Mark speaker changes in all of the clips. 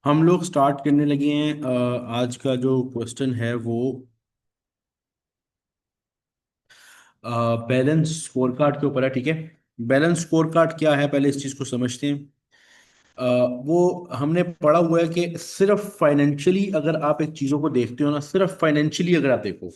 Speaker 1: हम लोग स्टार्ट करने लगे हैं। आज का जो क्वेश्चन है वो बैलेंस स्कोर कार्ड के ऊपर है। ठीक है। बैलेंस स्कोर कार्ड क्या है, पहले इस चीज को समझते हैं। अ, वो हमने पढ़ा हुआ है कि सिर्फ फाइनेंशियली अगर आप एक चीजों को देखते हो ना, सिर्फ फाइनेंशियली अगर आप देखो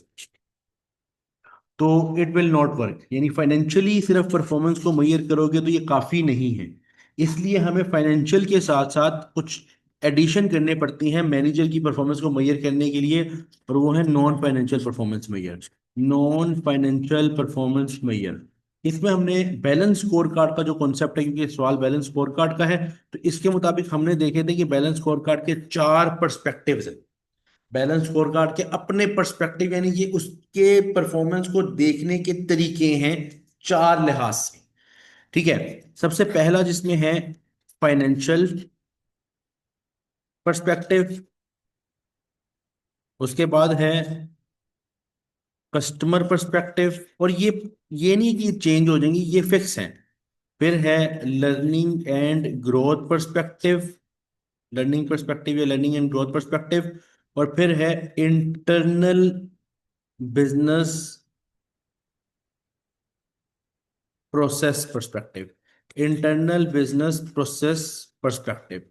Speaker 1: तो इट विल नॉट वर्क। यानी फाइनेंशियली सिर्फ परफॉर्मेंस को मेजर करोगे तो ये काफी नहीं है। इसलिए हमें फाइनेंशियल के साथ साथ कुछ एडिशन करने पड़ती हैं मैनेजर की परफॉर्मेंस को मेजर करने के लिए, और वो है non financial performance measure. Non financial performance measure, इसमें हमने बैलेंस स्कोर कार्ड का जो कॉन्सेप्ट है, क्योंकि सवाल बैलेंस स्कोर कार्ड का है, तो इसके मुताबिक हमने देखे थे कि बैलेंस स्कोर कार्ड के चार पर्सपेक्टिव्स हैं। बैलेंस स्कोर कार्ड के अपने पर्सपेक्टिव, यानी कि उसके परफॉर्मेंस को देखने के तरीके हैं चार लिहाज से। ठीक है। सबसे पहला जिसमें है फाइनेंशियल पर्सपेक्टिव, उसके बाद है कस्टमर पर्सपेक्टिव, और ये नहीं कि चेंज हो जाएंगी, ये फिक्स हैं। फिर है learning and growth perspective, learning perspective या लर्निंग एंड ग्रोथ पर्सपेक्टिव। और फिर है internal business process perspective, internal business process perspective.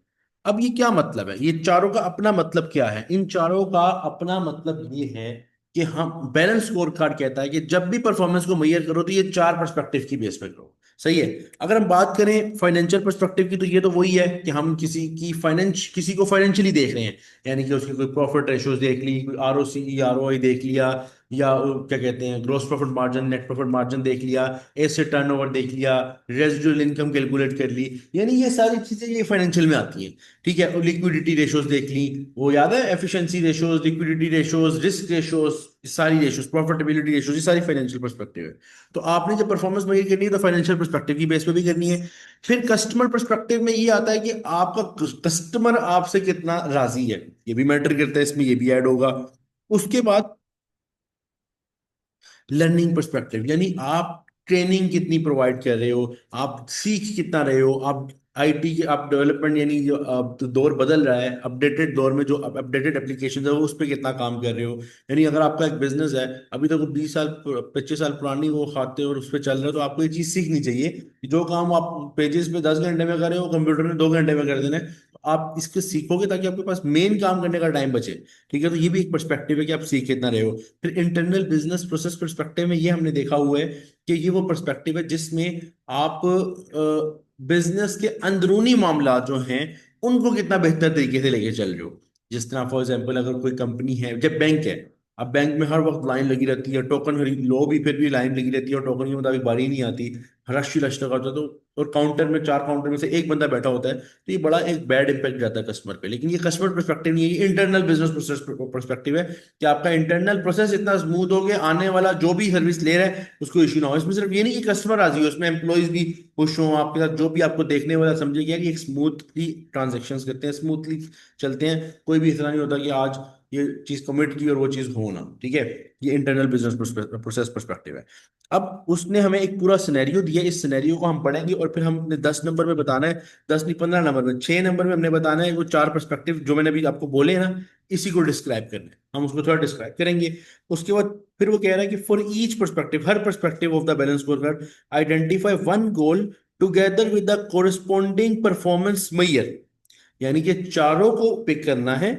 Speaker 1: अब ये क्या मतलब है, ये चारों का अपना मतलब क्या है? इन चारों का अपना मतलब ये है कि हम बैलेंस स्कोर कार्ड कहता है कि जब भी परफॉर्मेंस को मेजर करो तो ये चार पर्सपेक्टिव की बेस पे करो। सही है। अगर हम बात करें फाइनेंशियल पर्सपेक्टिव की, तो ये तो वही है कि हम किसी को फाइनेंशियली देख रहे हैं। यानी कि उसकी कोई प्रॉफिट रेशियोज देख ली, कोई आरओसी आरओआई देख लिया, या क्या कहते हैं gross profit margin net profit margin देख लिया, एसेट टर्नओवर देख लिया, रेजिडुअल इनकम कैलकुलेट कर ली। यानी ये सारी चीजें ये फाइनेंशियल में आती हैं। ठीक है। और लिक्विडिटी रेशियोज देख ली, वो याद है, efficiency ratios, liquidity ratios, risk ratios, सारी रेशियोज, प्रॉफिटेबिलिटी रेशियोज, ये सारी फाइनेंशियल पर्सपेक्टिव है। तो आपने जब परफॉर्मेंस मेजर करनी है तो फाइनेंशियल पर्सपेक्टिव की बेस पे भी करनी है। फिर कस्टमर पर्सपेक्टिव में ये आता है कि आपका कस्टमर आपसे कितना राजी है, ये भी मैटर करता है, इसमें ये भी ऐड होगा। उसके बाद लर्निंग पर्सपेक्टिव, यानी आप ट्रेनिंग कितनी प्रोवाइड कर रहे हो, आप सीख कितना रहे हो, आप आईटी के आप डेवलपमेंट, यानी जो अब तो दौर बदल रहा है, अपडेटेड दौर में जो अपडेटेड एप्लीकेशन है वो उस पर कितना काम कर रहे हो। यानी अगर आपका एक बिजनेस है, अभी तक वो 20 साल 25 साल पुरानी वो खाते और उस पर चल रहे हो, तो आपको ये चीज सीखनी चाहिए कि जो काम आप पेजेस पे 10 घंटे में कर रहे हो कंप्यूटर में 2 घंटे में कर देना है। तो आप इसको सीखोगे ताकि आपके पास मेन काम करने का टाइम बचे। ठीक है। तो ये भी एक पर्सपेक्टिव है कि आप सीख कितना रहे हो। फिर इंटरनल बिजनेस प्रोसेस पर्सपेक्टिव में ये हमने देखा हुआ है कि ये वो पर्सपेक्टिव है जिसमें आप बिजनेस के अंदरूनी मामला जो हैं उनको कितना बेहतर तरीके से लेके चल रहे हो। जिस तरह फॉर एग्जांपल अगर कोई कंपनी है, जब बैंक है, अब बैंक में हर वक्त लाइन लगी रहती है, टोकन खरीद लो भी फिर भी लाइन लगी रहती है और टोकन के मुताबिक बारी नहीं आती, रश लगा होता है, तो और काउंटर में चार काउंटर में से एक बंदा बैठा होता है, तो ये बड़ा एक बैड इंपैक्ट जाता है कस्टमर पे। लेकिन ये कस्टमर पर्सपेक्टिव नहीं है, ये इंटरनल बिजनेस प्रोसेस पर्सपेक्टिव है कि आपका इंटरनल प्रोसेस इतना स्मूथ हो गया, आने वाला जो भी सर्विस ले रहा है उसको इश्यू ना हो। इसमें सिर्फ ये नहीं कि कस्टमर राजी हो, इसमें एम्प्लॉयज भी खुश हो आपके साथ, जो भी आपको देखने वाला समझे कि यार ये एक स्मूथली ट्रांजेक्शन करते हैं, स्मूथली चलते हैं, कोई भी ऐसा नहीं होता कि आज ये चीज कमिट की और वो चीज हो ना। ठीक है। ये इंटरनल बिजनेस प्रोसेस पर्सपेक्टिव है। अब उसने हमें एक पूरा सिनेरियो दिया, इस सिनेरियो को हम पढ़ेंगे और फिर हमने 10 नंबर में बताना है, 10 नहीं 15 नंबर में, 6 नंबर में हमने बताना है वो चार पर्सपेक्टिव जो मैंने अभी आपको बोले हैं ना, इसी को डिस्क्राइब करना है, हम उसको थोड़ा डिस्क्राइब करेंगे। उसके बाद फिर वो कह रहा है कि फॉर ईच पर्सपेक्टिव, हर perspective of the balance score card, identify one goal together with the corresponding performance measure. यानी कि चारों को पिक करना है।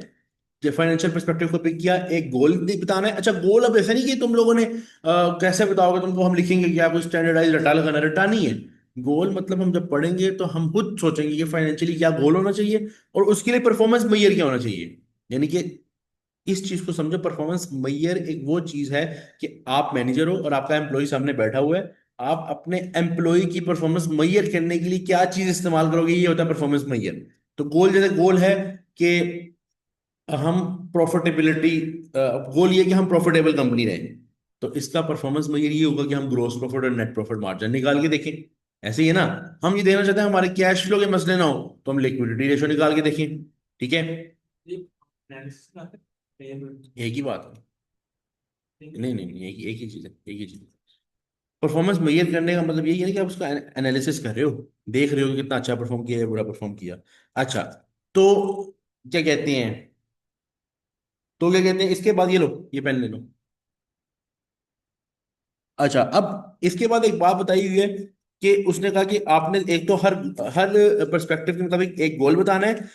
Speaker 1: जो फाइनेंशियल पर्सपेक्टिव को पिक किया, एक गोल बताना है। अच्छा, गोल अब ऐसा नहीं कि तुम लोगों ने कैसे बताओगे, तुमको हम लिखेंगे क्या कोई स्टैंडर्डाइज रटा लगाना, रटा नहीं है। गोल मतलब हम जब पढ़ेंगे तो हम खुद सोचेंगे कि फाइनेंशियली क्या गोल होना चाहिए और उसके लिए परफॉर्मेंस मैयर क्या होना चाहिए। यानी कि इस चीज को समझो, परफॉर्मेंस मैयर एक वो चीज है कि आप मैनेजर हो और आपका एम्प्लॉय सामने बैठा हुआ है, आप अपने एम्प्लॉय की परफॉर्मेंस मैयर करने के लिए क्या चीज इस्तेमाल करोगे, ये होता है परफॉर्मेंस मैयर। तो गोल, जैसे गोल है कि हम प्रॉफिटेबिलिटी, गोल ये कि हम प्रॉफिटेबल कंपनी रहें, तो इसका परफॉर्मेंस मेजर ये होगा कि हम ग्रोस प्रॉफिट और नेट प्रॉफिट मार्जिन निकाल के देखें। ऐसे ही है ना। हम ये देना चाहते हैं हमारे कैश फ्लो के मसले ना हो, तो हम लिक्विडिटी रेशो निकाल के देखें। ठीक है। एक ही बात है। नहीं नहीं नहीं, एक ही चीज है, एक ही चीज। परफॉर्मेंस मेजर करने का मतलब यही है कि आप उसका एनालिसिस कर रहे हो, देख रहे हो कि कितना अच्छा परफॉर्म किया है, बुरा परफॉर्म किया। अच्छा, तो क्या कहते हैं, तो क्या कहते हैं इसके बाद, ये लो ये पेन ले लो। अच्छा, अब इसके बाद एक बात बताई हुई है कि उसने कहा कि आपने एक तो हर हर पर्सपेक्टिव के मुताबिक एक गोल बताना है,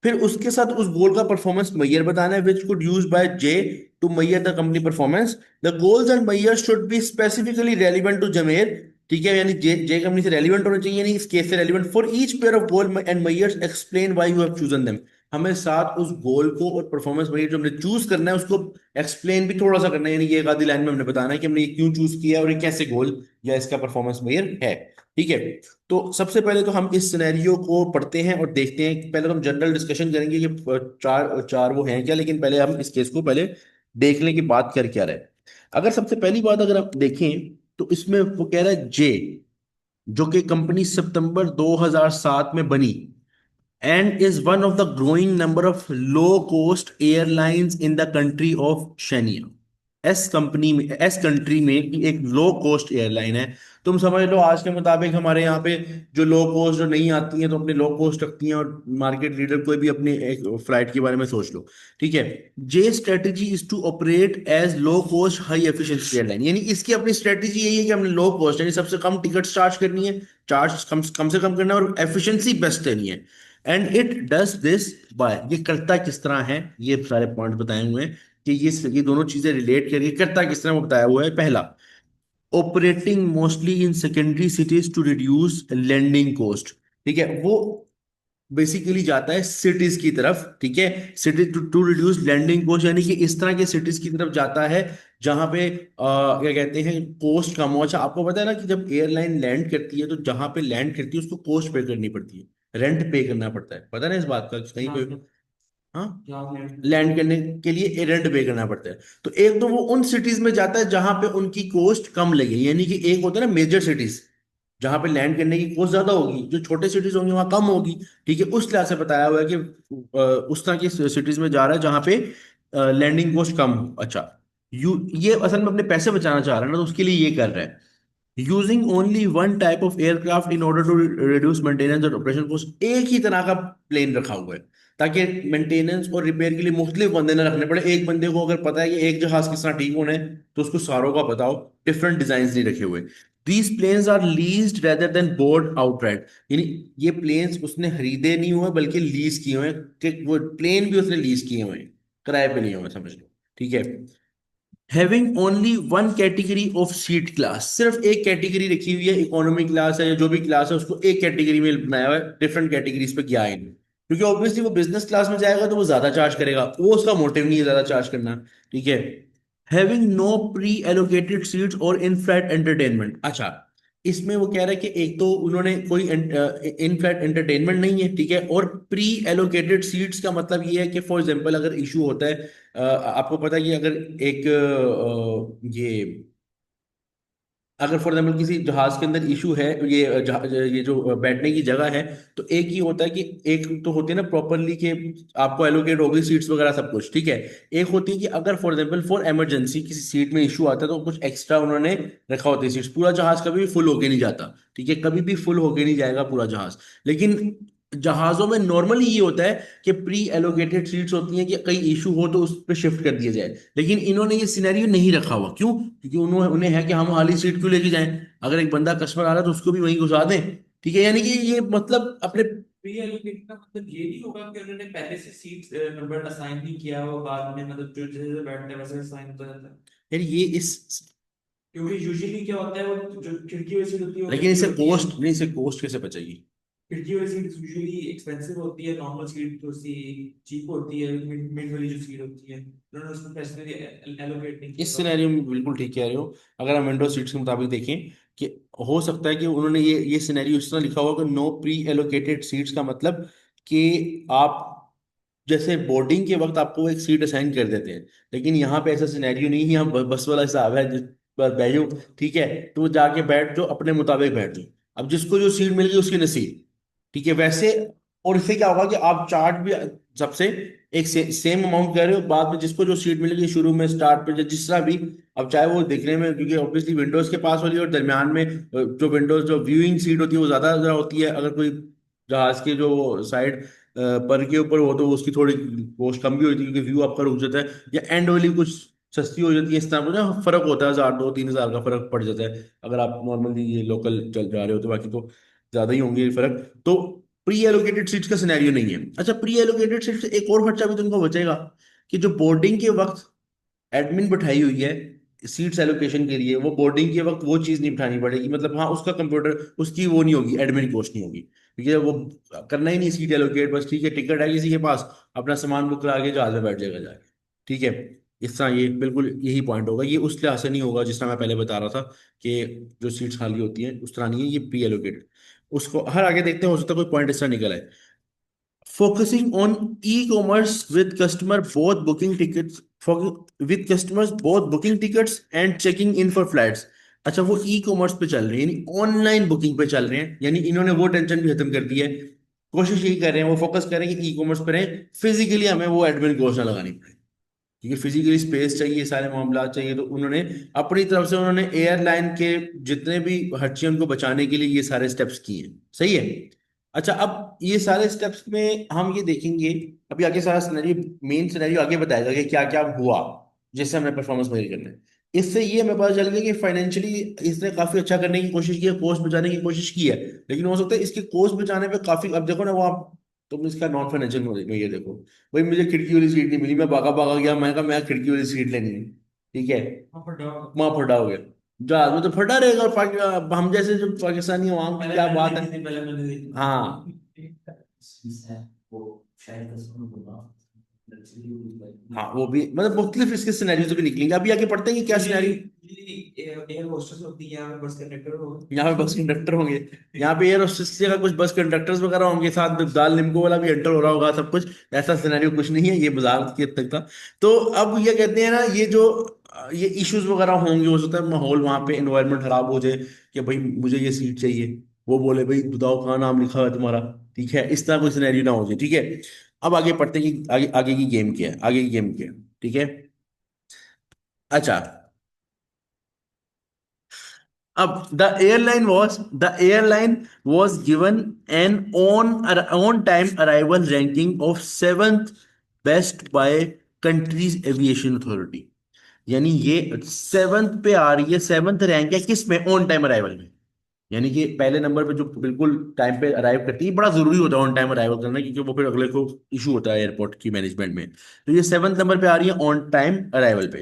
Speaker 1: फिर उसके साथ उस गोल का परफॉर्मेंस मैयर बताना है, विच कुड यूज बाय जे to measure the company performance. The goals and measure should be specifically relevant to जमेर। ठीक है, यानी जे कंपनी से रेलिवेंट होना चाहिए, यानी इस केस से relevant for each pair of goal and measures, explain why you have chosen them. हमें साथ उस गोल को और परफॉर्मेंस मैयर जो हमने चूज करना है उसको एक्सप्लेन भी थोड़ा सा करना है, यानी ये एक आधी लाइन में हमने बताना है कि हमने ये क्यों चूज किया है और ये कैसे गोल या इसका परफॉर्मेंस मैयर है। ठीक है, तो सबसे पहले तो हम इस सिनेरियो को पढ़ते हैं और देखते हैं। पहले तो हम जनरल डिस्कशन करेंगे कि चार चार वो हैं क्या, लेकिन पहले हम इस केस को पहले देख लें कि बात कर क्या रहे। अगर सबसे पहली बात अगर आप देखें तो इसमें वो कह रहा है जे, जो कि कंपनी सितंबर 2007 में बनी, and is one of the growing number of low cost airlines in the country of Shania। S company में, एस कंट्री में की एक लो कॉस्ट एयरलाइन है। तुम समझ लो आज के मुताबिक हमारे यहाँ पे जो लो कॉस्ट जो नहीं आती हैं तो अपने लो कॉस्ट रखती हैं, और मार्केट लीडर कोई भी अपने एक फ्लाइट के बारे में सोच लो। ठीक है, जे strategy is to operate as low cost high efficiency airline, यानी इसकी अपनी स्ट्रेटजी यही है कि हमने लो कॉस्ट यानी सबसे कम टिकट चार्ज करनी है, चार्ज कम कम से कम करना है और एफिशिएंसी बेस्ट देनी है। And it does this by, ये करता किस तरह है, ये सारे पॉइंट बताए हुए हैं कि ये दोनों चीजें रिलेट करके करता किस तरह वो बताया हुआ है। पहला, operating mostly in secondary cities to reduce landing cost. ठीक है, वो बेसिकली जाता है सिटीज की तरफ। ठीक है, city to reduce landing cost, यानी कि इस तरह के सिटीज की तरफ जाता है जहां पे क्या कहते हैं कॉस्ट कम हो। अच्छा, आपको पता है ना कि जब एयरलाइन लैंड करती है तो जहां पे लैंड करती है उसको कॉस्ट पे करनी पड़ती है, रेंट पे करना पड़ता है, पता ना इस बात का कहीं पे। हाँ, लैंड करने के लिए रेंट पे करना पड़ता है। तो एक तो वो उन सिटीज में जाता है जहां पे उनकी कॉस्ट कम लगे, यानी कि एक होता है ना मेजर सिटीज जहां पे लैंड करने की कॉस्ट ज्यादा होगी, जो छोटे सिटीज होंगे वहां कम होगी। ठीक है, उस लिहाज से बताया हुआ है कि उस तरह की सिटीज में जा रहा है जहां पे लैंडिंग कॉस्ट कम हो। अच्छा, ये असल में अपने पैसे बचाना चाह रहा है ना, तो उसके लिए ये कर रहा है। Using only one type of aircraft in order to reduce maintenance और ऑपरेशन कॉस्ट, एक ही तरह का प्लेन रखा हुआ है ताकि मेंटेनेंस और रिपेयर के लिए मुख्तलिफ बंदे ना रखने पड़े। एक बंदे को अगर पता है कि एक जहाज किस तरह ठीक होना है तो उसको सारों का बताओ, डिफरेंट डिजाइन नहीं रखे हुए। These planes are leased rather than bought outright, यानी ये प्लेन्स उसने खरीदे नहीं हुए बल्कि लीज किए हुए हैं, कि वो प्लेन भी उसने लीज किए हुए हैं, किराए पे नहीं हुए, समझ लो। ठीक है, having only one category of seat class, सिर्फ एक कैटेगरी रखी हुई है, इकोनॉमी क्लास है या जो भी क्लास है उसको एक कैटेगरी में बनाया हुआ है, डिफरेंट कैटेगरीज पे गया है नहीं। क्योंकि ऑब्वियसली वो बिजनेस क्लास में जाएगा तो वो ज्यादा चार्ज करेगा, वो उसका मोटिव नहीं है ज्यादा चार्ज करना। ठीक है, having no pre allocated seats और इन फ्लाइट एंटरटेनमेंट। अच्छा, इसमें वो कह रहा है कि एक तो उन्होंने कोई इन फ्लाइट एंटरटेनमेंट नहीं है, ठीक है, और प्री एलोकेटेड सीट्स का मतलब ये है कि फॉर एग्जांपल अगर इशू होता है, आपको पता है कि अगर एक ये अगर फॉर एग्जाम्पल किसी जहाज के अंदर इशू है, ये जो बैठने की जगह है, तो एक ही होता है कि एक तो होती है ना प्रॉपरली कि आपको एलोकेट हो गई सीट्स वगैरह सब कुछ। ठीक है, एक होती है कि अगर फॉर एग्जाम्पल फॉर इमरजेंसी किसी सीट में इशू आता है तो कुछ एक्स्ट्रा उन्होंने रखा होता है सीट्स। पूरा जहाज कभी भी फुल होके नहीं जाता, ठीक है, कभी भी फुल होके नहीं जाएगा पूरा जहाज। लेकिन जहाजों में नॉर्मली ये होता है कि प्री एलोकेटेड सीट्स होती हैं कि कहीं इशू हो तो उस पर शिफ्ट कर दिया जाए। लेकिन इन्होंने ये सिनेरियो नहीं रखा हुआ, क्यों? क्योंकि उन्होंने उन्हें है कि हम खाली सीट क्यों लेके जाएं, अगर एक बंदा कस्टमर आ रहा है तो उसको भी वहीं घुसा दें। ठीक है, यानी कि ये मतलब अपने,
Speaker 2: प्री एलोकेट का मतलब ये नहीं होगा कि उन्होंने पहले से सीट नंबर असाइन नहीं किया हो, बाद में मतलब जो जैसे बैठते हैं वैसे असाइन होता जाता है।
Speaker 1: यार ये इस,
Speaker 2: क्योंकि यूजुअली क्या होता है वो जो खिड़की वाली सीट होती है वो
Speaker 1: लेकिन
Speaker 2: खिड़की
Speaker 1: इसे
Speaker 2: होती है।
Speaker 1: कॉस्ट नहीं, इसे कॉस्ट कैसे बचेगी?
Speaker 2: खिड़की वाली सीट यूजुअली एक्सपेंसिव होती है, नॉर्मल सीट थोड़ी सी चीप होती है, मिड मिड वाली जो सीट होती है उन्होंने उसमें पैसे एलोकेट नहीं किया
Speaker 1: इस
Speaker 2: होगा।
Speaker 1: सिनेरियो में बिल्कुल ठीक कह रहे हो। अगर हम विंडो सीट्स के मुताबिक देखें कि हो सकता है कि उन्होंने ये सिनेरियो इस तरह लिखा हुआ कि नो प्री एलोकेटेड सीट्स का मतलब कि आप जैसे बोर्डिंग के वक्त आपको एक सीट असाइन कर देते हैं, लेकिन यहाँ पे ऐसा सिनेरियो नहीं है, यहाँ बस वाला हिसाब है, जिस पर बैठो, ठीक है, तो वो जाके बैठ जाओ अपने मुताबिक बैठ जाओ, अब जिसको जो सीट मिल गई उसकी नसीब। ठीक है, वैसे और इससे क्या होगा कि आप चार्ट भी सबसे एक सेम अमाउंट कर रहे हो, बाद में जिसको जो सीट मिलेगी शुरू में स्टार्ट पे जिस तरह भी, अब चाहे वो दिखने में, क्योंकि ऑब्वियसली विंडोज के पास वाली और दरमियान में जो विंडोज जो व्यूइंग सीट होती है वो ज्यादा होती है, अगर कोई जहाज के जो साइड पर के ऊपर हो तो उसकी थोड़ी कॉस्ट कम भी होती है, क्योंकि व्यू आपका रुक जाता है, या एंड वाली कुछ सस्ती हो जाती है। इस तरह का ना फर्क होता है, 1000 2 3 हज़ार का फर्क पड़ जाता है अगर आप नॉर्मली ये लोकल चल जा रहे हो तो। बाकी तो ज्यादा ही होंगे ये फर्क तो। प्री एलोकेटेड सीट्स का सिनेरियो नहीं है। अच्छा, प्री एलोकेटेड सीट्स एक और खर्चा भी तुमको बचेगा, कि जो बोर्डिंग के वक्त एडमिन बैठाई हुई है सीट्स एलोकेशन के लिए, वो बोर्डिंग के वक्त वो चीज नहीं बिठानी पड़ेगी। मतलब हाँ, उसका कंप्यूटर उसकी वो नहीं होगी, एडमिन कॉस्ट नहीं होगी, क्योंकि वो करना ही नहीं सीट एलोकेट। बस ठीक है, टिकट है किसी के पास, अपना सामान बुक करा के जहाज में बैठ जाएगा जाके। ठीक है, इस तरह ये बिल्कुल यही पॉइंट होगा। ये उस लिहाज से नहीं होगा जिस तरह मैं पहले बता रहा था कि जो सीट्स खाली होती हैं उस तरह नहीं है, ये प्री एलोकेटेड। उसको हर आगे देखते हैं, हो सकता है कोई पॉइंट इस तरह निकल आए। Focusing on e-commerce with customer both booking tickets for with customers both booking tickets and checking in for flights। अच्छा, वो ई कॉमर्स पे चल रहे हैं, यानी ऑनलाइन बुकिंग पे चल रहे हैं, यानी इन्होंने वो टेंशन भी खत्म कर दी है। कोशिश यही कर रहे हैं, वो फोकस कर रहे हैं कि ई कॉमर्स पे रहें, फिजिकली हमें वो एडमिन कॉस्ट ना लगानी पड़े, क्योंकि फिजिकली स्पेस चाहिए, सारे मामला चाहिए। तो उन्होंने अपनी तरफ से उन्होंने एयरलाइन के जितने भी खर्चे उनको बचाने के लिए ये सारे स्टेप्स किए हैं। सही है। अच्छा, अब ये सारे स्टेप्स में हम ये देखेंगे, अभी आगे सारा सिनेरियो, मेन सिनेरियो आगे बताएगा कि क्या क्या हुआ जिससे हमें परफॉर्मेंस मेजर करना है। इससे ये हमें पता चल गया कि फाइनेंशियली इसने काफी अच्छा करने की कोशिश की है, कॉस्ट बचाने की कोशिश की है, लेकिन हो सकता है इसके कॉस्ट बचाने पे काफी, अब देखो ना वो आप, तुम इसका नॉन फाइनेंशियल में ये देखो, भाई मुझे खिड़की वाली सीट नहीं मिली, मैं भागा भागा गया, मैं कहा मैं खिड़की वाली सीट लेनी है। ठीक है,
Speaker 2: वहाँ पर डॉग
Speaker 1: वहां फटा हो गया, जहाज में तो फटा रहेगा। और हम जैसे जो पाकिस्तानी आवाम की
Speaker 2: पहले
Speaker 1: क्या
Speaker 2: मैंने
Speaker 1: बात है।
Speaker 2: देखी थी, पहले मैंने देखी
Speaker 1: हाँ,
Speaker 2: थी।
Speaker 1: हाँ वो भी मतलब मुख्तलिफ इसके सिनेरियो भी निकलेंगे। अभी आगे पढ़ते हैं कि क्या सिनेरियो।
Speaker 2: यूजुअली एयर होस्टेस होती है, यहाँ पे बस कंडक्टर होगा।
Speaker 1: यहाँ पे बस कंडक्टर होंगे, यहाँ पे एयर होस्टेस की जगह कुछ बस कंडक्टर्स वगैरह होंगे, साथ में दाल निम्को वाला भी एंटर हो रहा होगा सब कुछ। ऐसा सिनेरियो कुछ नहीं है, ये बाजार की हद तक था। तो अब ये कहते हैं ना, ये जो ये इश्यूज वगैरह होंगे, हो सकता है माहौल वहां पे एनवायरनमेंट खराब हो जाए, कि भाई मुझे ये सीट चाहिए, वो बोले भाई बताओ कहाँ नाम लिखा हुआ है तुम्हारा। ठीक है, इस तरह कोई सिनेरियो ना हो जाए। ठीक है, अब आगे पढ़ते हैं कि आगे आगे की गेम क्या है, आगे की गेम क्या है। ठीक है। अच्छा, अब the airline was given an on time arrival ranking of seventh best by country's aviation authority। यानी ये सेवन्थ पे आ रही है, सेवन्थ रैंक है किस में, ऑन टाइम अराइवल में। यानी कि पहले नंबर पे जो बिल्कुल टाइम पे अराइव करती है, बड़ा जरूरी होता है ऑन टाइम अराइवल करना, क्योंकि वो फिर अगले को इशू होता है एयरपोर्ट की मैनेजमेंट में। तो ये सेवन्थ नंबर पे आ रही है ऑन टाइम अराइवल पे।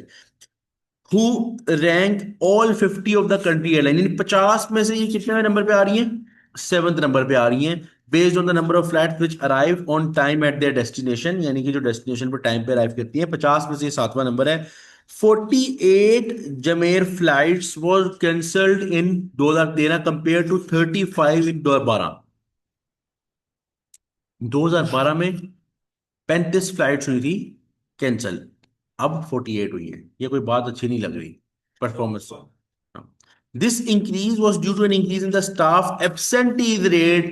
Speaker 1: Who rank all 50 of the country airline, यानी 50 में से ये कितने नंबर पे आ रही है, सेवंथ नंबर पे आ रही है। Based on the number of flights which arrive on time eight there destination, यानी कि जो डेस्टिनेशन पर टाइम पे अराइव करती है, 50 में से ये सातवां नंबर है। 48 जमेर flights was cancelled in 2013 compare to 35 in 2012। 2012 में 35 फ्लाइट्स हुई थी कैंसल, अब 48 हुई है। ये कोई बात अच्छी नहीं लग रही performance. This increase was due to an increase in the staff absentees rate,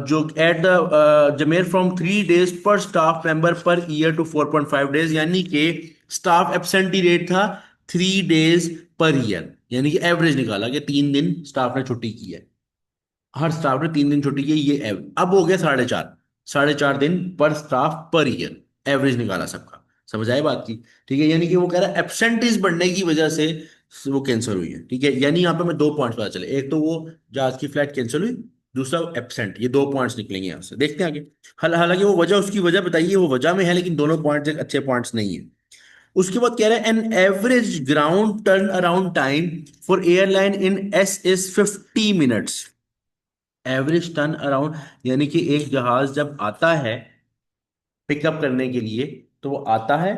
Speaker 1: जो एट द जमेर from 3 days per staff member per year to 4.5 days, यानी कि स्टाफ एब्सेंटी रेट था 3 days पर ईयर, यानी कि एवरेज निकाला कि 3 दिन स्टाफ ने छुट्टी की है, हर स्टाफ ने 3 दिन छुट्टी की, ये अब हो गया 4.5, 4.5 दिन पर स्टाफ पर ईयर, एवरेज निकाला सबका। समझ आए बात की। ठीक है, यानी कि वो कह रहा है एब्सेंटीज बढ़ने की वजह से वो कैंसिल हुई है। ठीक है, यानी यहाँ पे मैं 2 पॉइंट्स पता चले, एक तो वो जहाज की फ्लाइट कैंसिल हुई, दूसरा एब्सेंट, ये 2 पॉइंट्स निकलेंगे यहाँ से। देखते हैं आगे। हालांकि वो वजह, उसकी वजह बताइए, वो वजह में है, लेकिन दोनों पॉइंट्स एक अच्छे पॉइंट्स नहीं है। उसके बाद कह रहा है an average ground turn around time for airline in S is 50 minutes. Average turn around, यानी कि एक जहाज जब आता है पिकअप करने के लिए, तो वो आता है,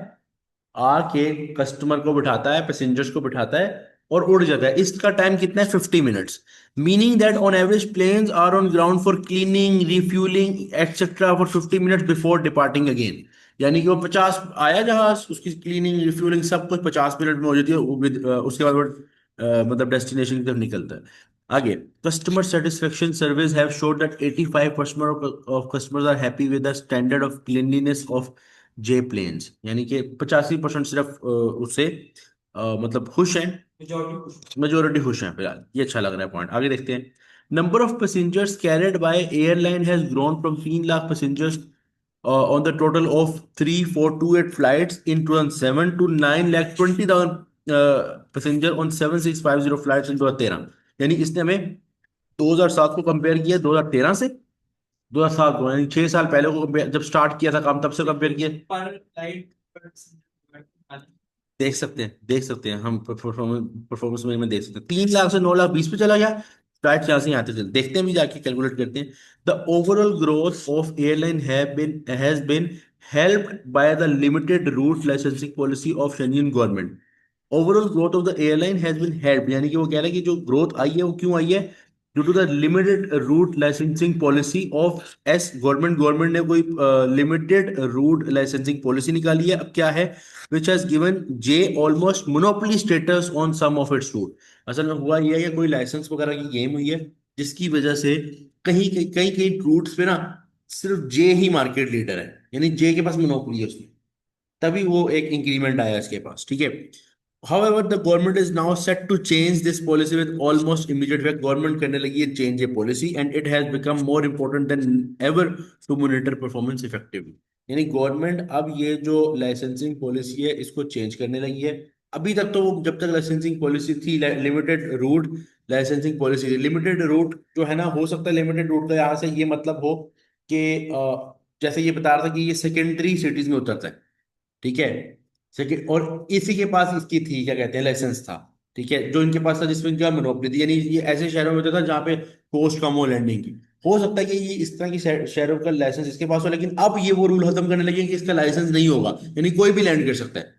Speaker 1: आके कस्टमर को बिठाता है, पैसेंजर्स को बिठाता है और उड़ जाता है। इसका टाइम कितना है, 50 minutes. Meaning that on average planes are on ground for cleaning, refuelling etcetera for 50 minutes before departing again. यानी कि वो 50 आया जहाज, उसकी क्लीनिंग रिफ्यूलिंग सब कुछ 50 मिनट में हो जाती है, उसके बाद वो मतलब डेस्टिनेशन की तरफ निकलता है। आगे, customer satisfaction surveys have showed that 85% of customers are happy with the standard of cleanliness of J planes, यानी कि 85% सिर्फ उससे मतलब खुश हैं,
Speaker 2: मेजॉरिटी कुछ
Speaker 1: मेजोरिटी खुश हैं फिलहाल। ये अच्छा लग रहा है पॉइंट, आगे देखते हैं। Number of passengers carried by airline has grown from 3 lakh passengers on the total of 3428 flights in 2007 to 9 lakh 20,000 passenger on 7650 flights in 2013। यानी इसने हमें 2007 को कंपेयर किया 2013 से, 2007 को यानी 6 साल पहले को compare- जब स्टार्ट किया था काम तब से कंपेयर किया।
Speaker 2: पर फ्लाइट पर
Speaker 1: देख सकते हैं हम परफॉर्मेंस में देख सकते हैं 3 लाख से 9 लाख 20 पे चला गया। फ्लाइट यहाँ से यहाँ तक चल देखते हैं भी जाके कैलकुलेट करते हैं। The overall growth of airline has been helped by the limited route licensing policy of Indian government. Overall growth of the airline has been help, यानी कि वो कह रहा है कि जो ग्रोथ आई है वो क्यों आई है, due to the limited route licensing policy of S government ने कोई लिमिटेड रूट लाइसेंसिंग पॉलिसी निकाली है। अब क्या है, which has given J almost monopoly status on some of its route. असल में हुआ यह है कि कोई लाइसेंस वगैरह की गेम हुई है जिसकी वजह से कहीं कहीं कहीं कहीं रूट्स पे ना सिर्फ जे ही मार्केट लीडर है, यानी जे के पास मोनोपोली है उसमें, तभी वो एक इंक्रीमेंट आया इसके पास, ठीक है। However, the government is now set to change this policy with almost immediate effect. Government करने लगी है change ये policy and it has become more important than ever to monitor performance effectively. यानी गवर्नमेंट अब ये जो लाइसेंसिंग पॉलिसी है इसको चेंज करने लगी है। अभी तक तो वो जब तक लाइसेंसिंग पॉलिसी थी limited route licensing policy, limited route जो है ना, हो सकता है लिमिटेड रूट का यहाँ से ये मतलब हो कि जैसे ये बता रहा था कि ये सेकेंडरी सिटीज में उतरता है, ठीक है। सेकंड, और इसी के पास इसकी थी क्या कहते हैं लाइसेंस था, ठीक है, जो इनके पास था जिसमें इनका मोनोपोली थी, यानी ये ऐसे शहरों में होता था जहाँ पे कोस्ट कम हो लैंडिंग की। हो सकता है कि ये इस तरह की शहरों का लाइसेंस इसके पास हो, लेकिन अब ये वो रूल खत्म करने लगे कि इसका लाइसेंस नहीं होगा, यानी कोई भी लैंड कर सकता है।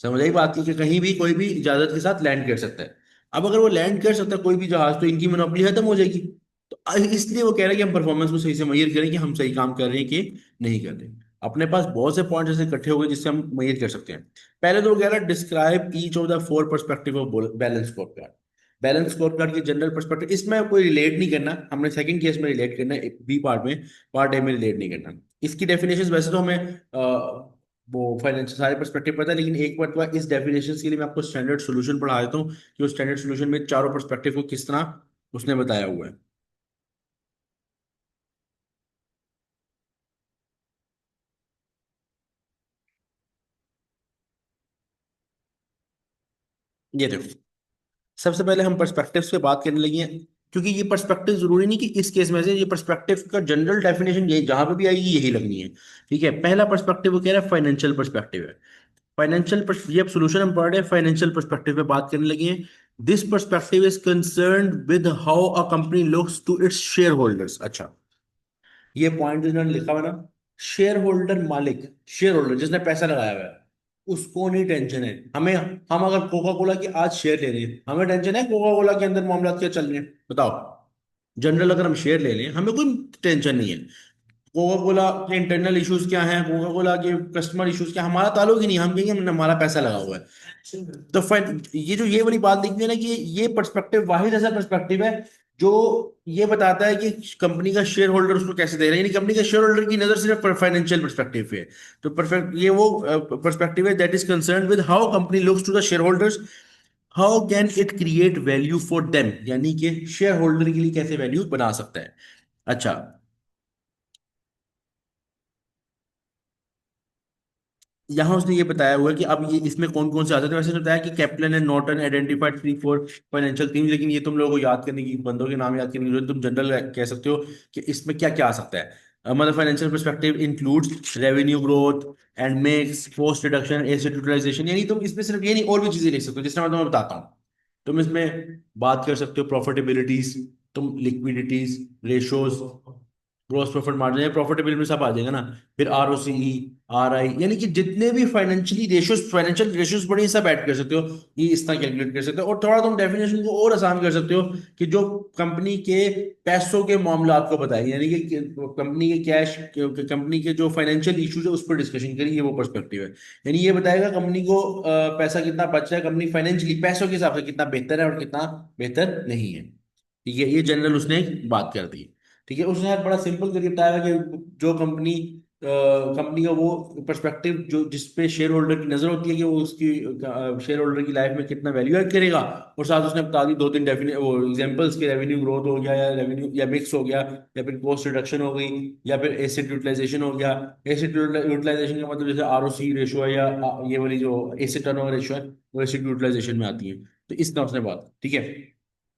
Speaker 1: समझ आई बात की कि कहीं भी कोई भी इजाजत के साथ लैंड कर सकता है। अब अगर वो लैंड कर सकता है कोई भी जहाज, तो इनकी मोनोपोली खत्म हो जाएगी। तो इसलिए वो कह रहे हैं कि हम परफॉर्मेंस को सही से मेजर करें कि हम सही काम कर रहे हैं कि नहीं कर रहे। अपने पास बहुत से पॉइंट ऐसे इकट्ठे हो गए जिससे हम मेजर कर सकते हैं। पहले तो वो कह रहा है describe each of the four perspective of balance score card. Balance score card की जनरल पर्सपेक्टिव, इसमें कोई रिलेट नहीं करना, हमने सेकंड केस में रिलेट करना है, बी पार्ट में, पार्ट ए में रिलेट नहीं करना। इसकी डेफिनेशन वैसे तो हमें वो फाइनेंशियल सारे पर्सपेक्टिव पता है, लेकिन एक बार तो इस डेफिनेशन के लिए मैं आपको स्टैंडर्ड सोल्यूशन पढ़ा देता हूँ कि उस स्टैंडर्ड सोल्यूशन में चारों पर्सपेक्टिव को किस तरह उसने बताया हुआ है। ये देखो, सबसे पहले हम पर्सपेक्टिव्स पे बात करने लगे हैं, क्योंकि ये पर्सपेक्टिव जरूरी नहीं कि इस केस में से, ये पर्सपेक्टिव का जनरल डेफिनेशन ये जहां पे भी आएगी यही लगनी है, ठीक है। पहला पर्सपेक्टिव वो कह रहा है फाइनेंशियल पर्सपेक्टिव है। ये अब सोल्यूशन हम पढ़ रहे हैं, फाइनेंशियल पर्सपेक्टिव पे बात करने लगे हैं। This perspective is concern with how a company looks to its shareholders. अच्छा, ये पॉइंट जिन्होंने लिखा हुआ ना, शेयर होल्डर मालिक, शेयर होल्डर जिसने पैसा लगाया हुआ है उसको नहीं टेंशन है हमें। हम अगर कोका कोला की आज शेयर ले रहे हैं, हमें टेंशन है कोका कोला के अंदर मामला क्या चल रहे हैं, बताओ। जनरल अगर हम शेयर ले लें हमें कोई टेंशन नहीं है। कोका कोला के इंटरनल इश्यूज क्या हैं, कोका कोला के कस्टमर इश्यूज क्या, हमारा ताल्लुक ही नहीं, हम कहेंगे हमारा पैसा लगा हुआ है। तो फाइन ये जो ये वाली बात लिखी है ना कि ये पर्सपेक्टिव वाहिद ऐसा पर्सपेक्टिव है जो ये बताता है कि कंपनी का शेयर होल्डर उसको कैसे दे रहा है, यानी कंपनी का शेयर होल्डर की नजर सिर्फ फाइनेंशियल पर्सपेक्टिव पे है। तो परफेक्ट ये वो पर्सपेक्टिव है that is concern with how company looks to the shareholders, how can it create value for them, यानी कि शेयर होल्डर के लिए कैसे वैल्यू बना सकता है। अच्छा, यहाँ उसने ये बताया हुआ है कि अब ये इसमें कौन कौन से आ सकते हैं। वैसे तो बताया कि Kaplan and Norton identified 3 4 financial theme, लेकिन ये तुम लोगों को याद करने की, बंदों के नाम याद करने की जरूरत, तुम जनरल कह सकते हो कि इसमें क्या क्या आ सकता है। मतलब financial perspective includes revenue growth and mix cost reduction asset utilisation, यानी तुम इसमें सिर्फ ये नहीं और भी चीजें लिख सकते हो जिसमें मैं तुम्हें बताता हूँ। तुम इसमें बात कर सकते हो प्रॉफिटेबिलिटीज, तुम लिक्विडिटीज, रेशोज, ग्रोस प्रॉफिट मार्जिन या प्रॉफिटेबिलिटी में सब आ जाएगा ना। फिर R O C E, are आई, यानी कि जितने भी फाइनेंशियल रेशियोज पड़े सब ऐड कर सकते हो, ये इस तरह कैलकुलेट कर सकते हो। और थोड़ा तुम डेफिनेशन को और आसान कर सकते हो कि जो कंपनी के पैसों के मामलात को बताए, यानी कि कंपनी के कैश, कंपनी के जो फाइनेंशियल इश्यूज है उस पर डिस्कशन करिए, ये वो पर्सपेक्टिव है। यानी ये बताएगा कंपनी को पैसा कितना बच रहा है, कंपनी फाइनेंशियली पैसों के हिसाब से कितना बेहतर है और कितना बेहतर नहीं है, ठीक है। ये जनरल उसने एक बात कर दी, ठीक है। उसने यार बड़ा सिंपल करके बताया कि जो कंपनी कंपनी का वो पर्सपेक्टिव जो जिसपे शेयर होल्डर की नजर होती है कि वो उसकी शेयर होल्डर की लाइफ में कितना वैल्यू ऐड करेगा, और साथ उसने बता दी दो तीन डेफिनेट वो एग्जांपल्स के, रेवेन्यू ग्रोथ हो गया, या रेवेन्यू या मिक्स हो गया, या फिर कॉस्ट रिडक्शन हो गई, या फिर एसेट यूटिलाइजेशन हो गया। एसेट यूटिलाइजेशन का मतलब जैसे आरओसी रेशो है, या ये वाली जो एसेट टर्नओवर रेशो है, वो एसेट यूटिलाइजेशन में आती है। तो इस तरह उसने बात, ठीक है।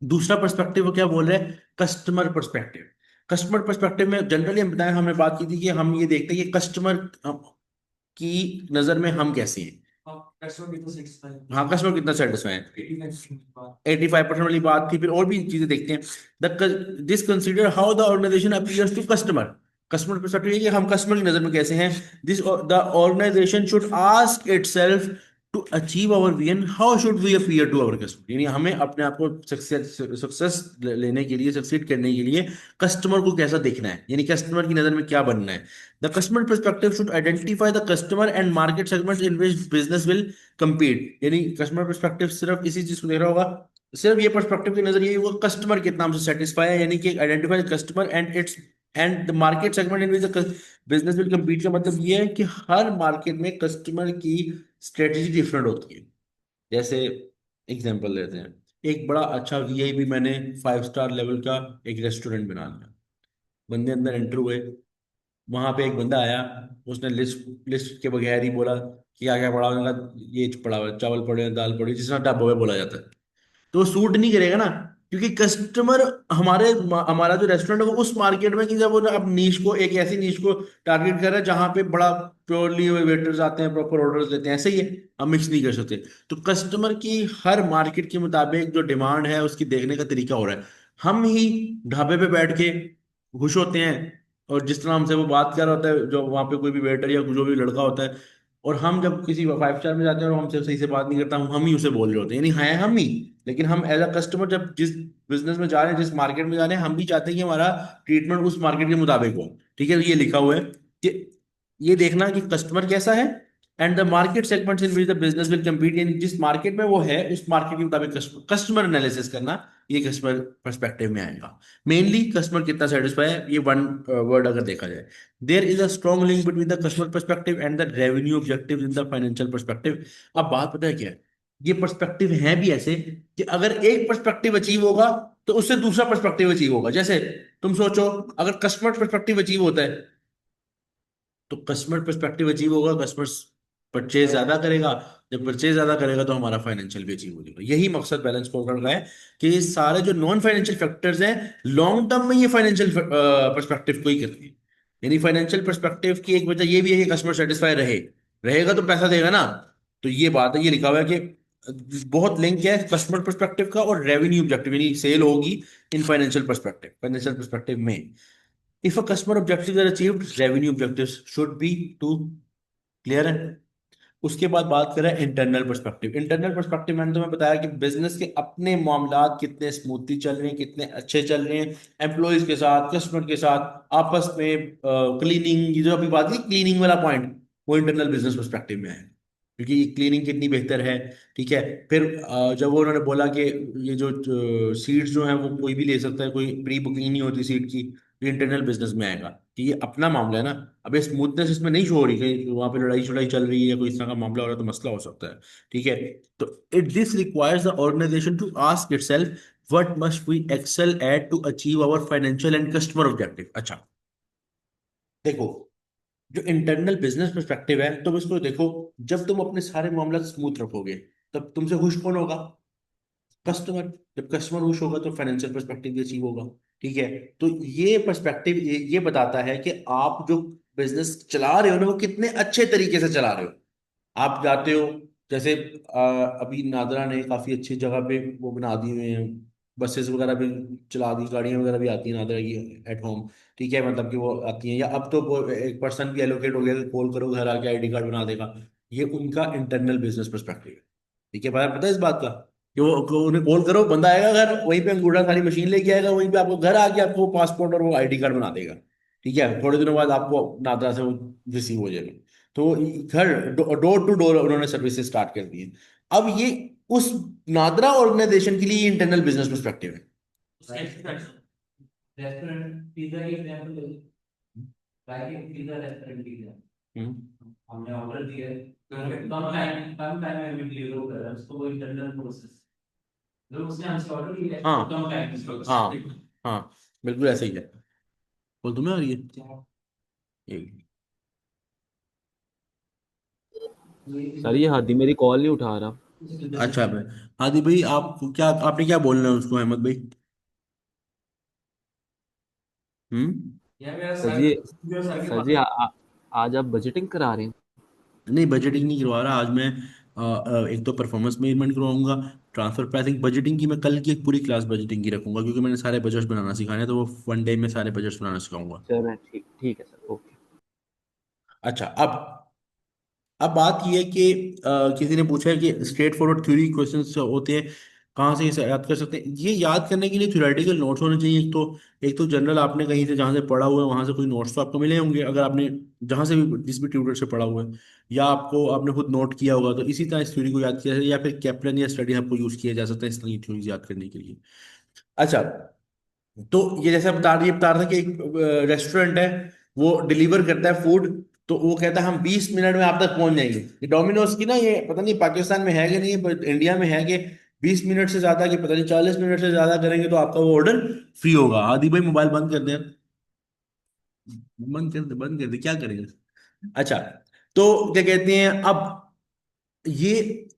Speaker 1: दूसरा पर्सपेक्टिव क्या बोल रहे हैं, कस्टमर पर्सपेक्टिव। कस्टमर पर्सपेक्टिव में जनरली हम बताएं, हमने बात की थी कि हम ये देखते हैं कि कस्टमर की नजर में हम कैसे हैं।
Speaker 2: कस्टमर कितना सेटिस्फाइड,
Speaker 1: हाँ, कस्टमर कितना सेटिस्फाई है,
Speaker 2: 85% बात।
Speaker 1: 85% वाली बात थी। फिर और भी चीजें देखते हैं, the this consider how the organisation appears to customer. Customer perspective है कि हम कस्टमर की नजर में कैसे हैं। This the organisation should ask itself to achieve our vision how should we appear to our customer. यानी हमें अपने आप को सक्सेस लेने के लिए, सक्सीड करने के लिए कस्टमर को कैसा देखना है, यानी कस्टमर की नजर में क्या बनना है। The customer perspective should identify the customer and market segments in which business will compete। यानी कस्टमर पर्सपेक्टिव सिर्फ इसी चीज को देख रहा होगा, सिर्फ ये पर्सपेक्टिव की नजर यही होगा कस्टमर कितना हमसे सेटिस्फाई है, यानी कि identify customer and it's and the market segment in which the business will compete। का मतलब ये है कि हर मार्केट में कस्टमर की स्ट्रेटेजी डिफरेंट होती है। जैसे एग्जांपल लेते हैं, एक बड़ा अच्छा वीआईपी, मैंने 5 स्टार लेवल का एक रेस्टोरेंट बना लिया। बंदे अंदर एंटर हुए, वहां पे एक बंदा आया, उसने लिस्ट लिस्ट के बगैर ही बोला कि क्या क्या पड़ा, उन्होंने कहा ये पड़ा हुआ है, चावल पड़े हैं, दाल पड़ी है, जिस तरह ढाबों में बोला जाता है। तो वो सूट नहीं करेगा ना, क्योंकि कस्टमर हमारा जो रेस्टोरेंट है वो उस मार्केट में, कि जब वो अब नीश को, एक ऐसी नीश को टारगेट कर रहा है जहां पे बड़ा प्योरली वेटर्स आते हैं, प्रॉपर ऑर्डर्स लेते हैं, ऐसे ही है, हम मिक्स नहीं कर सकते। तो कस्टमर की हर मार्केट के मुताबिक जो डिमांड है उसकी देखने का तरीका हो रहा है। हम ही ढाबे पे बैठ के खुश होते हैं, और जिस तरह हमसे वो बात कर रहा होता है, जो वहां पे कोई भी वेटर या जो भी लड़का होता है, और हम जब किसी 5 स्टार में जाते हैं और हमसे सही से बात नहीं करता, हम ही उसे बोल रहे होते हैं, यानी है हम ही। लेकिन हम एज अ कस्टमर जब जिस बिजनेस में जा रहे हैं, जिस मार्केट में जा रहे हैं, हम भी चाहते हैं कि हमारा ट्रीटमेंट उस मार्केट के मुताबिक हो। ठीक है, तो ये लिखा हुआ है कि ये देखना कि कस्टमर कैसा है, and the market segments in which the business will compete, यानी जिस मार्केट में वो है उस मार्केट के मुताबिक कस्टमर एनालिसिस करना, ये कस्टमर पर्सपेक्टिव में आएगा। मेनली कस्टमर कितना सेटिस्फाई है, ये वन वर्ड अगर देखा जाए। There is a strong link between the customer perspective and the revenue objective in the financial perspective. अब बात पता है क्या है, ये पर्सपेक्टिव है भी ऐसे कि अगर एक पर्सपेक्टिव अचीव होगा तो उससे दूसरा पर्सपेक्टिव अचीव होगा। जैसे तुम सोचो, अगर कस्टमर पर्सपेक्टिव अचीव होता है तो कस्टमर पर्सपेक्टिव अचीव होगा, कस्टमर परचेज ज्यादा करेगा, जब परचेज ज्यादा करेगा तो हमारा फाइनेंशियल भी अचीव हो जाएगा। यही मकसद बैलेंस स्कोरकार्ड का है, कि ये सारे जो नॉन फाइनेंशियल फैक्टर्स हैं, लॉन्ग टर्म में ये फाइनेंशियल पर्सपेक्टिव को ही करते हैं। यानी फाइनेंशियल पर्सपेक्टिव की एक वजह ये भी है कि कस्टमर सेटिस्फाई रहेगा तो पैसा देगा ना। तो ये बात है, ये लिखा हुआ है कि बहुत लिंक है कस्टमर पर्सपेक्टिव का और रेवेन्यू ऑब्जेक्टिव, यानी सेल होगी इन फाइनेंशियल पर्सपेक्टिव में। If a customer objectives are achieved, revenue objectives should be to clear है। उसके बाद बात करें इंटरनल पर्सपेक्टिव। इंटरनल पर्सपेक्टिव मैंने तुम्हें बताया कि बिजनेस के अपने मामलात कितने स्मूथली चल रहे हैं, कितने अच्छे चल रहे हैं, एम्प्लॉयज के साथ, कस्टमर के साथ, आपस में, क्लीनिंग, ये जो अभी बात की क्लीनिंग वाला पॉइंट, वो इंटरनल बिजनेस पर्सपेक्टिव में है, क्योंकि क्लीनिंग कितनी बेहतर है। ठीक है। फिर जब वो उन्होंने बोला कि ये जो सीट्स जो हैं वो कोई भी ले सकता है, कोई प्री बुकिंग नहीं होती सीट की, ये इंटरनल बिजनेस में आएगा कि ये अपना मामला है ना। अब ये स्मूथनेस इसमें नहीं शो हो रही, कहीं वहां पे लड़ाई शुड़ाई चल रही है या कोई इस तरह का मामला हो रहा है तो मसला हो सकता है। ठीक है। तो it this requires the organisation to ask itself what must we excel at to achieve our financial and customer objective. अच्छा, देखो, जो इंटरनल बिजनेस पर्सपेक्टिव है, तुम इसको देखो, जब तुम अपने सारे मामला स्मूथ रखोगे तब तुमसे खुश कौन होगा, कस्टमर। जब कस्टमर खुश होगा तो फाइनेंशियल पर्सपेक्टिव भी अचीव होगा। ठीक है। तो ये पर्सपेक्टिव ये बताता है कि आप जो बिजनेस चला रहे हो ना, वो कितने अच्छे तरीके से चला रहे हो। आप जाते हो, जैसे अभी नादरा ने काफी अच्छी जगह पे वो बना दी हुए हैं, बसेस वगैरह भी चला दी, गाड़ियां वगैरह भी आती हैं नादरा की एट होम। ठीक है, मतलब कि वो आती हैं, या अब तो वो एक पर्सन भी एलोकेट हो गया कि कॉल करो घर आके आईडी कार्ड बना देगा। ये उनका इंटरनल बिजनेस पर्सपेक्टिव है। ठीक है, पता है इस बात का कि वो उन्हें कॉल करो, बंदा आएगा घर, वहीं पे अंगूठा सारी मशीन लेके आएगा, वहीं पे आपको घर आके आपको पासपोर्ट और वो आईडी कार्ड बना देगा। ठीक है, थोड़े दिनों बाद आपको नादरा से वो रिसीव हो जाएगा। तो घर डोर टू डोर उन्होंने सर्विसेज स्टार्ट कर दी है। अब ये उस नादरा ऑर्गेनाइजेशन के लिए इंटरनल बिजनेस पर्सपेक्टिव है।
Speaker 2: रेस्टोरेंट पिज्जा की एग्जांपल ले लो।
Speaker 3: ट्राई पिज्जा रेस्टोरेंट पिज्जा
Speaker 1: हम्म।
Speaker 3: हमने ऑर्डर दिया है, कम टाइम में भी डिलीवर कर रहा है, उसको वो इंटरनल प्रोसेस जो उसने हमसे ऑर्डर किया है
Speaker 1: हाँ
Speaker 3: वो कम टाइम में
Speaker 1: हाँ हाँ, बिल्कुल ऐसे ही है। बोल तुम्हें आ रही है एक।
Speaker 4: सर ये हादी मेरी कॉल नहीं उठा रहा।
Speaker 1: अच्छा भाई, आदि भाई आप क्या, आपने क्या बोलना है उसको, अहमद भाई? हम्म।
Speaker 2: यार मेरा
Speaker 4: सर
Speaker 2: सर
Speaker 4: जी,
Speaker 2: जो सर के
Speaker 4: सर
Speaker 2: पास
Speaker 4: जी आज आप बजटिंग करा रहे हैं?
Speaker 1: नहीं, बजटिंग नहीं करवा रहा आज मैं। एक तो परफॉर्मेंस मेजरमेंट करवाऊंगा, ट्रांसफर प्राइसिंग, बजटिंग की मैं कल की एक पूरी क्लास बजटिंग की रखूंगा, क्योंकि मैंने सारे बजट्स बनाना सिखाने हैं, तो वो 1 डे में सारे बजट्स बनाना सिखाऊंगा।
Speaker 4: चलो ठीक ठीक है सर, ओके।
Speaker 1: अच्छा, अब बात यह है कि किसी ने पूछा है कि स्ट्रेट फॉरवर्ड थ्योरी क्वेश्चंस होते हैं, कहाँ से इसे याद कर सकते हैं? ये याद करने के लिए थ्योरेटिकल नोट्स होने चाहिए। एक तो जनरल आपने कहीं से जहाँ से पढ़ा हुआ है वहाँ से कोई नोट्स तो आपको मिले होंगे, अगर आपने जहाँ से भी जिस भी ट्यूटर से पढ़ा हुआ है, या आपको आपने खुद नोट किया होगा, तो इसी तरह इस थ्योरी को याद किया जाए, या फिर कैप्लन या स्टडी आपको यूज किया जा सकता है इस तरह की थ्योरीज याद करने के लिए। अच्छा, तो ये जैसे बता रहा था कि एक रेस्टोरेंट है, वो डिलीवर करता है फूड, तो वो कहता है हम 20 मिनट में आप तक पहुंच जाएंगे। ये डोमिनोज की ना, ये पता नहीं पाकिस्तान में है कि नहीं, पर इंडिया में है कि 20 मिनट से ज्यादा की, पता नहीं 40 मिनट से ज्यादा करेंगे तो आपका वो ऑर्डर फ्री होगा। आदि भाई मोबाइल बंद कर दे, बंद कर दे, क्या करेंगे? अच्छा, तो क्या कहते हैं, अब ये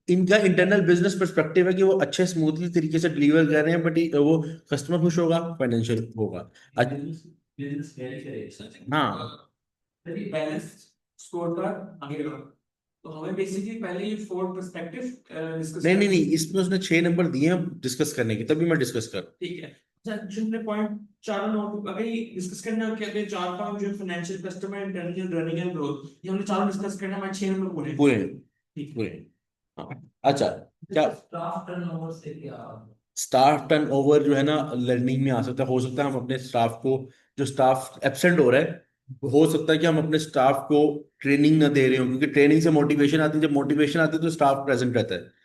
Speaker 1: इनका इंटरनल बिजनेस पर्सपेक्टिव है कि वो अच्छे स्मूथली तरीके से डिलीवर कर रहे हैं, बट वो कस्टमर खुश होगा, फाइनेंशियल होगा।
Speaker 3: बिजनेस बिजनेस कैसे करेगा?
Speaker 1: हाँ।
Speaker 2: यदि बैलेंस स्कोर कार्ड आगे रखो, तो हमें बेसिकली पहले ये फोर पर्सपेक्टिव डिस्कस
Speaker 1: नहीं नहीं
Speaker 2: करना
Speaker 1: नहीं,
Speaker 2: है।
Speaker 1: इसमें उसने 6 नंबर दिए हैं डिस्कस करने के, तभी मैं डिस्कस कर।
Speaker 2: ठीक है। अच्छा, जो हमने पॉइंट चार नोट अगर ये डिस्कस करना है, कहते हैं चार पॉइंट जो financial, customer, internal, running and growth, ये हमने चारों डिस्कस करना है, हमारे 6 नंबर पूरे हैं।
Speaker 1: पूरे
Speaker 2: ठीक है।
Speaker 1: पूरे। हाँ। अच्छा, क्या
Speaker 3: स्टाफ टर्नओवर से क्या?
Speaker 1: स्टाफ टर्नओवर जो है ना, लर्निंग में आ सकता है। हो सकता है हम अपने स्टाफ को, जो स्टाफ एब्सेंट हो रहा है, हो सकता है कि हम अपने स्टाफ को ट्रेनिंग ना दे रहे हो, क्योंकि ट्रेनिंग से मोटिवेशन आती है, जब मोटिवेशन आती है तो स्टाफ प्रेजेंट रहता है।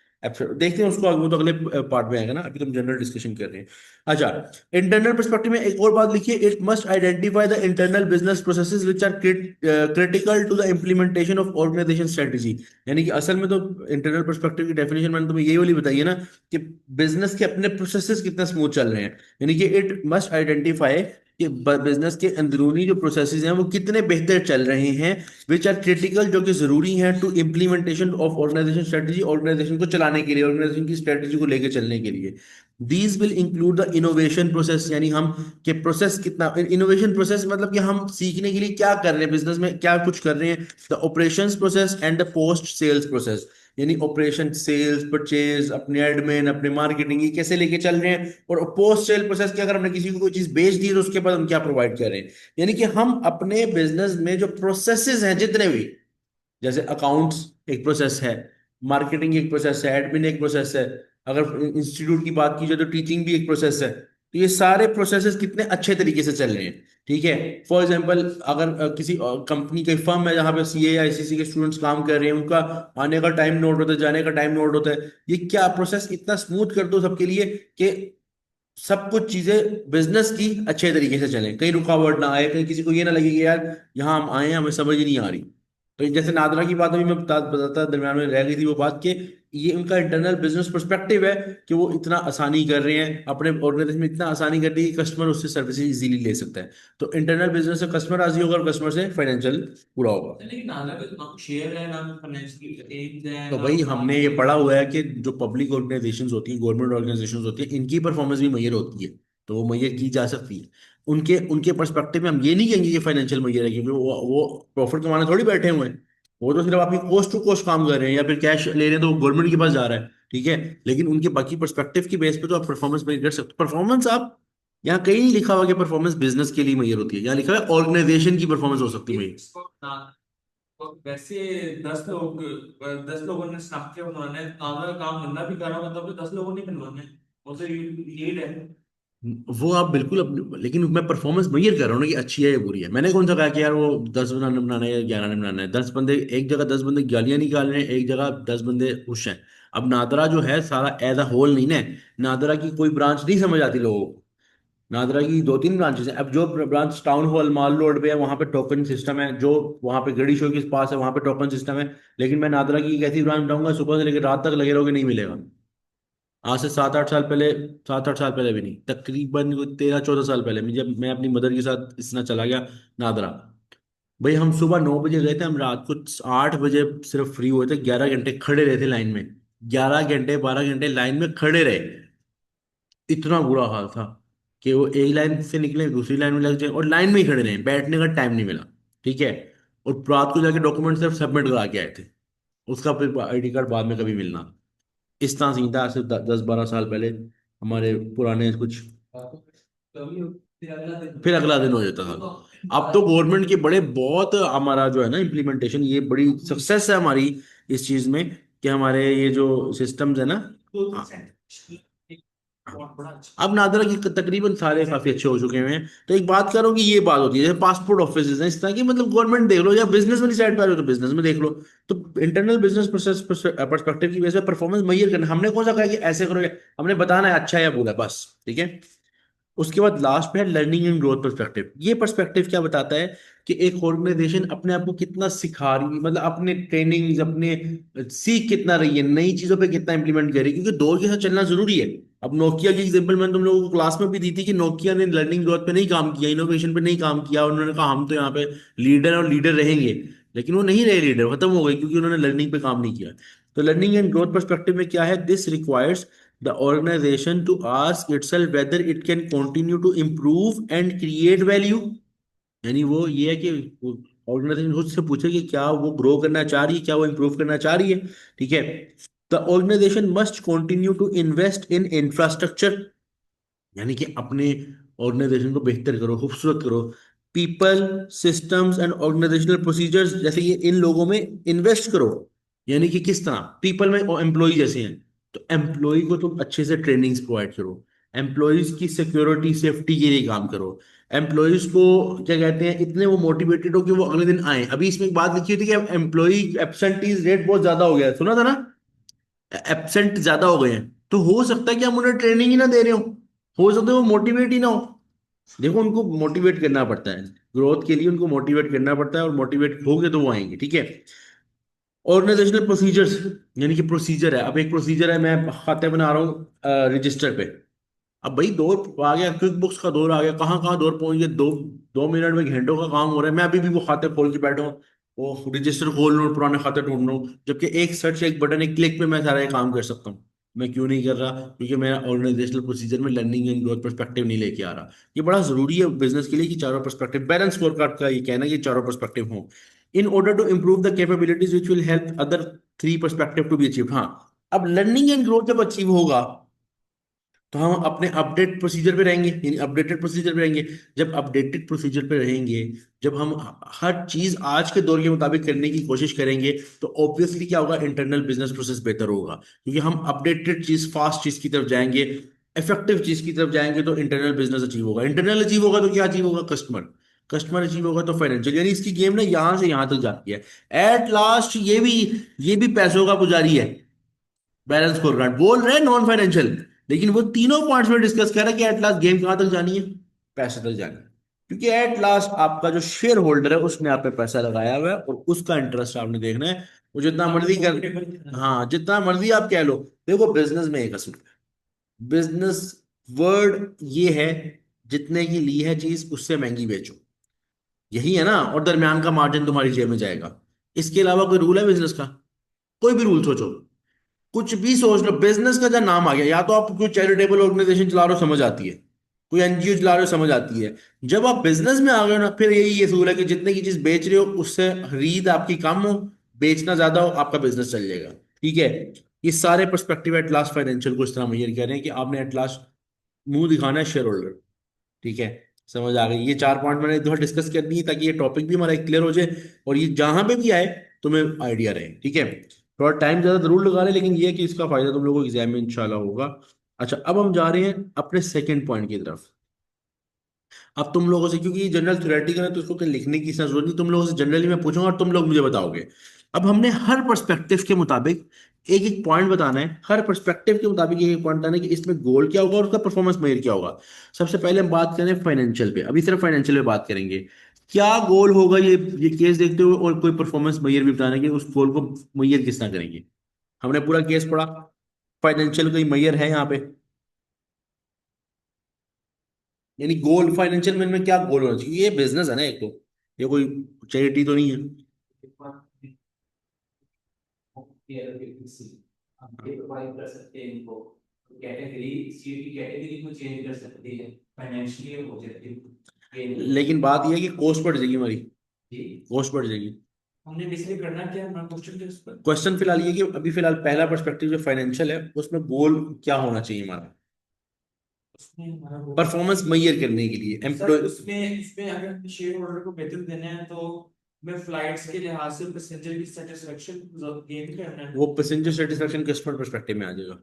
Speaker 1: देखते हैं उसको आगे, वो तो अगले पार्ट में आएगा ना, अभी तो हम जनरल डिस्कशन कर रहे हैं। अच्छा, इंटरनल पर्सपेक्टिव में एक और बात लिखिए, it must identify the internal business processes which are critical to the implementation of organisation strategy. यानी कि असल में तो इंटरनल पर्सपेक्टिव की डेफिनेशन मैंने तुम्हें यही वाली बताई है ना, कि बिजनेस के अपने प्रोसेसेस कितना स्मूथ चल रहे हैं। यानी कि इट मस्ट आइडेंटिफाई कि बिजनेस के अंदरूनी जो प्रोसेसेस हैं वो कितने बेहतर चल रहे हैं, विच आर क्रिटिकल, जो कि जरूरी हैं, to implementation of organisation strategy, organisation को चलाने के लिए, ऑर्गेनाइजेशन की स्ट्रेटजी को लेकर चलने के लिए। These will include the innovation process, यानी हम के प्रोसेस कितना, इनोवेशन प्रोसेस मतलब कि हम सीखने के लिए क्या कर रहे हैं, बिजनेस में क्या कुछ कर रहे हैं। The operations process and the post sales process, यानी ऑपरेशन, सेल्स, परचेज, अपने एडमिन, अपने मार्केटिंग, ये कैसे लेके चल रहे हैं। और पोस्ट सेल प्रोसेस की, अगर हमने किसी को कोई चीज बेच दी है तो उसके बाद हम क्या प्रोवाइड कर रहे हैं। यानी कि हम अपने बिजनेस में जो प्रोसेसेस हैं जितने भी, जैसे अकाउंट्स एक प्रोसेस है, मार्केटिंग एक प्रोसेस है, एडमिन एक प्रोसेस है, अगर इंस्टीट्यूट की बात की जाए तो टीचिंग भी एक प्रोसेस है। तो ये सारे प्रोसेसेस कितने अच्छे तरीके से चल रहे हैं। ठीक है। फॉर एग्जांपल, अगर किसी कंपनी का फर्म है जहाँ पे सीए या आईसीसी के स्टूडेंट्स काम कर रहे हैं, उनका आने का टाइम नोट होता है, जाने का टाइम नोट होता है, ये क्या प्रोसेस इतना स्मूथ कर दो सबके लिए कि सब कुछ चीजें बिजनेस की अच्छे तरीके से चलें, कहीं रुकावट ना आए, कहीं किसी को ये ना लगे कि यार यहाँ हम आए हैं हमें समझ ही नहीं आ रही। तो जैसे नादरा की बात अभी मैं बताता दरम्यान में रह गई थी वो बात, कि ये उनका इंटरनल बिजनेस पर्सपेक्टिव है कि वो इतना आसानी कर रहे हैं अपने ऑर्गेनाइजेशन में, इतना आसानी कर दी कि कस्टमर उससे सर्विसेज इजीली ले सकता है। तो इंटरनल बिजनेस से कस्टमर राजी होगा और कस्टमर से फाइनेंशियल पूरा होगा।
Speaker 2: लेकिन नाला का ना शेयर है, ना फाइनेंशियल एड है,
Speaker 1: तो
Speaker 2: ना
Speaker 1: भाई हमने ये
Speaker 2: मार्केटिंग।
Speaker 1: पढ़ा हुआ है कि जो पब्लिक ऑर्गेनाइजेशंस होती हैं, गवर्नमेंट ऑर्गेनाइजेशंस होती हैं, इनकी परफॉर्मेंस भी मैयर होती है, तो वो मैयर की जा सकती है। उनके उनके पर्सपेक्टिव में हम ये नहीं कहेंगे कि फाइनेंशियल मैयर है, क्योंकि वो प्रॉफिट कमाने थोड़ी बैठे हुए हैं। वो तो सिर्फ आपकी कोस्ट टू कोस्ट काम कर रहे हैं, या फिर कैश ले रहे हैं तो वो गवर्नमेंट के पास जा रहा है। ठीक है। लेकिन उनके बाकी पर्सपेक्टिव की बेस पे तो आप परफॉर्मेंस मेजर कर सकते हो। परफॉर्मेंस आप, यहाँ कहीं नहीं लिखा हुआ कि परफॉर्मेंस बिजनेस के लिए मैयर होती है, यहाँ लिखा हुआ है ऑर्गेनाइजेशन की परफॉर्मेंस हो सकती है मैयर।
Speaker 2: इसको ना, तो वैसे 10 लोगों ने स्नैप किया बनवाना है, नाला का काम बंदा भी कर रहा मतलब तो 10 लोगों ने बनवाना है, वो तो लीड है।
Speaker 1: वो आप बिल्कुल अपने, लेकिन मैं परफॉर्मेंस मेजर कर रहा हूँ ना कि अच्छी है या बुरी है। मैंने कौन सा कहा कि यार वो 10 बनाना बनाना है या 11 बनाना है। 10 बंदे एक जगह, 10 बंदे गालियां निकाल रहे हैं, एक जगह 10 बंदे खुश हैं। अब नादरा जो है सारा एज अ होल नहीं ना, नादरा की कोई ब्रांच नहीं समझ आती लोगों को। नादरा की 2-3 ब्रांचेस हैं। अब जो ब्रांच टाउन हॉल माल रोड पे है वहां पे टोकन सिस्टम है, जो वहां पे गड़ी शो के पास है वहां पे टोकन सिस्टम है। लेकिन मैं नादरा की एक ऐसी ब्रांच बताऊंगा, सुबह से लेकर रात तक लगे रहोगे, नहीं मिलेगा। आज से 7-8 साल पहले, 7-8 साल पहले भी नहीं, तकरीबन 13-14 साल पहले जब मैं अपनी मदर के साथ इस तरह चला गया नादरा। भाई हम सुबह 9 बजे गए थे, हम रात को 8 बजे सिर्फ फ्री हुए थे, 11 घंटे खड़े रहे थे लाइन में। 11 घंटे 12 घंटे लाइन में खड़े रहे। इतना बुरा हाल था कि वो एक लाइन से निकले दूसरी लाइन में लग जाए और लाइन में ही खड़े रहे, बैठने का टाइम नहीं मिला। ठीक है। और रात को जाके डॉक्यूमेंट सिर्फ सबमिट करा के आए थे, उसका फिर आईडी कार्ड बाद में कभी मिलना। इस तरह सीन था आज से 10-12 साल पहले हमारे पुराने कुछ।
Speaker 3: कभी फिर अगला दिन
Speaker 1: फिर अगला दिन हो जाता था। अब तो गवर्नमेंट के बड़े बहुत हमारा जो है ना इम्प्लीमेंटेशन, ये बड़ी सक्सेस है हमारी इस चीज में कि हमारे ये जो सिस्टम्स है ना।
Speaker 2: बहुत बड़ा अच्छा।
Speaker 1: अब नादरा की तकरीबन सारे काफी अच्छे हो चुके हैं। तो एक बात करो कि ये बात होती है जैसे पासपोर्ट ऑफिस है इस तरह की, मतलब गवर्नमेंट देख लो या बिजनेस में साइड पे आ रहे हो तो बिजनेस में देख लो। तो इंटरनल बिजनेस प्रोसेस पर्सपेक्टिव की वजह से परफॉर्मेंस मैयर करना, हमने कौन सा कहा कि ऐसे करो, हमने बताना है अच्छा है या बुरा, बस ठीक है। उसके बाद लास्ट पे है लर्निंग एंड ग्रोथ पर्सपेक्टिव। ये पर्सपेक्टिव क्या बताता है कि एक ऑर्गेनाइजेशन अपने आप को कितना सिखा रही है, मतलब अपने ट्रेनिंग्स अपने सीख कितना रही है, नई चीजों पे कितना इंप्लीमेंट कर रही है, क्योंकि दौर के साथ चलना जरूरी है। अब नोकिया की एग्जांपल मैंने तुम लोगों को क्लास में भी दी थी कि नोकिया ने लर्निंग ग्रोथ पे नहीं काम किया, इनोवेशन पे नहीं काम किया। उन्होंने कहा हम तो यहाँ पे लीडर और लीडर रहेंगे, लेकिन वो नहीं रहे लीडर, खत्म हो गए क्योंकि उन्होंने लर्निंग पे काम नहीं किया। तो लर्निंग एंड ग्रोथ पर्सपेक्टिव में क्या है, this requires the organization to ask itself whether it can continue to improve and create value। यानी वो ये है कि ऑर्गेनाइजेशन खुद से पूछे कि क्या वो ग्रो करना चाह रही है, क्या वो इंप्रूव करना चाह रही है। ठीक है। The organisation must continue to invest in infrastructure, यानी कि अपने ऑर्गेनाइजेशन को बेहतर करो, खूबसूरत करो। People systems and organisational procedures, जैसे ये इन लोगों में इन्वेस्ट करो। यानी कि किस तरह, पीपल में एम्प्लॉय जैसे हैं, तो एम्प्लॉय को तुम अच्छे से ट्रेनिंग्स प्रोवाइड करो, एम्प्लॉयज की सिक्योरिटी सेफ्टी के लिए काम करो, एम्प्लॉयज को क्या कहते हैं इतने वो मोटिवेटेड हो कि वो अगले दिन आए। अभी इसमें एक बात लिखी हुई थी कि एम्प्लॉय एब्सेंटीज रेट बहुत ज्यादा हो गया है, सुना था ना, एब्सेंट ज्यादा हो गए हैं। तो हो सकता है कि हम उन्हें ट्रेनिंग ही ना दे रहे हो सकता है वो मोटिवेट ही ना हो। देखो उनको मोटिवेट करना पड़ता है, ग्रोथ के लिए उनको मोटिवेट करना पड़ता है, और मोटिवेट होगे तो वो आएंगे। ठीक है। ऑर्गेनाइजेशनल प्रोसीजर्स, यानी कि प्रोसीजर है, अब एक प्रोसीजर है, मैं खाते बना रहा हूँ रजिस्टर पे। अब भाई दौर आ गया, क्विक बुक्स का दौर आ गया, कहाँ कहाँ दौर पहुंच गया, 2 2 मिनट में घंटों का काम हो रहा है, मैं अभी भी वो खाते खोल के बैठा हूँ, वो रजिस्टर खोल रहा हूँ, पुराने खाते ढूंढ रहा हूँ, जबकि एक सर्च एक बटन एक क्लिक पे मैं सारा ये काम कर सकता हूँ। मैं क्यों नहीं कर रहा, क्योंकि मैं ऑर्गेनाइजेशनल प्रोसीजर में लर्निंग एंड ग्रोथ पर्सपेक्टिव नहीं लेके आ रहा। ये बड़ा जरूरी है बिजनेस के लिए कि चारों पर्सपेक्टिव, बैलेंस स्कोर कार्ड का ये कहना है कि चारों पर्सपेक्टिव हो in order to improve the capabilities which will help other 3 perspective to be achieve. हाँ, अब लर्निंग एंड ग्रोथ जब अचीव होगा तो हम अपने अपडेट प्रोसीजर पे रहेंगे, यानी अपडेटेड प्रोसीजर पे रहेंगे। जब अपडेटेड प्रोसीजर पे रहेंगे, जब हम हर चीज आज के दौर के मुताबिक करने की कोशिश करेंगे, तो ऑब्वियसली क्या होगा, इंटरनल बिजनेस प्रोसेस बेहतर होगा, क्योंकि हम अपडेटेड चीज फास्ट चीज की तरफ जाएंगे, इफेक्टिव चीज की तरफ जाएंगे, तो इंटरनल बिजनेस अचीव होगा। इंटरनल अचीव होगा तो क्या अचीव होगा, कस्टमर। कस्टमर अचीव होगा तो फाइनेंशियल, यानी इसकी गेम ना यहां से यहां तक जाती है। एट लास्ट ये भी पैसों का पुजारी है। बैलेंस स्कोर कार्ड बोल रहे हैं नॉन फाइनेंशियल, लेकिन वो तीनों पॉइंट्स में डिस्कस कर रहा है कि एट लास्ट गेम कहां तक जानी है, पैसे तक जानी है। क्योंकि एट लास्ट आपका जो शेयर होल्डर है उसने आप पे पैसा लगाया हुआ है, और उसका इंटरेस्ट आपने देखना है। वो जितना मर्जी कर, हाँ जितना मर्जी आप कह लो। देखो बिजनेस में एक असूल है, बिजनेस वर्ड ये है, जितने की ली है चीज उससे महंगी बेचो, यही है ना, और दरमियान का मार्जिन तुम्हारी जेब में जाएगा। इसके अलावा कोई रूल है बिजनेस का, कोई भी रूल सोचो, कुछ भी सोच लो, बिजनेस का जब नाम आ गया, या तो आप कोई चैरिटेबल ऑर्गेनाइजेशन चला रहे हो समझ आती है, कोई एनजीओ चला रहे हो समझ आती है। जब आप बिजनेस में आ गए हो ना, फिर यही असूल है कि जितने की चीज बेच रहे हो उससे खरीद आपकी कम हो, बेचना ज्यादा हो, आपका बिजनेस चल जाएगा। ठीक है। ये सारे पर्सपेक्टिव एट लास्ट फाइनेंशियल को इस तरह मेजर कर रहे हैं कि आपने एट लास्ट मुंह दिखाना है शेयर होल्डर। ठीक है। समझ आ गई, ये 4 पॉइंट मैंने थोड़ा डिस्कस कर दिए ताकि ये टॉपिक भी हमारा क्लियर हो जाए, और ये जहां पे भी आए तुम्हें आइडिया रहे। ठीक है। थोड़ा टाइम ज्यादा जरूर लगा रहे हैं, लेकिन ये है कि इसका फायदा तुम लोगों को एग्जाम में इंशाल्लाह होगा। अच्छा, अब हम जा रहे हैं अपने सेकंड पॉइंट की तरफ। अब तुम लोगों से, क्योंकि ये जनरल थ्योरेटिकल है तो इसको कहीं लिखने की जरूरत नहीं, तुम लोगों से जनरली मैं पूछूंगा और तुम लोग मुझे बताओगे। अब हमने हर पर्सपेक्टिव के मुताबिक एक एक पॉइंट बताना है, हर पर्सपेक्टिव के मुताबिक एक एक पॉइंट बताना है कि इसमें गोल क्या होगा और उसका परफॉर्मेंस मेजर क्या होगा। सबसे पहले हम बात करें फाइनेंशियल पे, अभी सिर्फ फाइनेंशियल पे बात करेंगे। क्या गोल होगा ये केस देखते हुए, और कोई परफॉर्मेंस मेजर भी बताना है कि उस गोल को मेजर किस तरह करेंगे। हमने पूरा केस पढ़ा, फाइनेंशियल कोई मेजर है यहाँ पे, यानी गोल फाइनेंशियल में क्या गोल होना चाहिए। ये बिजनेस है ना एक तो, ये कोई चैरिटी तो नहीं है।
Speaker 3: केयर किसी आप ये प्रोवाइड कर सकते हैं इनको, कैटेगरी सीट की कैटेगरी को चेंज कर सकते हैं, फाइनेंशियली हो जाती है।
Speaker 1: लेकिन बात यह है कि कॉस्ट बढ़ जाएगी हमारी,
Speaker 3: जी
Speaker 1: कॉस्ट बढ़ जाएगी।
Speaker 2: हमने बेसिकली करना क्या है, हमारा क्वेश्चन क्या है उस पर?
Speaker 1: क्वेश्चन फिलहाल ये कि अभी फिलहाल पहला पर्सपेक्टिव जो फाइनेंशियल है उसमें गोल क्या होना चाहिए हमारा,
Speaker 2: उसमें हमारा वो
Speaker 1: परफॉर्मेंस मेजर करने के लिए
Speaker 2: सर
Speaker 1: एम्प्लॉय।
Speaker 2: उसमें उसमें अगर शेयर होल्डर को वेतन देना है तो मैं फ्लाइट्स के लिहाज से पैसेंजर की सेटिस्फेक्शन गेन करना है।
Speaker 1: वो पैसेंजर सेटिस्फेक्शन कस्टमर पर्सपेक्टिव में आ जाएगा।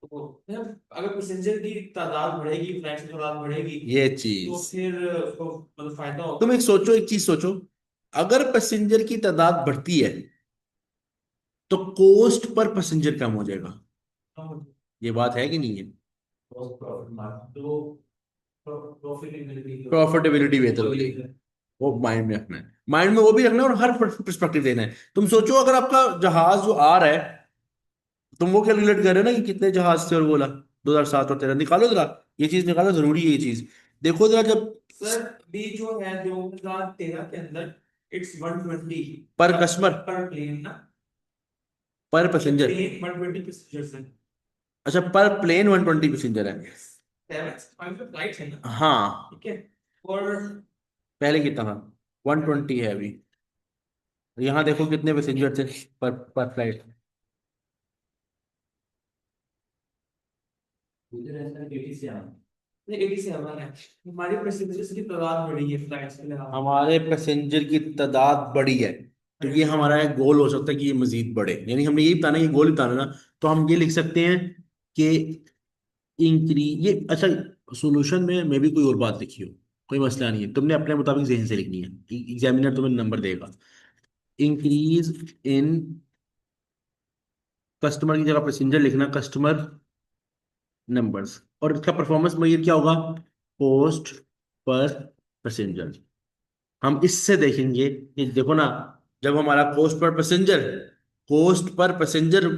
Speaker 2: तो अगर पैसेंजर की तादाद बढ़ेगी, फ्लाइट्स की तादाद बढ़ेगी,
Speaker 1: ये
Speaker 2: तो
Speaker 1: चीज
Speaker 2: फिर उसको मतलब फायदा होगा।
Speaker 1: तुम एक सोचो, एक चीज सोचो, अगर पैसेंजर की तादाद बढ़ती है तो कॉस्ट पर पैसेंजर कम हो जाएगा। ये बात है कि नहीं है।
Speaker 3: प्रॉफिट मार्जिन तो प्रॉफिटेबिलिटी
Speaker 1: प्रॉफिटेबिलिटी बेहतर हो जाएगी, वो माइंड में रखना है, माइंड में वो भी रखना है और हर पर्सपेक्टिव देना है। तुम सोचो अगर आपका जहाज जो आ रहा है, तुम वो कैलकुलेट कर रहे हो ना कि कितने जहाज थे और बोला 2007 और 13, निकालो जरा, ये चीज निकालो, जरूरी है ये चीज। देखो जरा जब
Speaker 2: सर बी जो है 2013 के अंदर इट्स 120
Speaker 1: पर कस्टमर
Speaker 2: पर प्लेन ना,
Speaker 1: पर पैसेंजर,
Speaker 2: प्लेन 120 पैसेंजर्स हैं,
Speaker 1: अच्छा पर प्लेन 120 पैसेंजर है।
Speaker 2: 7 फ्लाइट्स है ना,
Speaker 1: हाँ
Speaker 2: ठीक है। और
Speaker 1: पहले कितना था, 120 है अभी। यहाँ देखो कितने पैसेंजर थे पर फ्लाइट।
Speaker 3: उधर ऐसा 80 से आना।
Speaker 2: नहीं 80 से हमारा है, हमारी पैसेंजर्स की तादाद बढ़ी है फ्लाइट्स के लिहाज
Speaker 1: हमारे पैसेंजर की तादाद बढ़ी है, तो ये हमारा एक गोल हो सकता है कि ये मजीद बढ़े, यानी हमने यही बताना है, ये गोल बताना ना। तो हम ये लिख सकते हैं कि इंक्रीज, ये अच्छा सॉल्यूशन में भी कोई और बात लिखी हो, कोई मसला नहीं है, तुमने अपने मुताबिक जहन से लिखनी है, एग्जामिनर तुम्हें नंबर देगा। इंक्रीज इन कस्टमर की जगह पैसेंजर लिखना, कस्टमर नंबर्स, और इसका परफॉर्मेंस मेजर क्या होगा, कॉस्ट पर पैसेंजर। हम इससे देखेंगे कि देखो ना, जब हमारा कॉस्ट पर पैसेंजर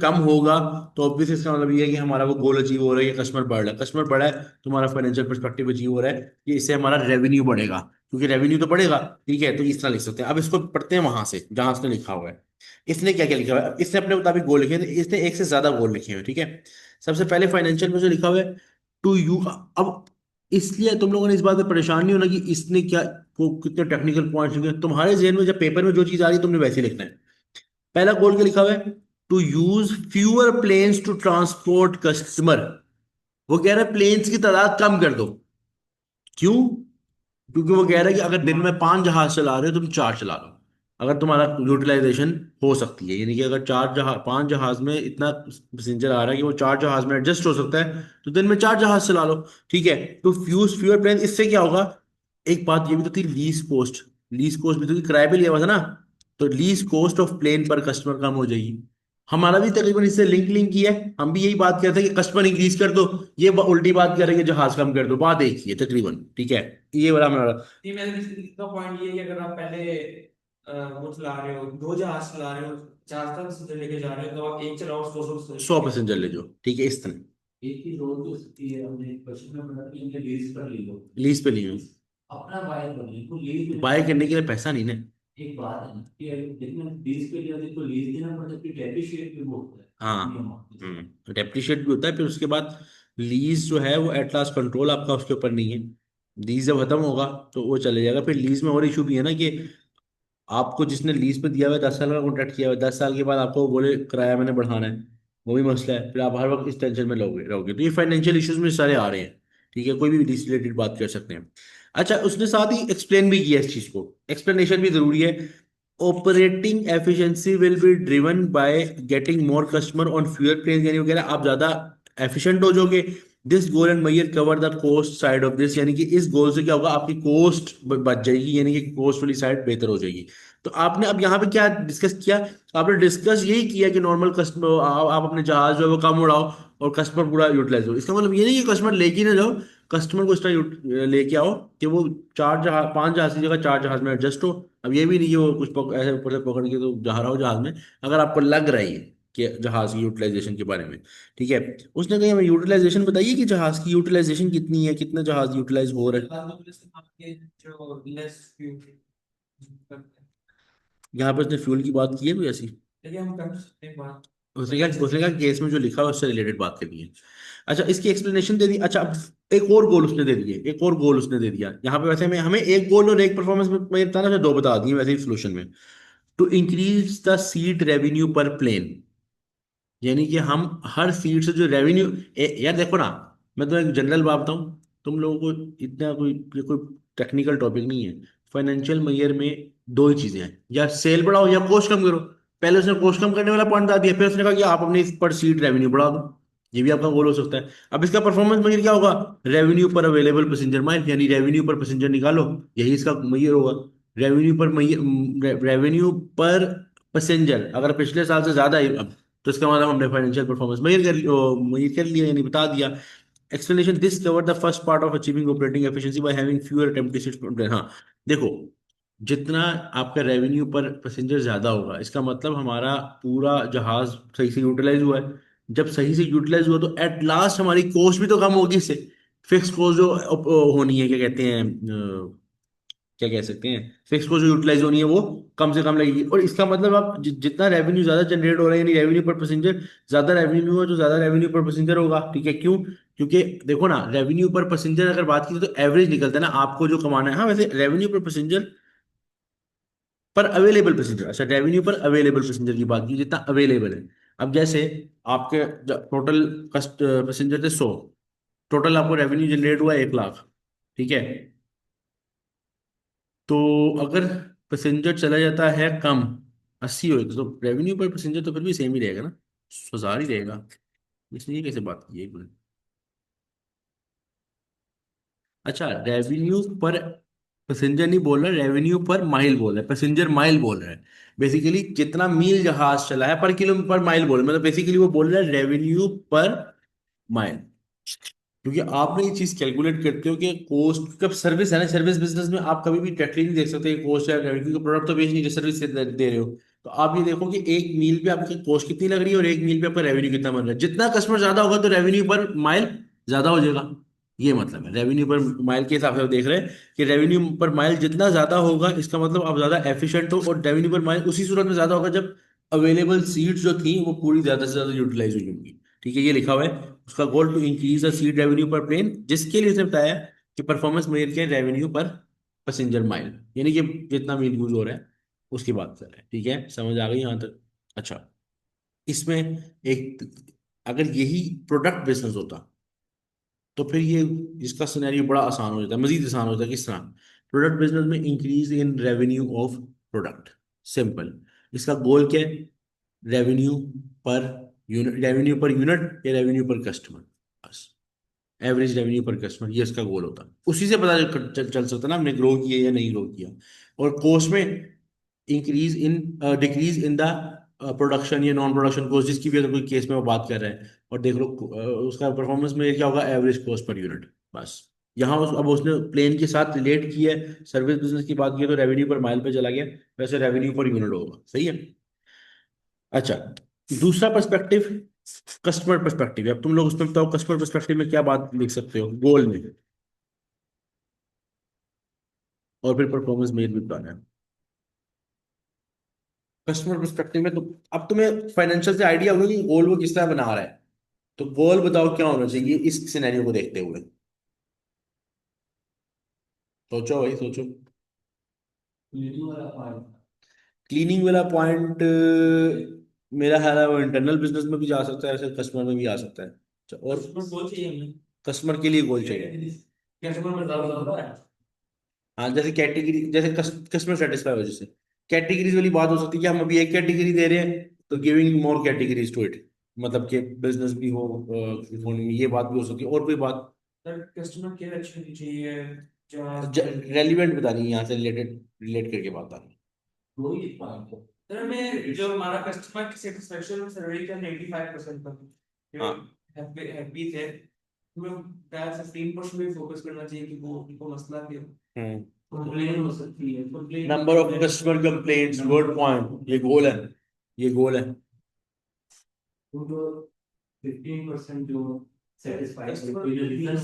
Speaker 1: कम होगा तो ऑब्वियस इसका मतलब ये है कि हमारा वो गोल अचीव हो रहा है, कि कस्टमर बढ़ रहा है, कस्टमर बढ़ा है तो हमारा फाइनेंशियल पर्सपेक्टिव अचीव हो रहा है, कि इससे हमारा रेवेन्यू बढ़ेगा, क्योंकि रेवेन्यू तो बढ़ेगा। ठीक है, तो इस तरह लिख सकते हैं। अब इसको पढ़ते हैं वहां से जहां इसने लिखा हुआ है। इसने क्या क्या लिखा हुआ है, इसने अपने मुताबिक गोल लिखे हैं, इसने एक से ज्यादा गोल लिखे हुए हैं। ठीक है, सबसे पहले फाइनेंशियल में जो लिखा हुआ है टू यू। अब इसलिए तुम लोगों ने इस बात पे परेशान नहीं होना कि इसने क्या को कितने टेक्निकल पॉइंट्स लिखे हैं। तुम्हारे जहन में जब पेपर में जो चीज आ रही है तुमने वैसे ही लिखना है। पहला गोल क्या लिखा हुआ है, to use fewer planes to transport customer. वो कह रहा है प्लेन्स की तादाद कम कर दो। क्यों? क्योंकि वो कह रहा है कि अगर दिन में 5 जहाज चला रहे हो तुम 4 चला लो, अगर तुम्हारा यूटिलाइजेशन हो सकती है, यानी कि अगर 5 जहाज में इतना पैसेंजर आ रहा है कि वो 4 जहाज में एडजस्ट हो सकता है, तो दिन में 4 जहाज चला लो। ठीक है, तो फ्यूज फ्यूअर प्लेन, इससे क्या होगा, एक बात ये भी तो थी, लीज कॉस्ट, लीज कॉस्ट भी तो, कि किराए पे लिया हुआ था ना, तो लीज कॉस्ट ऑफ प्लेन पर कस्टमर कम हो जाएगी। हमारा भी तकरीबन इससे लिंक किया है, हम भी यही बात करते हैं कि कस्टमर इंक्रीज कर दो, ये उल्टी बात कर रहे हैं कि जहाज कम कर दो, बात एक ही है तकरीबन। ठीक है, ये बड़ा हमारा।
Speaker 2: नहीं, मैं इसका पॉइंट ये है कि अगर आप पहले वो चला रहे हो, 2 जहाज चला रहे हो, 4 तक पैसेंजर लेके जा रहे हो, तो आप एक चलाओ 100
Speaker 1: 100 पैसेंजर ले जाओ। ठीक है, इस तरह
Speaker 3: एक ही रोड हो सकती है, हमने क्वेश्चन में पढ़ा कि इनके लीज पर ले लो,
Speaker 1: लीज पे ली हुई,
Speaker 3: अपना बाय कर ले तो लीज
Speaker 1: बाय करने के लिए पैसा नहीं ना।
Speaker 3: एक बात है ना कि जितना लीज पे लिया तो लीज देना पड़ता है, फिर डेप्रिशिएट भी वो होता है
Speaker 1: हाँ, डेप्रिशिएट भी होता है, फिर उसके बाद लीज जो है वो एट लास्ट कंट्रोल आपका उसके ऊपर नहीं है। लीज जब खत्म होगा तो वो चले जाएगा। फिर लीज में और इशू भी है ना कि आपको जिसने लीज पे दिया हुआ है, 10 साल का कॉन्ट्रैक्ट किया हुआ है, 10 साल के बाद आपको वो बोले किराया मैंने बढ़ाना है, वो भी मसला है, फिर आप हर वक्त इस टेंशन में रहोगे। तो ये फाइनेंशियल इश्यूज में सारे आ रहे हैं। ठीक है, कोई भी लीज रिलेटेड बात कर सकते हैं। अच्छा, उसने साथ ही एक्सप्लेन भी किया इस चीज को, एक्सप्लेनेशन भी जरूरी है। Operating efficiency will be driven by getting more customer on fewer plane, यानी वगैरह आप ज्यादा एफिशिएंट हो जाओगे this goal and measure cover the cost side of this, यानी कि इस गोल से क्या होगा, आपकी कोस्ट बच जाएगी, यानी कि कोस्ट वाली साइड बेहतर हो जाएगी। तो आपने अब यहाँ पे क्या डिस्कस किया, आपने डिस्कस यही किया कि नॉर्मल कस्टमर आप अपने जहाज जो है वो कम उड़ाओ और कस्टमर पूरा यूटिलाइज हो। इसका मतलब ये नहीं कि कस्टमर लेके ही ना जाओ, कस्टमर को इस तरह लेके आओ कि वो 4 जहाज 5 जहाज की जगह 4 जहाज में एडजस्ट हो। अब ये भी नहीं कि वो कुछ ऐसे ऊपर से पकड़ के तो जा रहा हो जहाज में, अगर आपको लग रही है कि जहाज की यूटिलाइजेशन के बारे में। ठीक है, उसने कहा हमें यूटिलाइजेशन बताइए कि जहाज की यूटिलाइजेशन कितनी है, कितना जहाज यूटिलाइज हो रहा है।
Speaker 2: बाद में पुलिस ने आपके जो लेस फ्यूल करते हैं,
Speaker 1: यहाँ पर उसने फ्यूल की बात की है कोई ऐसी,
Speaker 2: चलिए हम कर सकते हैं बात।
Speaker 1: उसने कहा केस में जो लिखा है उससे रिलेटेड बात करनी है। अच्छा, इसकी एक्सप्लेनेशन दे दी। अच्छा, अब एक और गोल उसने दे दिए, एक और गोल उसने दे दिया यहाँ पे। वैसे में हमें एक गोल और एक परफॉर्मेंस में मैं बताना, दो बता दिए वैसे ही सोल्यूशन में। To increase the seat revenue per plane, यानी कि हम हर सीट से जो रेवेन्यू, यार देखो ना, मैं तो एक जनरल बात बताऊं, तुम लोगों को इतना कोई टेक्निकल टॉपिक नहीं है। फाइनेंशियल मैयर में दो ही चीजें हैं, या सेल बढ़ाओ या कॉस्ट कम करो। पहले उसने कॉस्ट कम करने वाला पॉइंट बता दिया, फिर उसने कहा कि आप अपनी पर सीट रेवेन्यू बढ़ा दो। ये भी आपका गोल हो सकता है। अब इसका परफॉर्मेंस मैयर क्या होगा, रेवेन्यू पर अवेलेबल पैसेंजर माइल, यानी रेवेन्यू पर पैसेंजर निकालो, यही इसका मैयर होगा। रेवेन्यू पर पैसेंजर अगर पिछले साल से ज्यादा है, तो इसका मतलब हमने फाइनेंशियल परफॉर्मेंस मेजर कर लिया, यानी बता दिया। Explanation, this cover the first part of achieving operating efficiency by having fewer empty. हाँ, देखो, जितना आपका रेवेन्यू पर पैसेंजर ज्यादा होगा, इसका मतलब हमारा पूरा जहाज सही से यूटिलाइज हुआ है। जब सही से यूटिलाइज हुआ तो एट लास्ट हमारी कॉस्ट भी तो कम होगी इससे। फिक्स कॉस्ट जो होनी है, क्या कहते हैं, क्या कह सकते हैं, फिक्स कॉस्ट जो यूटिलाइज होनी है वो कम से कम लगेगी। और इसका मतलब आप जितना रेवेन्यू ज्यादा जनरेट हो रहा है, यानी रेवेन्यू पर पैसेंजर ज्यादा रेवेन्यू है, तो ज्यादा रेवेन्यू पर पैसेंजर होगा। ठीक है, क्यों? क्योंकि देखो ना, रेवेन्यू पर पैसेंजर अगर बात की तो एवरेज निकलता है ना आपको जो कमाना है। हाँ, वैसे रेवेन्यू पर पैसेंजर पर अवेलेबल पैसेंजर, अच्छा रेवेन्यू पर अवेलेबल पैसेंजर की बात की, जितना अवेलेबल है। अब जैसे आपके टोटल कस्ट पैसेंजर थे 100, टोटल आपको रेवेन्यू जनरेट हुआ 1 लाख। ठीक है, तो अगर पैसेंजर चला जाता है कम, 80 हो तो रेवेन्यू पर पैसेंजर तो फिर भी सेम ही रहेगा ना, 1000 ही रहेगा। इसलिए कैसे बात की है एक मिनट। अच्छा, रेवेन्यू पर पैसेंजर नहीं बोल रहा, रेवेन्यू पर माइल बोल रहा है, पैसेंजर माइल बोल रहा है। बेसिकली जितना मील जहाज चला है पर किलो पर माइल बोल रहा है, मतलब बेसिकली वो बोल रहा है रेवेन्यू पर माइल। क्योंकि आपने ये चीज कैलकुलेट करते हो कि कॉस्ट, कब सर्विस है ना, सर्विस बिजनेस में आप कभी भी डायरेक्टली नहीं देख सकते कॉस्ट या रेवेन्यू, क्योंकि प्रोडक्ट तो बेच नहीं रहे, सर्विस दे रहे हो। तो आप ये देखो कि एक मील पे आपकी कॉस्ट कितनी लग रही है और एक मील पे आपका रेवेन्यू कितना बन रहा है। जितना कस्टमर ज्यादा होगा तो रेवेन्यू पर माइल ज्यादा हो जाएगा। ये मतलब है, रेवेन्यू पर माइल के हिसाब से आप देख रहे हैं कि रेवेन्यू पर माइल जितना ज्यादा होगा, इसका मतलब आप ज्यादा एफिशिएंट हो। और रेवेन्यू पर माइल उसी सूरत में ज्यादा होगा जब अवेलेबल सीट्स जो थी वो पूरी ज्यादा से ज्यादा यूटिलाइज हुई होंगी। ठीक है, ये लिखा हुआ है। उसका goal to increase the seat revenue per plane, जिसके लिए उसने बताया कि परफॉर्मेंस मेजर किया रेवेन्यू पर पैसेंजर माइल, यानी कि जितना मील यूज हो रहा है उसकी बात कर रहे हैं। ठीक है, समझ आ गई यहाँ तक? अच्छा, इसमें एक, अगर यही प्रोडक्ट बिजनेस होता तो फिर ये इसका सिनेरियो बड़ा आसान हो जाता है, मजीद आसान हो जाता है। किस तरह? प्रोडक्ट बिजनेस में increase in revenue of product, simple. इसका गोल क्या है? Revenue per unit, revenue per unit या रेवेन्यू पर कस्टमर, बस। एवरेज रेवेन्यू पर कस्टमर, ये इसका गोल होता है। उसी से पता चल सकता है ना हमने ग्रो किया या नहीं ग्रो किया। और कॉस्ट में increase in, decrease in the production या नॉन प्रोडक्शन कॉस्ट, जिसकी भी अगर कोई केस में वो बात कर रहे हैं। और देख लो उसका परफॉर्मेंस में क्या होगा, एवरेज कॉस्ट पर यूनिट, बस। यहाँ अब उसने प्लेन के साथ रिलेट किया है, सर्विस बिजनेस की बात की तो रेवेन्यू पर माइल पे चला गया, वैसे रेवेन्यू पर यूनिट होगा। सही है। अच्छा, दूसरा पर्सपेक्टिव, कस्टमर पर्सपेक्टिव। अब तुम लोग उसमें बताओ, कस्टमर पर्सपेक्टिव में क्या बात लिख सकते हो गोल में, और फिर परफॉर्मेंस मेजर भी बताना है। कस्टमर पर्सपेक्टिव में तो अब तुम्हें फाइनेंशियल से आइडिया होगा कि गोल वो किस तरह बना रहा है। तो गोल बताओ क्या होना चाहिए इस सिनेरियो को देखते हुए। सोचो भाई, सोचो।
Speaker 3: वीडियो वाला पार्ट।
Speaker 1: क्लीनिंग वाला पॉइंट, मेरा ख्याल है वो इंटरनल बिजनेस में भी जा सकता है, ऐसे कस्टमर में भी आ सकता है। अच्छा, और
Speaker 2: कस्टमर गोल चाहिए हमें,
Speaker 1: कस्टमर के लिए गोल चाहिए।
Speaker 2: कस्टमर में ज्यादा होता है।
Speaker 1: हाँ, जैसे कैटेगरी, जैसे कस्टमर सेटिस्फाई हो, जैसे कैटेगरीज वाली बात हो सकती है कि हम अभी एक कैटेगरी दे रहे हैं तो giving more categories to it. मतलब कि बिजनेस भी हो, इकोनॉमी, ये बात भी हो सकती है, और कोई बात
Speaker 2: सर कस्टमर केयर अच्छी होनी चाहिए, जहाँ
Speaker 1: रेलिवेंट बतानी है, यहाँ से रिलेट करके बात आनी।
Speaker 3: वही एक पॉइंट है।
Speaker 2: सर मैं जो हमारा कस्टमर की सेटिस्फेक्शन सर्वे का 95% पर
Speaker 1: हाँ।
Speaker 2: हैप्पी थे, हमें 15% भी फोकस करना चाहिए कि वो उनको मसला क्या है।
Speaker 3: कंप्लेन हो सकती है, complain
Speaker 1: number of customer complaints, good point, ये गोल है, ये गोल है।
Speaker 3: उनको 15% जो सेटिस्फाइड
Speaker 2: कस्टमर
Speaker 3: कोई रीजन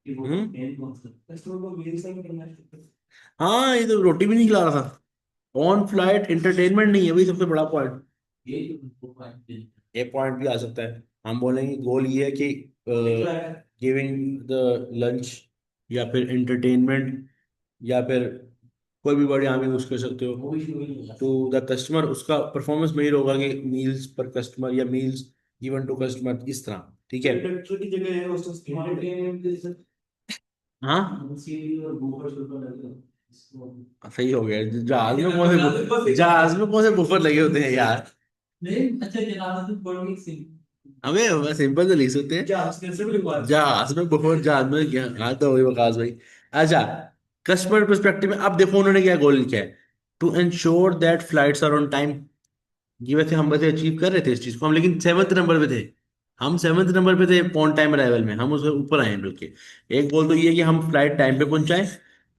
Speaker 3: कि वो
Speaker 1: हम्म।
Speaker 3: कंप्लेन कौन सा।
Speaker 2: कस्टमर को मेल से करना चाहिए।
Speaker 1: हाँ, ये तो रोटी भी नहीं खिला रहा था। ऑन फ्लाइट एंटरटेनमेंट नहीं है वही सबसे बड़ा पॉइंट।
Speaker 3: ये जो पॉइंट है।
Speaker 1: ये पॉइंट भी आ सकता है। हम बोलेंगे गोल ये है कि गिविंग द लंच, या फिर एंटरटेनमेंट, या फिर कोई भी वर्ड यहाँ पे यूज कर सकते हो
Speaker 3: वो भी वही होगा।
Speaker 1: To the customer. उसका परफॉर्मेंस मेजर होगा कि मील्स पर कस्टमर या मील्स गिवन टू कस्टमर, इस तरह। ठीक है।
Speaker 2: डॉक्टर की जगह है होस्टेस की मांग है।
Speaker 3: एंटरटेनमेंट के लिए
Speaker 1: हाँ,
Speaker 3: सीडी और बूफर शुरू लगे इसको।
Speaker 1: सही हो गया। जहाज में कौन से बुफर लगे होते हैं यार।
Speaker 3: नहीं अच्छा जनाब तो बड़ी सी
Speaker 1: हमें सिंपल तो लिख सकते हैं।
Speaker 2: जहाज कैसे भी बात
Speaker 1: जहाज में बुफर, जहाज में क्या, हाँ तो वही वकास भाई। अच्छा, कस्टमर पर्सपेक्टिव में अब देखो उन्होंने क्या गोल लिखा है, to ensure that flights are on time. ये वैसे अचीव कर रहे थे इस चीज को हम, लेकिन 7वें नंबर पे थे। हम 7वें नंबर पे थे ऑन टाइम अराइवल में, हम उसके ऊपर आए हैं बल्कि। एक गोल तो ये है कि हम फ्लाइट टाइम पे पहुंचाएं,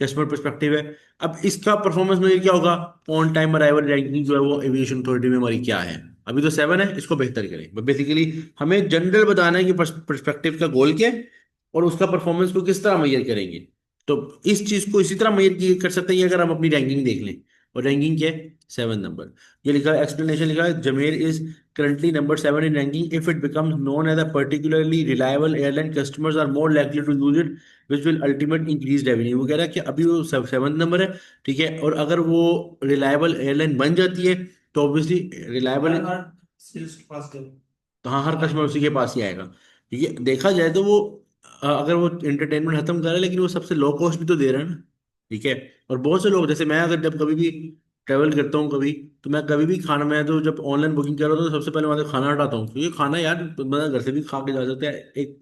Speaker 1: कस्टमर पर्सपेक्टिव है। अब इसका परफॉर्मेंस में क्या होगा, ऑन टाइम अराइवल रैंकिंग जो है वो एविएशन अथॉरिटी में हमारी क्या है। अभी तो 7 है, इसको बेहतर करें बेसिकली। हमें जनरल बताना है कि पर्सपेक्टिव का गोल क्या है, और उसका परफॉर्मेंस को किस तरह मेजर करेंगे। तो इस चीज को इसी तरह मेजर कर सकते हैं अगर हम अपनी रैंकिंग देख लें। और रैंकिंग क्या है, 7 नंबर। ये लिखा है, एक्सप्लेनेशन लिखा है, जमेर is currently number 7 in ranking. If it becomes known as a particularly reliable airline, customers are more likely to use it, which will ultimately increase revenue। वो कह रहा है कि अभी वो 7 नंबर है, ठीक है, और अगर वो रिलायबल एयरलाइन बन जाती है तो ऑब्वियसली रिलायबल,
Speaker 2: हर सेल्स के पास कर।
Speaker 1: तो हाँ, हर कस्टमर उसी के पास ही आएगा। ठीक है, देखा जाए तो वो अगर वो एंटरटेनमेंट खत्म कर रहा है, लेकिन वो सबसे लो कॉस्ट भी तो दे रहा है ना। ठीक है। और बहुत से लोग, जैसे मैं अगर जब कभी भी ट्रेवल करता हूँ कभी, तो मैं कभी भी खाना, मैं तो जब ऑनलाइन बुकिंग कर रहा हूँ तो सबसे पहले वहाँ से खाना हटाता हूँ, क्योंकि खाना यार बंदा घर से भी खा के जा सकता है। एक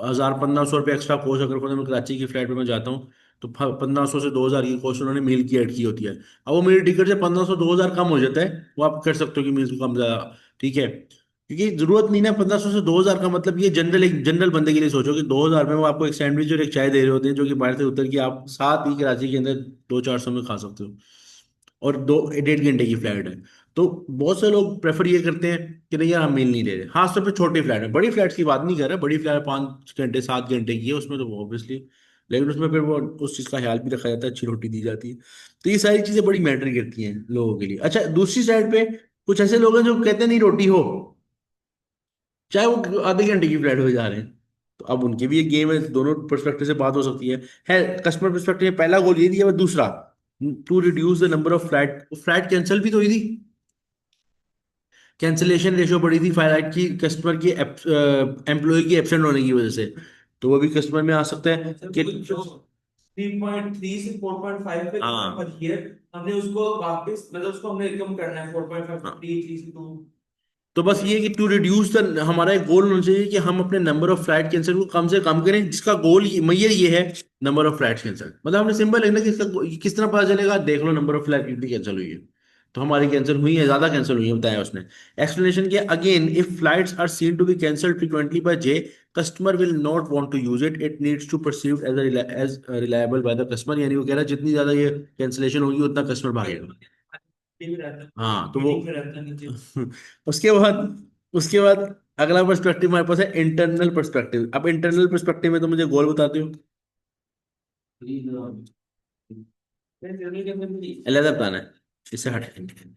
Speaker 1: 1000-1500 रुपये एक्स्ट्रा कॉस्ट अगर खुद मैं कराची की फ्लाइट में मैं जाता हूँ, तो 1500 से 2000 की कॉस्ट उन्होंने मील की ऐड की होती है। अब वो मेरी टिकट से 1500-2000 कम हो जाता है, वो आप कर सकते हो कि मील्स को कम ज़्यादा। ठीक है, क्योंकि जरूरत नहीं ना 1500 से 2000 का, मतलब ये जनरल, एक जनरल बंदे के लिए सोचो कि 2000 में वो आपको एक सैंडविच और एक चाय दे रहे होते हैं, जो कि बाहर से उतर के आप साथ ही कराची के अंदर 200-400 में खा सकते हो। और 1.5 घंटे की फ्लाइट है। तो बहुत से लोग प्रेफर ये करते हैं कि नहीं यार हम मील नहीं ले रहे, खास तौर पे छोटी फ्लाइट है। बड़ी फ्लाइट की बात नहीं कर रहा, बड़ी फ्लाइट 5 घंटे 7 घंटे की है, उसमें तो ऑब्वियसली, लेकिन उसमें फिर वो उस चीज़ का ख्याल भी रखा जाता है, अच्छी रोटी दी जाती है। तो ये सारी चीज़ें बड़ी मैटर करती हैं लोगों के लिए। अच्छा, दूसरी साइड पे कुछ ऐसे लोग हैं जो कहते हैं नहीं रोटी हो, चाहे वो आधे घंटे की फ्लाइट में जा रहे हैं। तो अब उनकी भी एक गेम है, दोनों पर्सपेक्टिव से बात हो सकती है कस्टमर पर्सपेक्टिव में पहला गोल ये दिया हुआ, दूसरा to reduce the number of flight. Flight cancel भी तो हुई थी, कैंसिलेशन रेशियो बढ़ी थी फ्लाइट की, कस्टमर की एम्प्लॉय की एब्सेंट होने की वजह से। तो वो भी कस्टमर में आ सकता है कि
Speaker 2: 3.3 से 4.5 पे
Speaker 1: हाँ,
Speaker 2: पर ईयर हमने उसको वापस, मतलब उसको हमने कम करना है 4.5
Speaker 1: हाँ।
Speaker 2: 3 से 2।
Speaker 1: तो बस ये कि टू रिड्यूस द, हमारा एक गोल होना चाहिए कि हम अपने नंबर ऑफ फ्लाइट कैंसिल को कम से कम करें, जिसका गोल मैयर ये है, नंबर ऑफ फ्लाइट कैंसिल। मतलब हमने सिंपल लिखना कि इसका किस तरह पता चलेगा, देख लो नंबर ऑफ फ्लाइट कितनी कैंसिल हुई है। तो हमारी कैंसिल हुई है, ज्यादा कैंसिल हुई है, बताया उसने। एक्सप्लेनेशन किया, again if flights are seen to be cancelled frequently by the, customer will not want to use it, it needs to perceived as reliable by the customer. यानी वो कह रहा है जितनी ज्यादा ये कैंसिलेशन होगी उतना कस्टमर भागेगा।
Speaker 2: भी रहता है,
Speaker 1: हाँ, तो वो
Speaker 2: मीटिंग में रहता है नीचे।
Speaker 1: उसके बाद उसके बाद अगला पर्सपेक्टिव हमारे पास है इंटरनल पर्सपेक्टिव। अब इंटरनल पर्सपेक्टिव में तो मुझे गोल बताते हो,
Speaker 2: फिर जर्नी के अंदर भी
Speaker 1: अलग बताना है, इससे हट के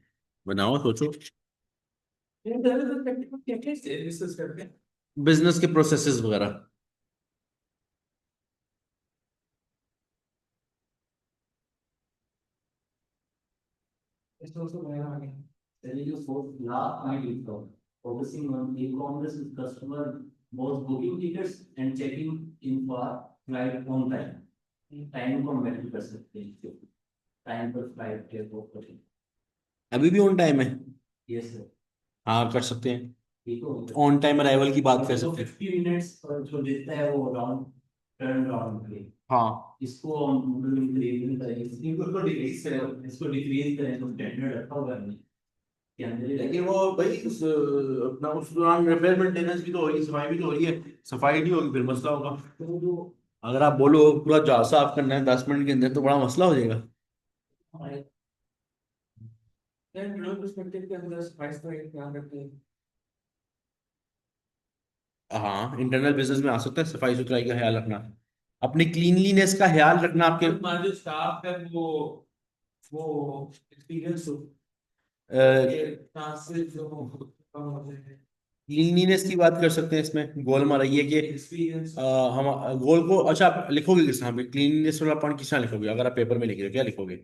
Speaker 1: बनाओ, सोचो।
Speaker 2: फिर जर्नी पर्सपेक्टिव में क्या क्या डिस्कस करते हैं।
Speaker 1: बिजनेस के प्रोसेसेस वगैरह।
Speaker 2: इसमें उसको बनाना आ गया।
Speaker 3: Telling you for last point is focusing on e-commerce with customer both booking tickets and checking in for flight on time. Time को मैनेज कर सकते हैं, टाइम पर फ्लाइट के बुक करें।
Speaker 1: अभी भी ऑन टाइम है।
Speaker 3: Yes sir.
Speaker 1: हाँ, कर सकते हैं।
Speaker 3: ठीक हो गया।
Speaker 1: ऑन टाइम अराइवल की बात कर
Speaker 3: तो
Speaker 1: सकते हैं।
Speaker 3: 50 मिनट्स जो देता है वो राउंड टर्न राउंड पे,
Speaker 1: हाँ
Speaker 3: इसको हम इंक्रीज नहीं करेंगे, इसको डिक्रीज करें, इसको डिक्रीज करें तो स्टैंडर्ड रखा होगा हमने के अंदर ही
Speaker 1: लेकिन वो भाई अपना उस दौरान रिपेयर मेंटेनेंस भी तो हो रही है, सफाई भी तो हो रही है। सफाई नहीं होगी फिर मसला होगा।
Speaker 3: तो जो
Speaker 1: अगर आप बोलो पूरा जहाज साफ करना है 10 मिनट के अंदर तो बड़ा मसला हो जाएगा।
Speaker 3: हमारे
Speaker 2: इंटरनल पर्सपेक्टिव के अंदर सफाई का एक ध्यान रखते हैं।
Speaker 1: हाँ इंटरनल बिजनेस में आ सकता है सफाई सुथराई का ख्याल रखना, अपनी क्लीनलीनेस का ख्याल रखना आपके।
Speaker 2: हमारा जो स्टाफ है वो एक्सपीरियंस हो, चांसेस जो कम होते हैं।
Speaker 1: क्लीनलीनेस की बात कर सकते हैं, इसमें गोल मारा ये कि
Speaker 2: एक्सपीरियंस
Speaker 1: हम गोल को, अच्छा आप लिखोगे किस तरह पे क्लीनलीनेस वाला पॉइंट, किस तरह लिखोगे अगर आप पेपर में लिख रहे हो, क्या लिखोगे?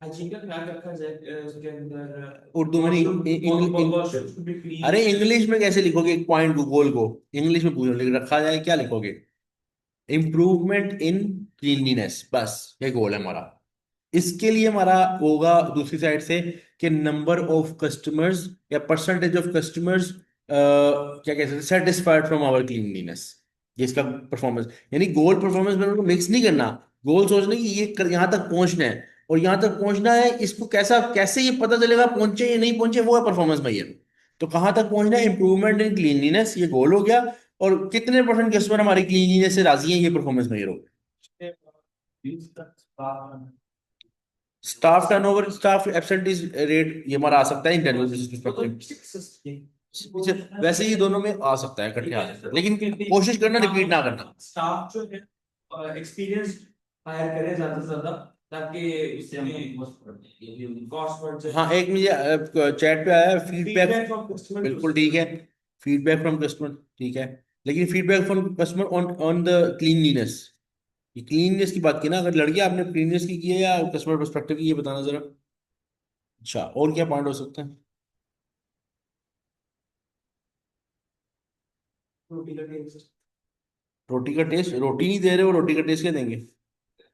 Speaker 2: हाइजीन का ख्याल रखा जाए उसके अंदर।
Speaker 1: उर्दू में
Speaker 2: वॉशरूम
Speaker 1: नहीं,
Speaker 2: वॉशरूम शुड बी
Speaker 1: अरे
Speaker 2: क्लीन।
Speaker 1: इंग्लिश में कैसे लिखोगे एक पॉइंट को, गोल को इंग्लिश में पूछ लिख रखा जाए, क्या लिखोगे? इम्प्रूवमेंट इन क्लीनलीनेस, बस ये गोल है हमारा। इसके लिए हमारा होगा दूसरी साइड से कि नंबर ऑफ कस्टमर्स या परसेंटेज ऑफ कस्टमर्स क्या कह सकते हैं, सेटिस्फाइड फ्रॉम आवर क्लीनलीनेस, ये इसका परफॉर्मेंस। यानी गोल परफॉर्मेंस में उनको मिक्स नहीं करना। गोल सोचना कि यहाँ तक पहुंचना है, और यहाँ तक पहुंचना है इसको कैसा, कैसे ये पता चलेगा पहुंचे या नहीं पहुंचे, वो है परफॉर्मेंस भैया। तो कहाँ तक पहुंचना है, इंप्रूवमेंट इन क्लीनलीनेस, ये गोल हो गया। और कितने परसेंट कस्टमर हमारी क्लीनलीनेस से राजी हैं, ये परफॉर्मेंस मेजर हो। Staff turnover, staff absentees rate, ये हमारा आ सकता है इंटरनल बिजनेस परस्पेक्टिव। वैसे ही दोनों में आ सकता है, इकट्ठे आ सकता है, लेकिन कोशिश करना रिपीट ना करना।
Speaker 2: स्टाफ जो है एक्सपीरियंस हायर करें ज्यादा से ज्यादा, ताकि
Speaker 3: इससे हम
Speaker 2: उसमें
Speaker 3: कॉस्ट बढ़ जाए, ये भी
Speaker 2: कॉस्ट बढ़ जाए।
Speaker 1: हाँ एक मुझे चैट पे आया फीडबैक,
Speaker 2: फीडबैक फ्रॉम कस्टमर,
Speaker 1: बिल्कुल ठीक है। फीडबैक फ्रॉम कस्टमर ठीक है, लेकिन feedback from customer on on the cleanliness, ये क्लीननेस की बात की ना, अगर लड़की आपने क्लीननेस की है या कस्टमर परस्पेक्टिव की, ये बताना जरा। अच्छा और क्या पॉइंट हो सकते हैं?
Speaker 2: रोटी का टेस्ट।
Speaker 1: रोटी का टेस्ट, रोटी नहीं दे रहे हो, रोटी का टेस्ट क्या देंगे?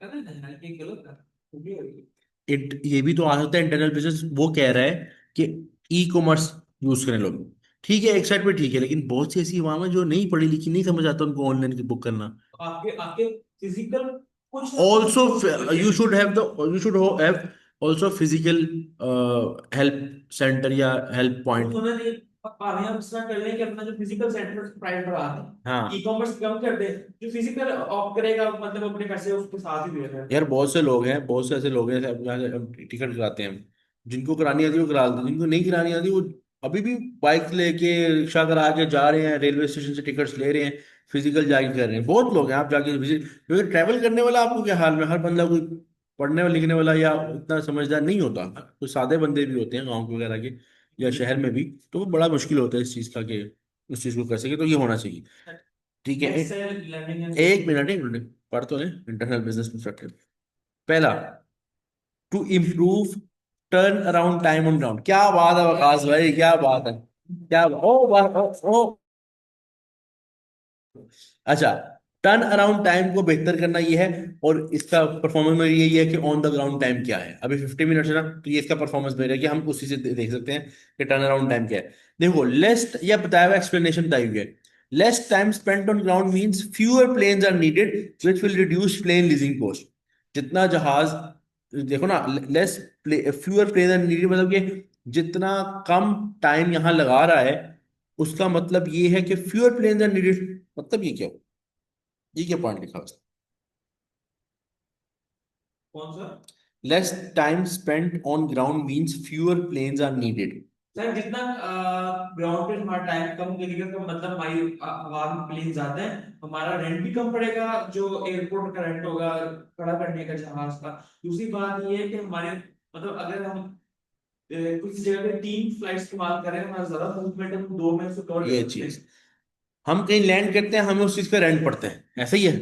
Speaker 2: अरे नहीं, ये गलत है। ये होगी।
Speaker 1: ये भी तो आ सकता है इंटरनल बिजनेस, वो कह रहा है कि ई कॉमर्स यूज करें लोग। ठीक है एक साइड पे ठीक है, लेकिन बहुत सी ऐसी आवाम है जो नहीं पढ़ी लिखी, नहीं समझ आता उनको ऑनलाइन बुक करना।
Speaker 2: आपके आपके फिजिकल कुछ ना कुछ
Speaker 1: ऑल्सो
Speaker 2: तो
Speaker 1: यू
Speaker 2: चाहिए।
Speaker 1: Should have the, you should have also physical help centre या हेल्प
Speaker 2: वो
Speaker 1: पॉइंट।
Speaker 2: तो उन्होंने कामयाब इस तरह कर लें कि अपना जो फिजिकल सेंटर प्राइवेट बढ़ा दें, ई
Speaker 1: हाँ
Speaker 2: कॉमर्स कम कर दे, जो फिजिकल ऑप करेगा मतलब अपने पैसे उसके साथ ही दे रहा है।
Speaker 1: यार बहुत से लोग हैं, बहुत से ऐसे लोग हैं जहाँ से टिकट कराते हैं हम, जिनको करानी आती है वो करा लेते हैं, जिनको नहीं करानी आती वो अभी भी बाइक लेके रिक्शा करा के जा रहे हैं, रेलवे स्टेशन से टिकट्स ले रहे हैं, फिजिकल जाके कर रहे हैं। बहुत लोग हैं, आप जाके विजिट, क्योंकि ट्रैवल करने वाला आपको क्या हाल में, हर बंदा कोई पढ़ने वाला लिखने वाला या इतना समझदार नहीं होता, कुछ सादे बंदे भी होते हैं गाँव के वगैरह के या शहर में भी, तो वो बड़ा मुश्किल होता है इस चीज़ का कि उस चीज़ को कर सके, तो ये होना चाहिए। ठीक है
Speaker 2: एक्सेल लर्निंग एंड
Speaker 1: एक मिनट, एक मिनट पढ़ तो लें इंटरनल बिजनेस परस्पेक्टिव। पहला, to improve turn around time on ground, क्या बात है वकास भाई, क्या बात है, क्या ओ अच्छा, टर्न अराउंड टाइम को बेहतर करना ये है, और इसका परफॉर्मेंस में यही है कि ऑन द ग्राउंड टाइम क्या है। अभी 50 मिनट्स है ना, तो ये इसका परफॉर्मेंस मेरा है कि हम उसी से देख सकते हैं कि टर्न अराउंड टाइम क्या है। देखो लेस, या बताया हुआ एक्सप्लेनेशन बताई हुई है, less time spent on ground means fewer planes are needed which will reduce plane leasing cost. जितना जहाज, देखो ना, less fewer plane are needed मतलब कि जितना कम टाइम यहाँ लगा रहा है, उसका मतलब ये है कि फ्यूअर प्लेन्स आर नीडेड, मतलब ये क्या, ये क्या पॉइंट लिखा उसने?
Speaker 2: कौन सा?
Speaker 1: Less time spent on ground means fewer planes are needed.
Speaker 2: Sir जितना ग्राउंड पे हमारा टाइम कम लगेगा का मतलब हमारी हवा में प्लेन ज्यादा है, हमारा रेंट भी कम पड़ेगा, जो एयरपोर्ट का रेंट होगा खड़ा करने का जहाज का। दूसरी बात ये है कि हमारे मतलब अगर हम कुछ जगह पे 3 फ्लाइट इस्तेमाल करें, हमारा ज्यादा मूवमेंट हम 2 में उसको कवर कर
Speaker 1: ये
Speaker 2: सकते
Speaker 1: चीज,
Speaker 2: हैं।
Speaker 1: हम कहीं लैंड करते हैं, हमें उस चीज का रेंट पड़ता है, ऐसा ही है।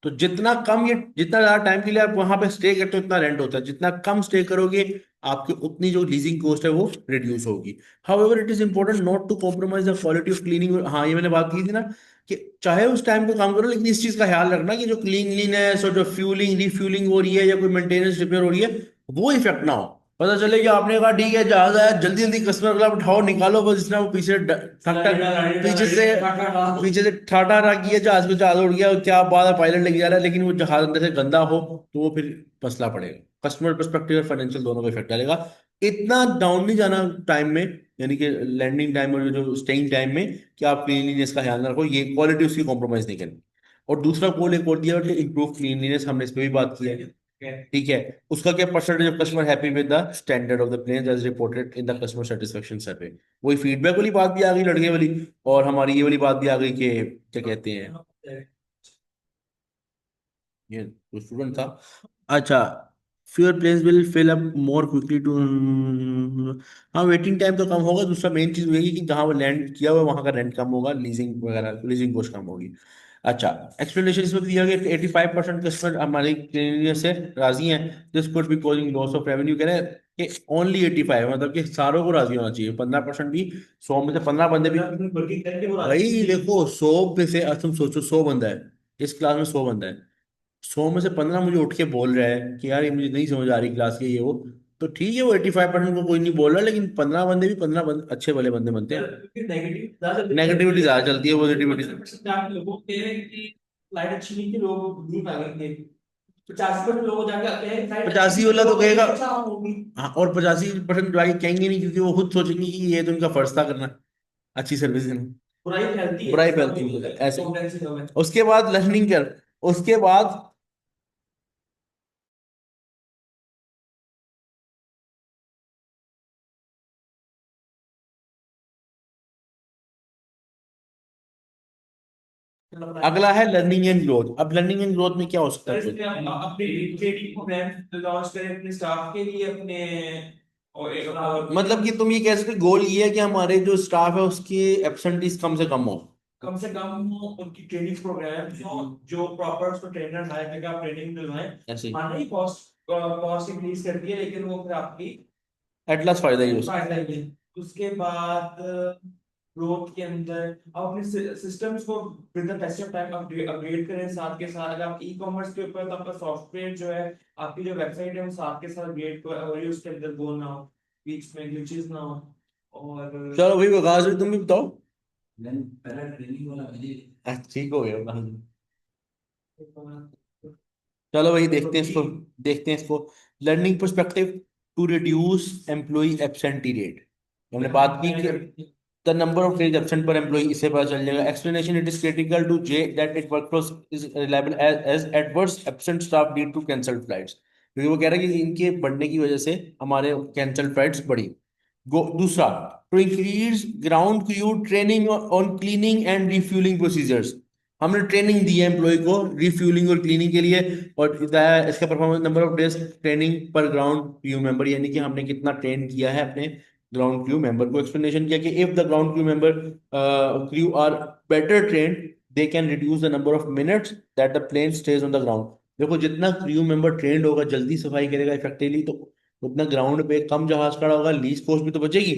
Speaker 1: तो जितना कम, ये जितना ज्यादा टाइम के लिए आप वहां पे स्टे करते हो उतना रेंट होता है, जितना कम स्टे करोगे आपकी उतनी जो लीजिंग कॉस्ट है वो रिड्यूस होगी। However it is important not to compromise the quality of cleaning. हाँ ये मैंने बात की थी ना, कि चाहे उस टाइम पे काम करो, लेकिन इस चीज का ख्याल रखना कि जो क्लीनलीनेस और जो फ्यूलिंग रिफ्यूलिंग हो रही है या कोई मेंटेनेंस रिपेयर हो रही है, वो इफेक्ट ना हो। पता चले कि आपने कहा ठीक है जहाज आया, जल्दी जल्दी कस्टमर वाला उठाओ निकालो, बस जितना वो पीछे ठक ठक पीछे से ठाठा रहा किया जहाज को, जहाज उड़ गया, क्या बात है पायलट लेके जा रहा है, लेकिन वो जहाज अंदर से गंदा हो तो वो फिर मसला पड़ेगा, कस्टमर पर्सपेक्टिव और फाइनेंशियल दोनों को इफेक्ट डालेगा। इतना डाउन नहीं जाना टाइम में, यानी कि लैंडिंग टाइम और जो स्टेइंग टाइम में, कि आप क्लीनलीनेस का ध्यान रखो, ये क्वालिटी उसकी कॉम्प्रोमाइज नहीं करनी। और दूसरा गोल एक और दिया कि इंप्रूव क्लीनलीनेस, हमने इस पे भी बात की है, ठीक है। उसका क्या percentage of customer happy with the standard of the plane as reported in the customer satisfaction survey. वही फीडबैक वाली बात भी आ गई लड़के वाली, और हमारी ये वाली बात भी आ गई कि क्या कहते हैं, ये जो स्टूडेंट था, अच्छा, fewer planes will fill up more quickly to, हाँ वेटिंग टाइम तो कम होगा। दूसरा मेन चीज वही कि जहाँ वो लैंड किया हुआ है वहाँ का रेंट कम होगा, लीजिंग वगैरह लीजिंग कॉस्ट कम होगी। अच्छा, एक्सप्लेनेशन इसमें दिया गया कि 85% कस्टमर हमारी क्लीनिनेस से राजी हैं, this could be causing loss of revenue, कह रहे हैं कि ओनली 85, मतलब कि सारों को राजी होना चाहिए, 15% भी, 100 में से 15 बंदे भी, भाई देखो 100 में से, अब तुम सोचो 100 बंदा है, इस क्लास में 100 बंदा है, 100 में से 15 मुझे उठ के बोल रहा है कि यार ये मुझे नहीं समझ आ रही क्लास के ये वो, तो ठीक है वो 85% को कोई नहीं बोल रहा, लेकिन 15 बंदे भी 15 बंदे अच्छे वाले बंदे बनते हैं। नेगेटिविटी ज्यादा चलती है, पॉजिटिविटी
Speaker 2: लोगों के लाइट अच्छी नहीं थी, लोग नहीं भागेंगे। 50% लोग जाके कहते हैं लाइट
Speaker 1: 85 वाला तो कहेगा,
Speaker 2: अच्छा होगी।
Speaker 1: हाँ, और 85% भाई कहेंगे नहीं, क्योंकि वो खुद सोचेंगे कि ये तो उनका फर्ज था करना, अच्छी सर्विस देना,
Speaker 2: बुराई फैलती है,
Speaker 1: बुराई
Speaker 2: इसका
Speaker 1: फैलती
Speaker 2: कोई
Speaker 1: है ऐसे।
Speaker 2: कॉम्प्लेक्स है।
Speaker 1: उसके बाद लर्निंग कर, उसके बाद अगला है लर्निंग एंड ग्रोथ। अब लर्निंग एंड ग्रोथ में क्या हो सकता है
Speaker 2: इसमें हम अपने ट्रेनिंग प्रोग्राम लॉन्च करें अपने स्टाफ के लिए, अपने और
Speaker 1: मतलब कि तुम ये कह सकते गोल ये है कि हमारे जो स्टाफ है उसकी एब्सेंटीज कम से कम हो।
Speaker 2: कम से कम उनकी ट्रेनिंग प्रोग्राम जो प्रॉपर उसको ट्रेनर हायर करके आप ट्रेनिंग दिलवाएं।
Speaker 1: ऐसे ही
Speaker 2: हाँ नहीं, कॉस्ट इंक्रीज करती है, लेकिन वो फिर आपकी
Speaker 1: एट लास्ट फायदा ही हो सकता
Speaker 2: फायदा ही है। उसके बाद ग्रोथ के अंदर आप अपने सिस्टम्स को with the passage of time upgrade करें। साथ के साथ अगर आप ई कॉमर्स के ऊपर, तो आपका सॉफ्टवेयर जो है, आपकी जो वेबसाइट है, वो साथ के साथ अपग्रेड हो रही है, उसके अंदर वो ना हो, बीच में ग्लिचेस ना हो। और
Speaker 1: है। चलो भाई विकास भाई तुम भी बताओ।
Speaker 3: पहला ट्रेनिंग वाला
Speaker 1: ठीक हो गया विकास भाई। चलो भाई देखते हैं इसको, देखते हैं इसको। Learning perspective to reduce employee absentee rate, हमने बात की कि the number of days absent per employee, इससे पता चल जाएगा। Explanation, it is critical to जे that it workflows is reliable as adverse absent staff lead to cancelled flights, क्योंकि वो कह रहा है कि इनके बढ़ने की वजह से हमारे कैंसल फ्लाइट्स बढ़ी। दूसरा, to increase ground crew training on cleaning and refuelling procedures, हमने ट्रेनिंग दी है एम्प्लॉय को रिफ्यूलिंग और क्लीनिंग के लिए, और इसका performance number of days training पर ग्राउंड क्रू मेंबर, यानी कि हमने कितना ट्रेन किया है अपने ग्राउंड क्रू मेंबर को। एक्सप्लेनेशन किया कि if the ground crew member crew are better trained they can reduce the number of minutes that the plane stays on the ground. देखो जितना क्रू मेंबर ट्रेंड होगा, जल्दी सफाई करेगा इफेक्टिवली, तो उतना ग्राउंड पे कम जहाज खड़ा होगा, लीज कॉस्ट भी तो बचेगी,